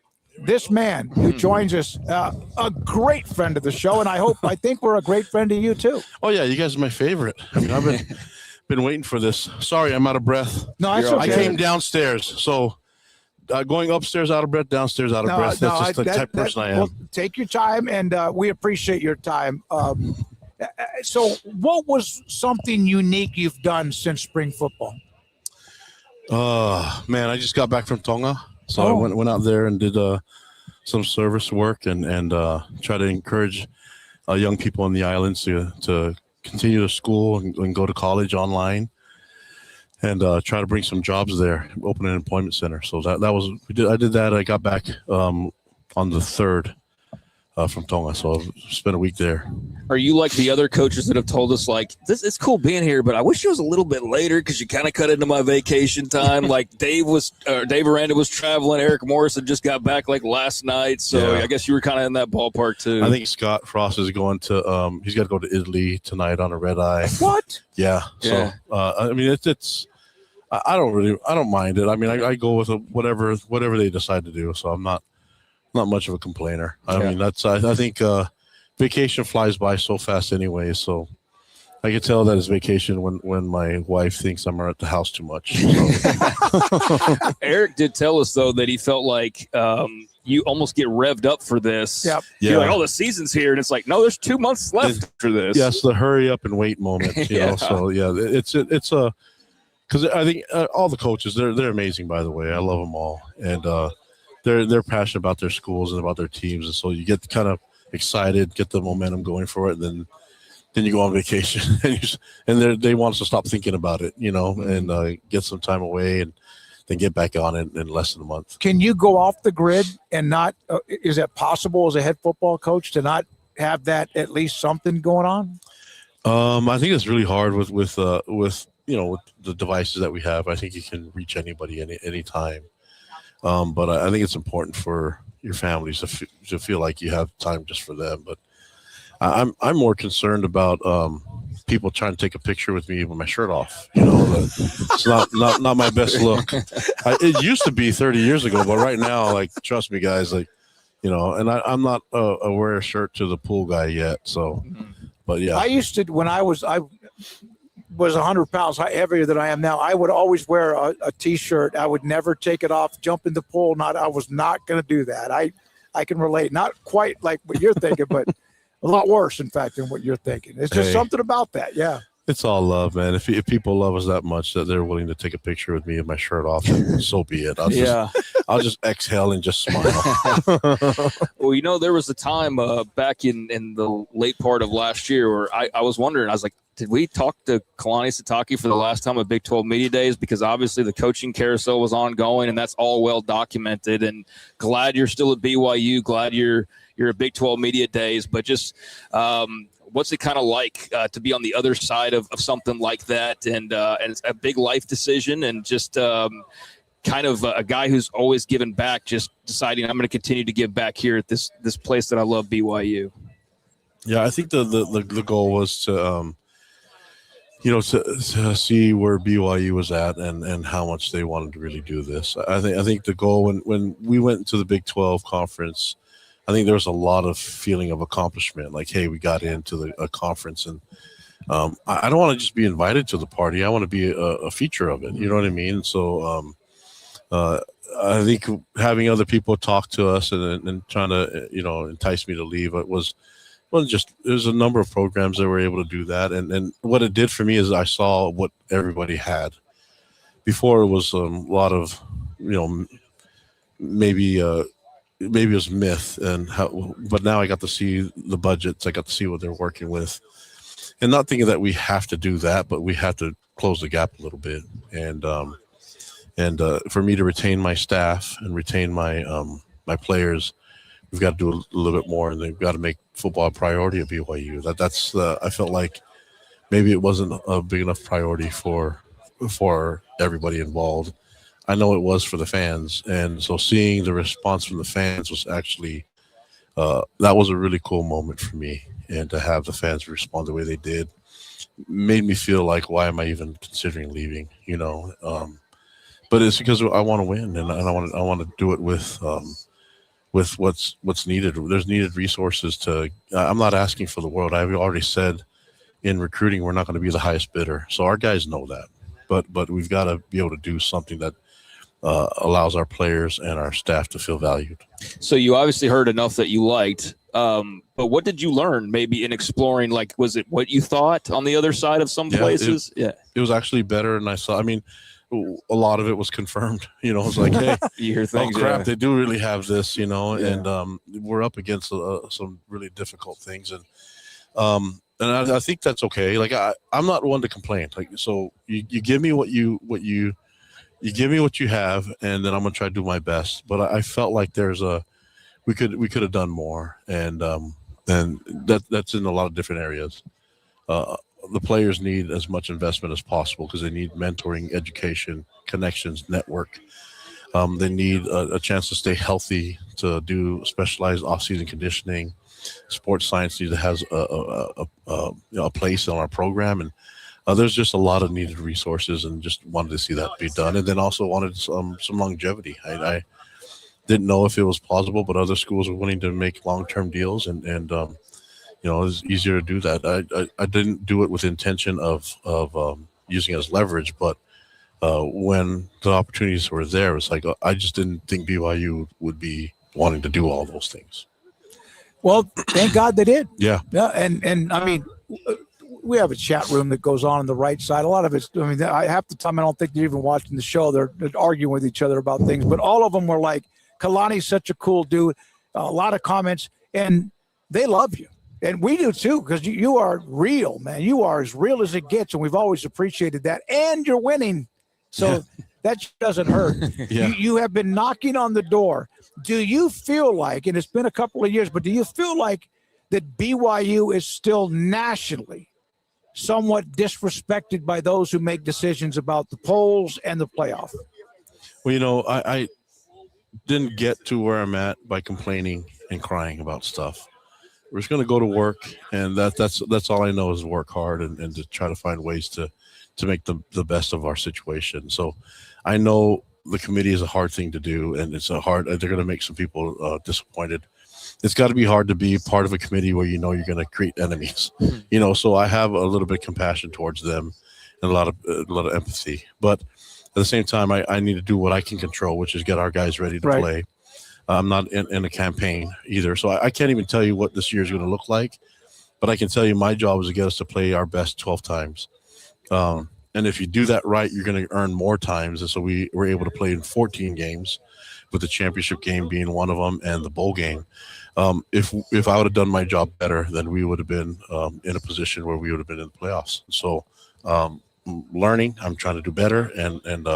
this man who joins us, a great friend of the show, and I think we're a great friend to you too. Oh yeah, you guys are my favorite. I mean, I've been waiting for this. Sorry, I'm out of breath. No, that's okay. I came downstairs, so going upstairs out of breath, downstairs out of breath. That's just the type of person I am. Well, take your time, and we appreciate your time. So, what was something unique you've done since spring football? Man, I just got back from Tonga, so I went out there and did some service work and try to encourage young people in the islands to continue to school and go to college online, and try to bring some jobs there, open an employment center. So that was I did that. I got back on the 3rd from Tonga, so I spent a week there. Are you like the other coaches that have told us, like, it's cool being here, but I wish it was a little bit later because you kind of cut into my vacation time? Like Dave Aranda was traveling. Eric Morrison just got back like last night, so I guess you were kind of in that ballpark too. I think Scott Frost is going to he's got to go to Italy tonight on a red eye. What? Yeah. So I mean, it's I don't mind it. I mean, I go with whatever they decide to do. So I'm not much of a complainer. I mean, I think vacation flies by so fast anyway. So I can tell that it's vacation when my wife thinks I'm at the house too much. So. Eric did tell us though that he felt like you almost get revved up for this. Yep. You're like, the season's here, and it's like, no, there's 2 months left after this. Yes, the hurry up and wait moment. You know, so it's a because I think all the coaches they're amazing. By the way, I love them all, and they're passionate about their schools and about their teams, and so you get kind of excited, get the momentum going for it, and then you go on vacation, and they want us to stop thinking about it, you know, and get some time away, and then get back on it in less than a month. Can you go off the grid and not? Is it possible as a head football coach to not have that at least something going on? I think it's really hard with you know, with the devices that we have. I think you can reach anybody anytime. But I think it's important for your families to feel like you have time just for them. But I'm more concerned about people trying to take a picture with me with my shirt off. You know, it's not my best look. It used to be 30 years ago, but right now, like, trust me, guys, like, you know, and I'm not a wear a shirt to the pool guy yet. So, but yeah, I used to when I was 100 pounds heavier than I am now. I would always wear a t-shirt. I would never take it off, jump in the pool. I was not going to do that. I can relate. Not quite like what you're thinking, but a lot worse, in fact, than what you're thinking. It's just something about that. Yeah. It's all love, man. If people love us that much that they're willing to take a picture with me with my shirt off, then so be it. I'll just exhale and just smile. Well, you know, there was a time back in the late part of last year where I was wondering, I was like, did we talk to Kalani Sitake for the last time at Big 12 Media Days? Because obviously the coaching carousel was ongoing, and that's all well documented. And glad you're still at BYU. Glad you're you're at Big 12 Media Days, but just what's it kind of like to be on the other side of something like that, and it's a big life decision, and just kind of a guy who's always given back, just deciding I'm going to continue to give back here at this place that I love, BYU. Yeah, I think the goal was to to see where BYU was at and how much they wanted to really do this. I think the goal when we went to the Big 12 conference, I think there was a lot of feeling of accomplishment. Like, hey, we got into a conference, and I don't want to just be invited to the party. I want to be a feature of it. You know what I mean? So I think having other people talk to us and trying to entice me to leave, there's a number of programs that were able to do that, and what it did for me is I saw what everybody had. Before it was a lot of maybe it was myth, but now I got to see the budgets. I got to see what they're working with, and not thinking that we have to do that, but we have to close the gap a little bit. And for me to retain my staff and retain my my players, we've got to do a little bit more, and they've got to make football a priority at BYU. That's I felt like maybe it wasn't a big enough priority for everybody involved. I know it was for the fans, and so seeing the response from the fans was actually that was a really cool moment for me, and to have the fans respond the way they did made me feel like, why am I even considering leaving? But it's because I want to win, and I want to do it with what's needed. There's needed resources to. I'm not asking for the world. I've already said in recruiting we're not going to be the highest bidder, so our guys know that. But we've got to be able to do something that allows our players and our staff to feel valued. So you obviously heard enough that you liked, but what did you learn maybe in exploring? Like, was it what you thought on the other side of some places? It was actually better than I saw. I mean, a lot of it was confirmed. It's like, hey, you hear things, oh crap, they do really have this, and we're up against some really difficult things, and I think that's okay. Like, I'm not one to complain. Like, so you give me what you give me what you have, and then I'm gonna try to do my best. But I felt like we could have done more, and that's in a lot of different areas. The players need as much investment as possible because they need mentoring, education, connections, network. They need a chance to stay healthy, to do specialized off-season conditioning. Sports science needs to have a place on our program, and there's just a lot of needed resources, and just wanted to see that be done. And then also wanted some longevity. I didn't know if it was plausible, but other schools were willing to make long-term deals, and it was easier to do that. I didn't do it with intention of using it as leverage, but when the opportunities were there, it's like I just didn't think BYU would be wanting to do all those things. Well, thank God they did. Yeah. Yeah, and I mean, we have a chat room that goes on the right side. A lot of it's, I mean, half the time I don't think they're even watching the show. They're arguing with each other about things, but all of them were like, Kalani's such a cool dude. A lot of comments, and they love you. And we do too, because you are real, man. You are as real as it gets, and we've always appreciated that. And you're winning, so that doesn't hurt. Yeah. You have been knocking on the door. Do you feel like, and it's been a couple of years, but do you feel like that BYU is still nationally somewhat disrespected by those who make decisions about the polls and the playoff? Well, I didn't get to where I'm at by complaining and crying about stuff. We're just going to go to work, and that's all I know is work hard and to try to find ways to make the best of our situation. So I know the committee is a hard thing to do, and they're going to make some people disappointed. It's got to be hard to be part of a committee where you're going to create enemies. So I have a little bit of compassion towards them and a lot of empathy. But at the same time, I need to do what I can control, which is get our guys ready to play. I'm not in a campaign either, so I can't even tell you what this year is going to look like. But I can tell you my job is to get us to play our best 12 times. And if you do that right, you're going to earn more times. And so we were able to play in 14 games, with the championship game being one of them and the bowl game. If I would have done my job better, then we would have been in a position where we would have been in the playoffs. So learning, I'm trying to do better, and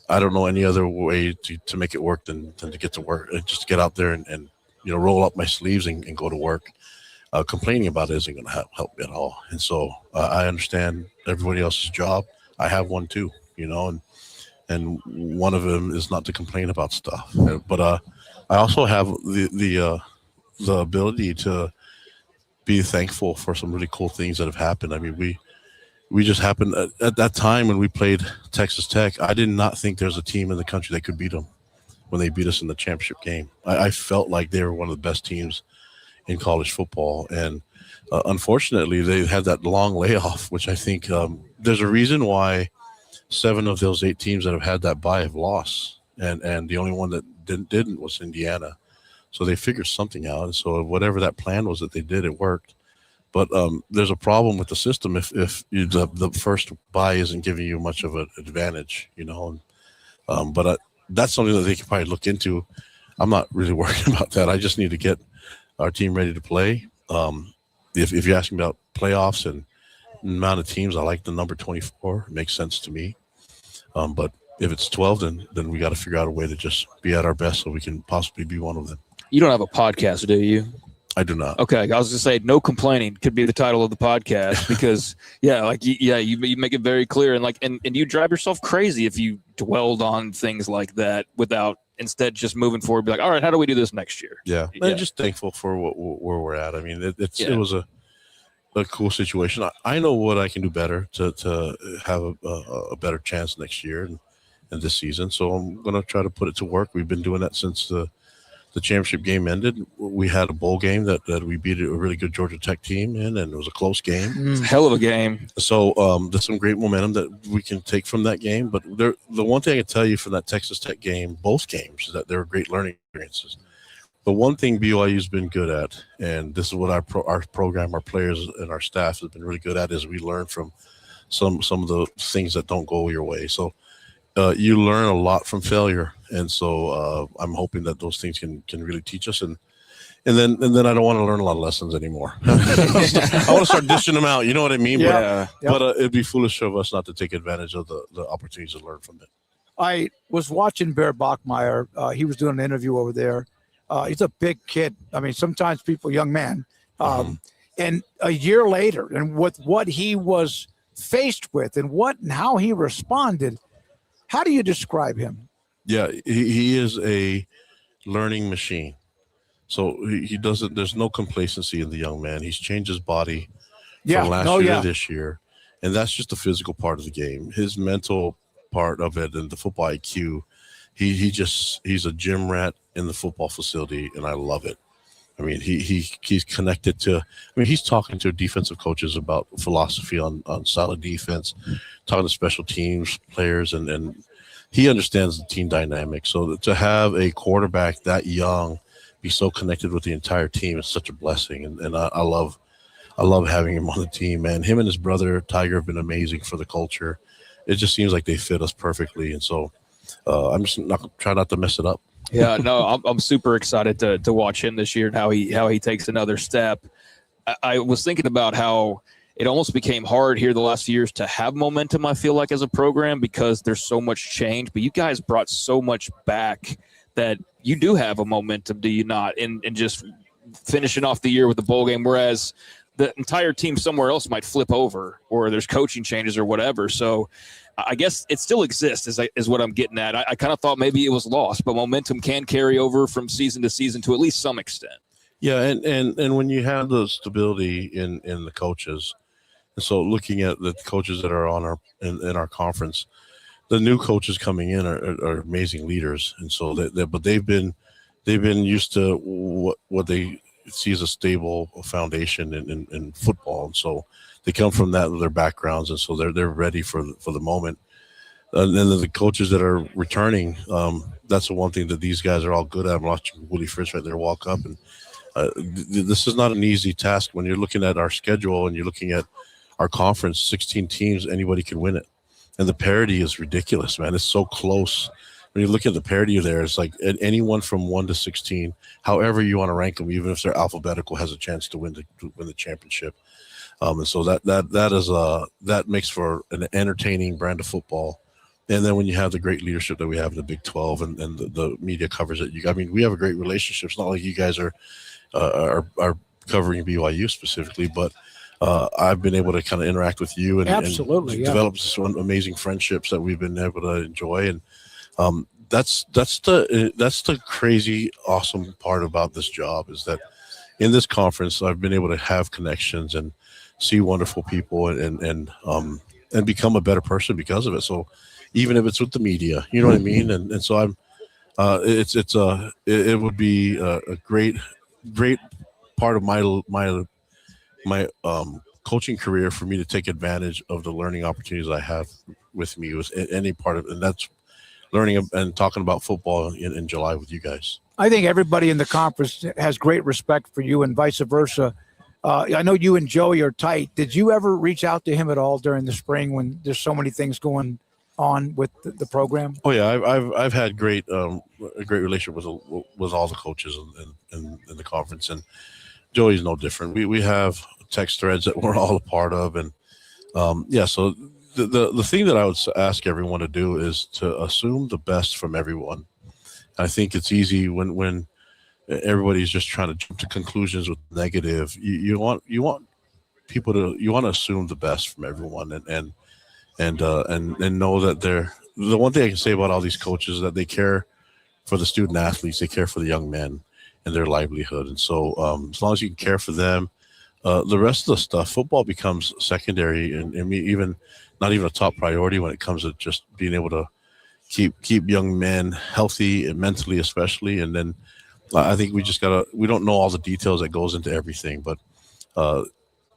I don't know any other way to make it work than to get to work and just get out there and roll up my sleeves and go to work. Complaining about it isn't going to help me at all. And so I understand everybody else's job. I have one too, and one of them is not to complain about stuff. But I also have the ability to be thankful for some really cool things that have happened. I mean, we just happened at that time when we played Texas Tech. I did not think there's a team in the country that could beat them when they beat us in the championship game. I felt like they were one of the best teams in college football. And unfortunately, they had that long layoff, which I think there's a reason why 7 of those 8 teams that have had that bye have lost. And the only one that didn't was Indiana. So they figured something out. And so whatever that plan was that they did, it worked. But there's a problem with the system if the first bye isn't giving you much of an advantage, But that's something that they can probably look into. I'm not really worried about that. I just need to get our team ready to play. If you're asking about playoffs and amount of teams, I like the number 24. It makes sense to me. But if it's 12, then we got to figure out a way to just be at our best so we can possibly be one of them. You don't have a podcast, do you? I do not. Okay, I was going to say no complaining could be the title of the podcast because you make it very clear and you drive yourself crazy if you dwelled on things like that without instead just moving forward. Be like, all right, how do we do this next year? Yeah, I'm just thankful for where we're at. I mean, it was a cool situation. I know what I can do better to have a better chance next year and this season. So I'm going to try to put it to work. We've been doing that since the championship game ended. We had a bowl game that we beat a really good Georgia Tech team in, and it was a close game. It's a hell of a game. So there's some great momentum that we can take from that game. But the one thing I can tell you from that Texas Tech game, both games, is that they were great learning experiences. The one thing BYU's been good at, and this is what our program, our players, and our staff has been really good at, is we learn from some of the things that don't go your way. So you learn a lot from failure, and so I'm hoping that those things can really teach us, and then I don't want to learn a lot of lessons anymore. I want to start dishing them out. You know what I mean? Yeah. But it'd be foolish of us not to take advantage of the opportunities to learn from it. I was watching Bear Bachmeyer. He was doing an interview over there. He's a big kid. I mean, sometimes people, young man. And a year later, and with what he was faced with and how he responded, how do you describe him? Yeah, he is a learning machine. So he doesn't. There's no complacency in the young man. He's changed his body from last year to this year, and that's just the physical part of the game. His mental part of it and the football IQ. He's a gym rat in the football facility, and I love it. I mean, he's connected to. I mean, he's talking to defensive coaches about philosophy on solid defense, talking to special teams players, and he understands the team dynamic. So to have a quarterback that young be so connected with the entire team is such a blessing, and I love having him on the team. Man, him and his brother Tiger have been amazing for the culture. It just seems like they fit us perfectly, and so I'm just try not to mess it up. Yeah, no, I'm super excited to watch him this year and how he takes another step. I was thinking about how it almost became hard here the last few years to have momentum, I feel like, as a program because there's so much change. But you guys brought so much back that you do have a momentum, do you not? And just finishing off the year with the bowl game, whereas the entire team somewhere else might flip over or there's coaching changes or whatever. So I guess it still exists is what I'm getting at. I kind of thought maybe it was lost, but momentum can carry over from season to season to at least some extent. Yeah, and when you have the stability in the coaches, and so looking at the coaches that are in our conference, the new coaches coming in are amazing leaders, and so but they've been used to what they see as a stable foundation in football, and so they come from their backgrounds, and so they're ready for the moment. And then the coaches that are returning, that's the one thing that these guys are all good at. I'm watching Willie Fritz right there walk up, and this is not an easy task when you're looking at our schedule and you're looking at our conference, 16 teams, anybody can win it. And the parity is ridiculous, man. It's so close. When you look at the parity there, it's like anyone from 1 to 16, however you want to rank them, even if they're alphabetical, has a chance to win the championship. And so that makes for an entertaining brand of football. And then when you have the great leadership that we have in the Big 12 and the media covers it, I mean, we have a great relationship. It's not like you guys are covering BYU specifically, but I've been able to kind of interact with you and develop some amazing friendships that we've been able to enjoy. And that's the crazy, awesome part about this job, is that in this conference, I've been able to have connections and see wonderful people and become a better person because of it. So even if it's with the media, you know what I mean? And so I'm, it would be a great part of my coaching career for me to take advantage of the learning opportunities I have with me with any part of it. And that's learning and talking about football in July with you guys. I think everybody in the conference has great respect for you and vice versa. I know you and Joey are tight. Did you ever reach out to him at all during the spring when there's so many things going on with the program? Oh yeah, I've had a great relationship with all the coaches in the conference, and Joey's no different. We have text threads that we're all a part of, and so the thing that I would ask everyone to do is to assume the best from everyone. I think it's easy when everybody's just trying to jump to conclusions with negative. You want people to assume the best from everyone and know that the one thing I can say about all these coaches is that they care for the student athletes, they care for the young men and their livelihood. And so as long as you can care for them, the rest of the stuff, football becomes secondary and even not even a top priority when it comes to just being able to keep young men healthy and mentally especially. And then I think we don't know all the details that goes into everything, but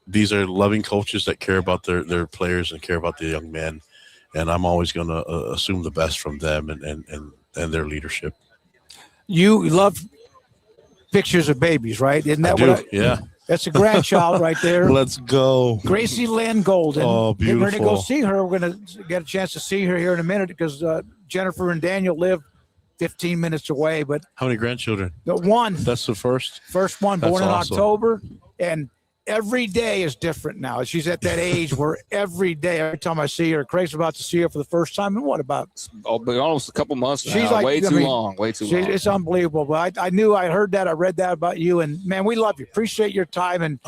these are loving coaches that care about their players and care about the young men. And I'm always going to assume the best from them and their leadership. You love pictures of babies, right? Isn't that yeah. That's a grandchild right there. Let's go. Gracie Lynn Golden. Oh, beautiful. Getting ready to go see her. We're going to get a chance to see her here in a minute because Jennifer and Daniel live 15 minutes away. But how many grandchildren? One. That's the first? First one, born in awesome. October. And every day is different now. She's at that age where every time I see her, Craig's about to see her for the first time. And what about? Almost a couple months now. She's like, way too long. It's unbelievable. But I knew I heard that. I read that about you. And, man, we love you. Appreciate your time. And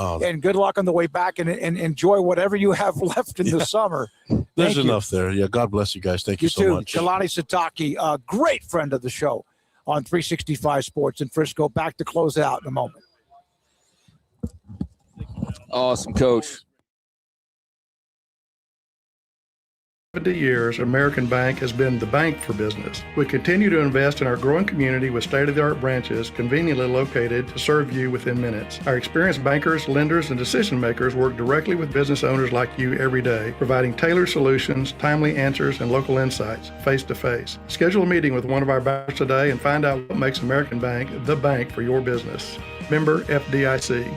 good luck on the way back. And enjoy whatever you have left in the summer. There's enough there. Yeah, God bless you guys. Thank you so much. Kalani Sitake, a great friend of the show on 365 Sports in Frisco. Back to close it out in a moment. Awesome, Coach. 70 years, American Bank has been the bank for business. We continue to invest in our growing community with state-of-the-art branches conveniently located to serve you within minutes. Our experienced bankers, lenders, and decision makers work directly with business owners like you every day, providing tailored solutions, timely answers, and local insights face-to-face. Schedule a meeting with one of our bankers today and find out what makes American Bank the bank for your business. Member FDIC.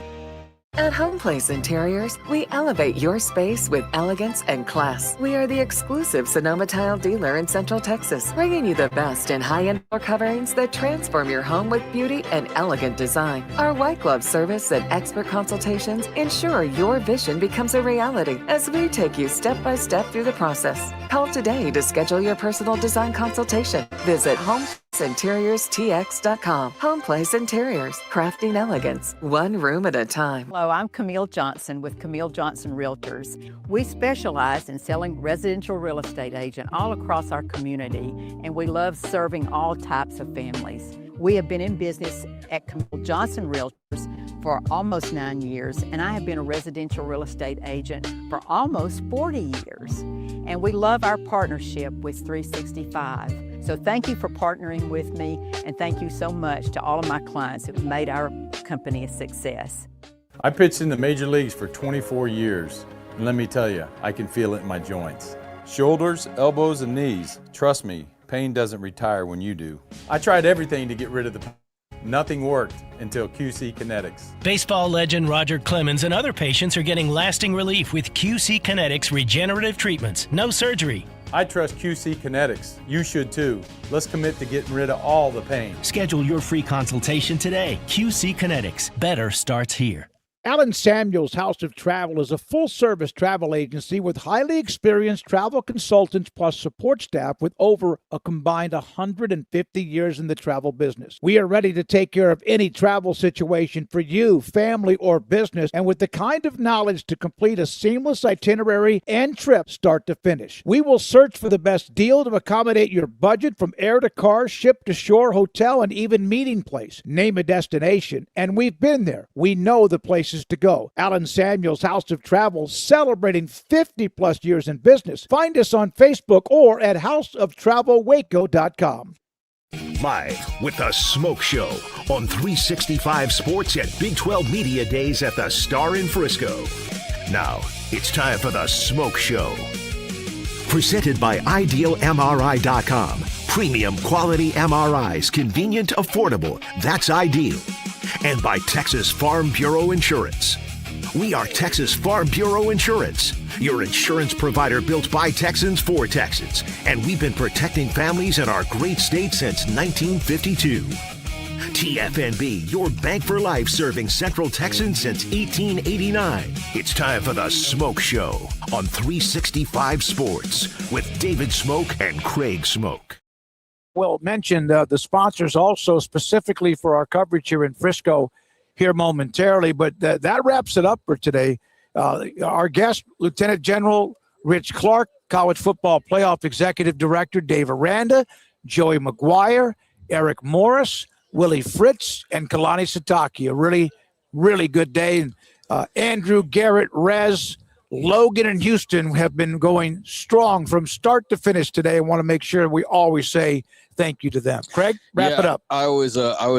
At Home Place Interiors, we elevate your space with elegance and class. We are the exclusive Sonoma tile dealer in Central Texas, bringing you the best in high-end floor coverings that transform your home with beauty and elegant design. Our white glove service and expert consultations ensure your vision becomes a reality as we take you step by step through the process. Call today to schedule your personal design consultation. Visit HomePlaceInteriorsTX.com. Home Place Interiors, crafting elegance, one room at a time. Hello, I'm Camille Johnson with Camille Johnson Realtors. We specialize in selling residential real estate agent all across our community, and we love serving all types of families. We have been in business at Camille Johnson Realtors for almost 9 years, and I have been a residential real estate agent for almost 40 years. And we love our partnership with 365. So thank you for partnering with me, and thank you so much to all of my clients who have made our company a success. I pitched in the major leagues for 24 years, and let me tell you, I can feel it in my joints. Shoulders, elbows, and knees. Trust me, pain doesn't retire when you do. I tried everything to get rid of the pain. Nothing worked until QC Kinetics. Baseball legend Roger Clemens and other patients are getting lasting relief with QC Kinetics regenerative treatments. No surgery. I trust QC Kinetics. You should too. Let's commit to getting rid of all the pain. Schedule your free consultation today. QC Kinetics. Better starts here. Allen Samuels House of Travel is a full-service travel agency with highly experienced travel consultants plus support staff with over a combined 150 years in the travel business. We are ready to take care of any travel situation for you, family, or business, and with the kind of knowledge to complete a seamless itinerary and trip start to finish. We will search for the best deal to accommodate your budget from air to car, ship to shore, hotel, and even meeting place. Name a destination, and we've been there. We know the places to go. Allen Samuels House of Travel, celebrating 50 plus years in business. Find us on Facebook or at houseoftravelwaco.com. Live with the Smoke Show on 365 Sports at Big 12 Media Days at the Star in Frisco. Now, it's time for the Smoke Show. Presented by IdealMRI.com. Premium quality MRIs, convenient, affordable. That's ideal. And by Texas Farm Bureau Insurance. We are Texas Farm Bureau Insurance, your insurance provider built by Texans for Texans. And we've been protecting families in our great state since 1952. TFNB, your bank for life, serving Central Texans since 1889. It's time for the Smoke Show on 365 Sports with David Smoke and Craig Smoke. Well, mentioned the sponsors also specifically for our coverage here in Frisco here momentarily, but that wraps it up for today. Our guest, Lieutenant General Rich Clark, College Football Playoff Executive Director Dave Aranda, Joey McGuire, Eric Morris, Willie Fritz, and Kalani Sataki. A really, really good day. And Andrew, Garrett, Rez, Logan, and Houston have been going strong from start to finish today. I want to make sure we always say thank you to them. Craig, wrap it up. I always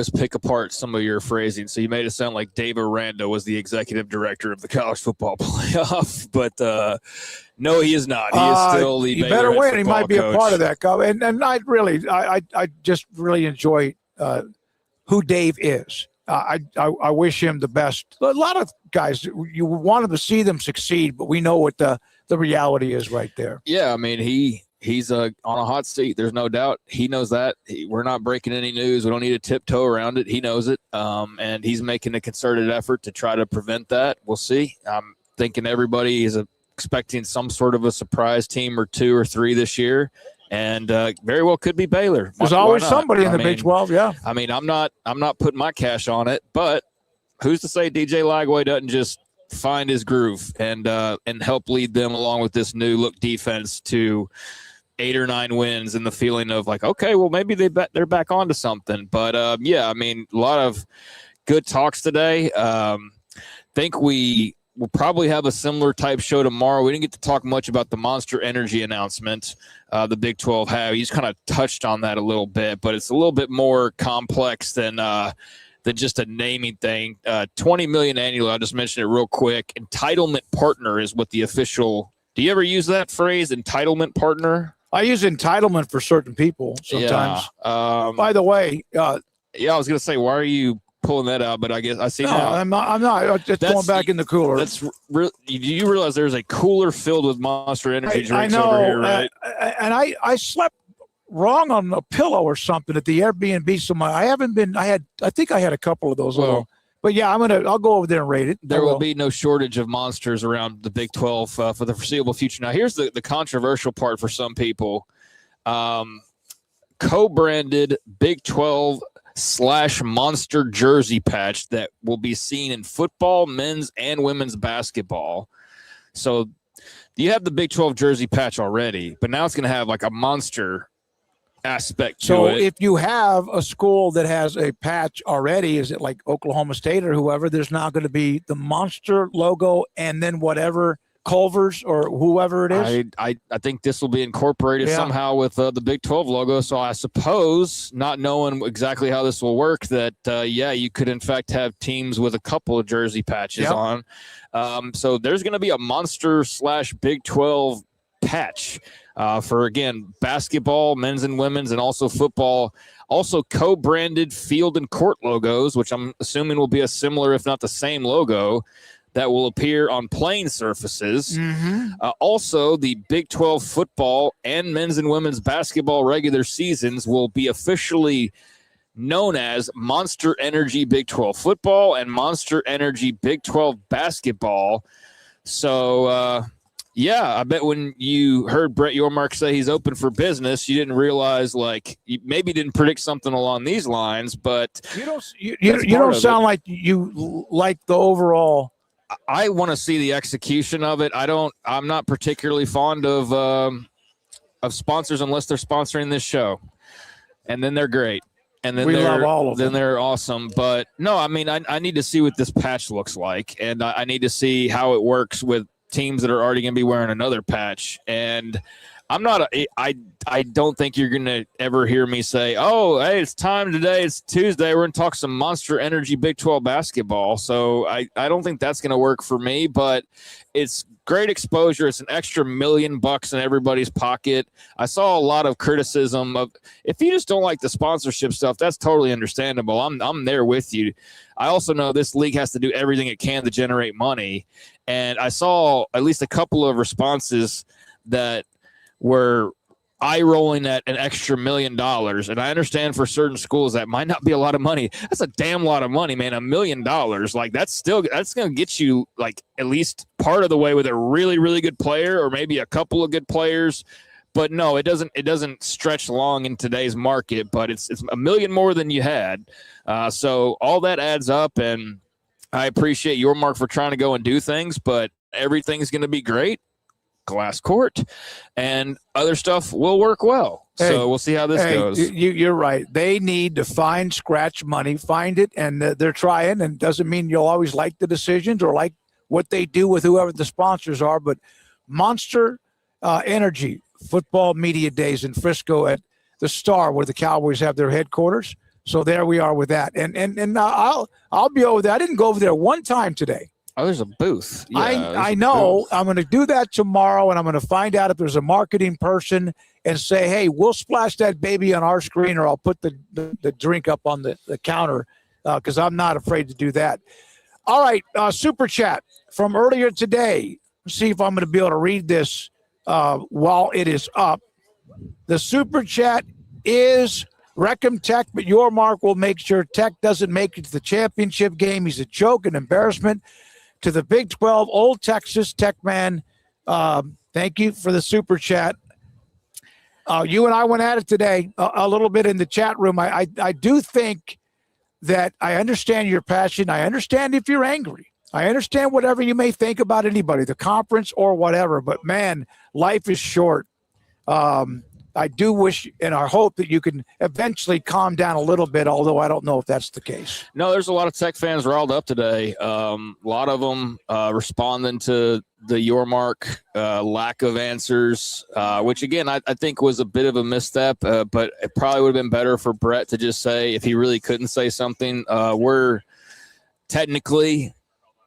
pick apart some of your phrasing. So you made it sound like Dave Aranda was the executive director of the college football playoff, but no, he is not. He is still the you better win. He might be coach. A part of that. And I just really enjoy who Dave is. I wish him the best. A lot of guys, you wanted to see them succeed, but we know what the reality is right there. Yeah, I mean, he's on a hot seat. There's no doubt. He knows that. We're not breaking any news. We don't need to tiptoe around it. He knows it, and he's making a concerted effort to try to prevent that. We'll see. I'm thinking everybody is expecting some sort of a surprise team or 2 or 3 this year. And very well could be Baylor. There's always somebody in the Big 12, yeah. I mean, I'm not putting my cash on it, but who's to say DJ Lagway doesn't just find his groove and help lead them along with this new look defense to 8 or 9 wins and the feeling of like, okay, well maybe they're back onto something. But yeah, I mean, a lot of good talks today. Think we'll probably have a similar type show tomorrow. We didn't get to talk much about the Monster Energy announcement the Big 12 had. He's kind of touched on that a little bit, but it's a little bit more complex than just a naming thing. $20 million annually. I'll just mention it real quick. Entitlement partner is what the official. Do you ever use that phrase, entitlement partner? I use entitlement for certain people sometimes. Yeah. By the way, yeah, I was going to say, why are you pulling that out? But I guess I see now. I'm not. Just going back in the cooler. That's real. You realize there's a cooler filled with Monster Energy drinks I know, over here, right? And I slept wrong on a pillow or something at the Airbnb. So I think I had a couple of those little. But yeah, I'll go over there and rate it. There will be no shortage of monsters around the Big 12 for the foreseeable future. Now, here's the controversial part for some people. Co-branded Big 12 / monster jersey patch that will be seen in football, men's and women's basketball. So you have the Big 12 jersey patch already, but now it's going to have like a monster aspect to it. So if you have a school that has a patch already, is it like Oklahoma State or whoever, there's now going to be the monster logo and then whatever Culver's or whoever it is? I think this will be incorporated somehow with the Big 12 logo. So I suppose, not knowing exactly how this will work, that, you could in fact have teams with a couple of jersey patches on. So there's going to be a monster / Big 12 patch for, again, basketball, men's and women's, and also football. Also co-branded field and court logos, which I'm assuming will be a similar, if not the same logo, that will appear on playing surfaces. Mm-hmm. Also, the Big 12 football and men's and women's basketball regular seasons will be officially known as Monster Energy Big 12 football and Monster Energy Big 12 basketball. So, yeah, I bet when you heard Brett Yormark say he's open for business, you didn't realize, like, you maybe didn't predict something along these lines, but you don't sound like you like the overall. I want to see the execution of it. I'm not particularly fond of sponsors unless they're sponsoring this show, and then they're great. And then we love all of them. Then they're awesome. But no, I mean, I need to see what this patch looks like, and I need to see how it works with teams that are already going to be wearing another patch. And I don't think you're going to ever hear me say, oh, hey, it's time today. It's Tuesday. We're going to talk some Monster Energy Big 12 basketball. So I don't think that's going to work for me, but it's great exposure. It's an extra $1 million in everybody's pocket. I saw a lot of criticism of, if you just don't like the sponsorship stuff, that's totally understandable. I'm there with you. I also know this league has to do everything it can to generate money. And I saw at least a couple of responses that were eye-rolling at an extra $1 million. And I understand for certain schools that might not be a lot of money. That's a damn lot of money, man. $1 million. Like, that's going to get you, like, at least part of the way with a really, really good player, or maybe a couple of good players. But no, it doesn't stretch long in today's market, but it's $1 million more than you had. So all that adds up, and I appreciate Yormark for trying to go and do things, but everything's going to be great. Glass court, and other stuff will work well. So we'll see how this goes. You're right. They need to find scratch money, find it, and they're trying. And doesn't mean you'll always like the decisions or like what they do with whoever the sponsors are. But Monster Energy Football Media Days in Frisco at the Star, where the Cowboys have their headquarters. So there we are with that. And I'll be over there. I didn't go over there one time today. Oh, there's a booth. Yeah, I know. I'm going to do that tomorrow, and I'm going to find out if there's a marketing person and say, hey, we'll splash that baby on our screen, or I'll put the drink up on the counter, because I'm not afraid to do that. All right, Super Chat from earlier today. Let's see if I'm going to be able to read this while it is up. The Super Chat is Wreckham Tech, but Yormark will make sure Tech doesn't make it to the championship game. He's a joke, an embarrassment to the Big 12, Old Texas Tech man. Thank you for the Super Chat. You and I went at it today a little bit in the chat room. I do think that I understand your passion. I understand if you're angry. I understand whatever you may think about anybody, the conference or whatever. But, man, life is short. I do wish and I hope that you can eventually calm down a little bit, although I don't know if that's the case. No, there's a lot of Tech fans riled up today. A lot of them responding to the Yormark lack of answers, which, again, I think was a bit of a misstep, but it probably would have been better for Brett to just say, if he really couldn't say something,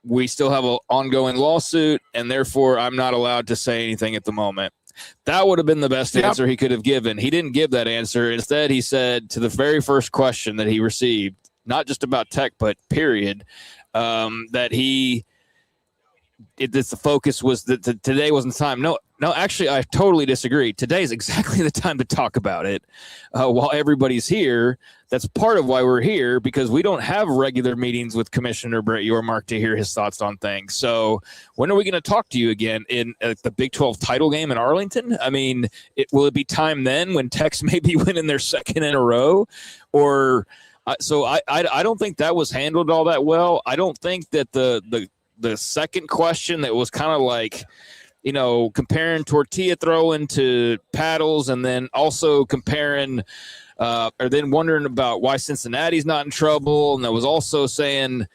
we still have an ongoing lawsuit, and therefore I'm not allowed to say anything at the moment. That would have been the best answer he could have given. He didn't give that answer. Instead, he said to the very first question that he received, not just about Tech, but period, that the focus was that today wasn't the time. No, actually, I totally disagree. Today is exactly the time to talk about it while everybody's here. That's part of why we're here, because we don't have regular meetings with Commissioner Brett Yormark to hear his thoughts on things. So when are we going to talk to you again in the Big 12 title game in Arlington? I mean, will it be time then when Tech's maybe winning their second in a row? Or so I don't think that was handled all that well. I don't think that the second question that was kind of like, comparing tortilla throwing to paddles, and then also comparing or then wondering about why Cincinnati's not in trouble. And that was also saying,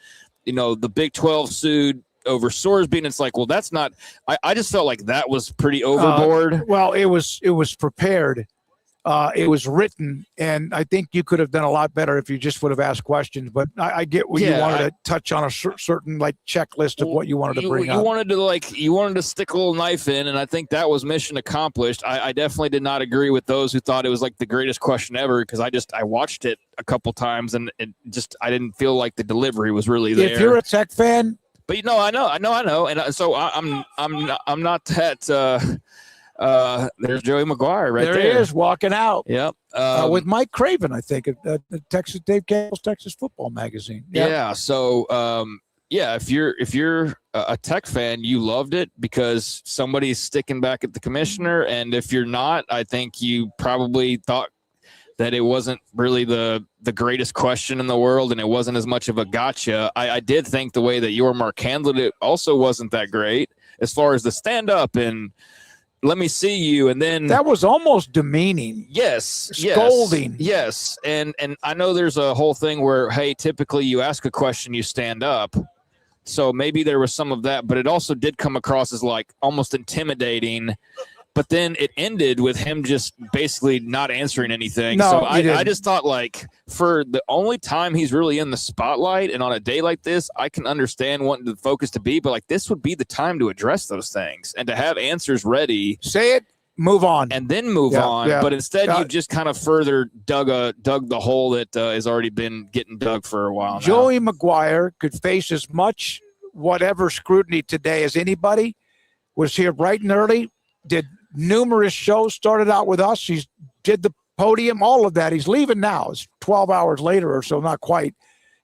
the Big 12 sued over Sorsby. And it's like, well, that's not, I just felt like that was pretty overboard. Well, it was prepared. It was written, and I think you could have done a lot better if you just would have asked questions. But I get what you wanted to touch on a certain checklist of what you wanted to bring up. You wanted to stick a little knife in, and I think that was mission accomplished. I definitely did not agree with those who thought it was like the greatest question ever, because I watched it a couple times, and I didn't feel like the delivery was really there. If you're a Tech fan, but I know, and so I'm not that. There's Joey McGuire right there. There he is walking out. Yep. With Mike Craven, I think, at the Dave Campbell's Texas Football Magazine. Yep. Yeah. So, if you're a Tech fan, you loved it because somebody's sticking back at the commissioner. And if you're not, I think you probably thought that it wasn't really the greatest question in the world, and it wasn't as much of a gotcha. I did think the way that Yormark handled it also wasn't that great as far as the stand-up and let me see you, and then that was almost demeaning. Yes. Scolding. Yes. And I know there's a whole thing where, hey, typically you ask a question, you stand up. So maybe there was some of that, but it also did come across as like almost intimidating. But then it ended with him just basically not answering anything. No, so I just thought, like, for the only time he's really in the spotlight and on a day like this, I can understand wanting the focus to be, but like this would be the time to address those things and to have answers ready. Say it, move on. And then move on. Yeah. But instead you just kind of further dug the hole that has already been getting dug for a while now. Joey McGuire could face as much whatever scrutiny today as anybody. Was here bright and early, did numerous shows, started out with us. He did the podium, all of that. He's leaving now. It's 12 hours later or so, not quite.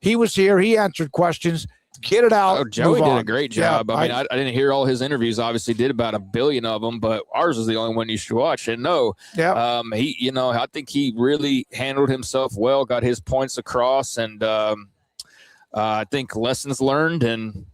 He was here. He answered questions. Get it out. Oh, Joey did on. a great job. Yeah, I didn't hear all his interviews. Obviously, did about 1 billion of them, but ours is the only one you should watch. And no, he, I think he really handled himself well, got his points across, and I think lessons learned, and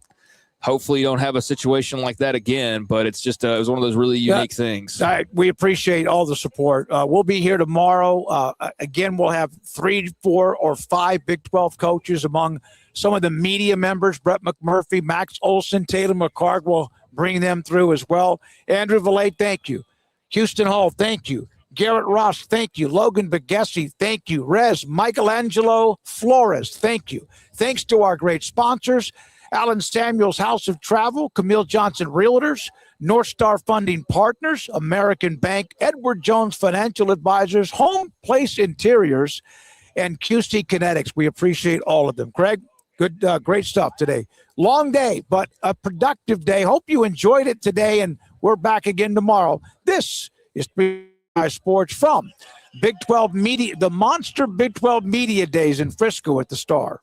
hopefully you don't have a situation like that again, but it's just it was one of those really unique things. All right, we appreciate all the support. We'll be here tomorrow. Again, we'll have 3, 4, or 5 Big 12 coaches among some of the media members. Brett McMurphy, Max Olson, Taylor McCarg will bring them through as well. Andrew Valet, thank you. Houston Hall, thank you. Garrett Ross, thank you. Logan Bagessi, thank you. Rez Michelangelo Flores, thank you. Thanks to our great sponsors, Alan Samuels House of Travel, Camille Johnson Realtors, North Star Funding Partners, American Bank, Edward Jones Financial Advisors, Home Place Interiors, and QC Kinetics. We appreciate all of them. Craig, good, great stuff today. Long day, but a productive day. Hope you enjoyed it today, and we're back again tomorrow. This is 365 Sports from Big 12 Media, the Monster Big 12 Media Days in Frisco at the Star.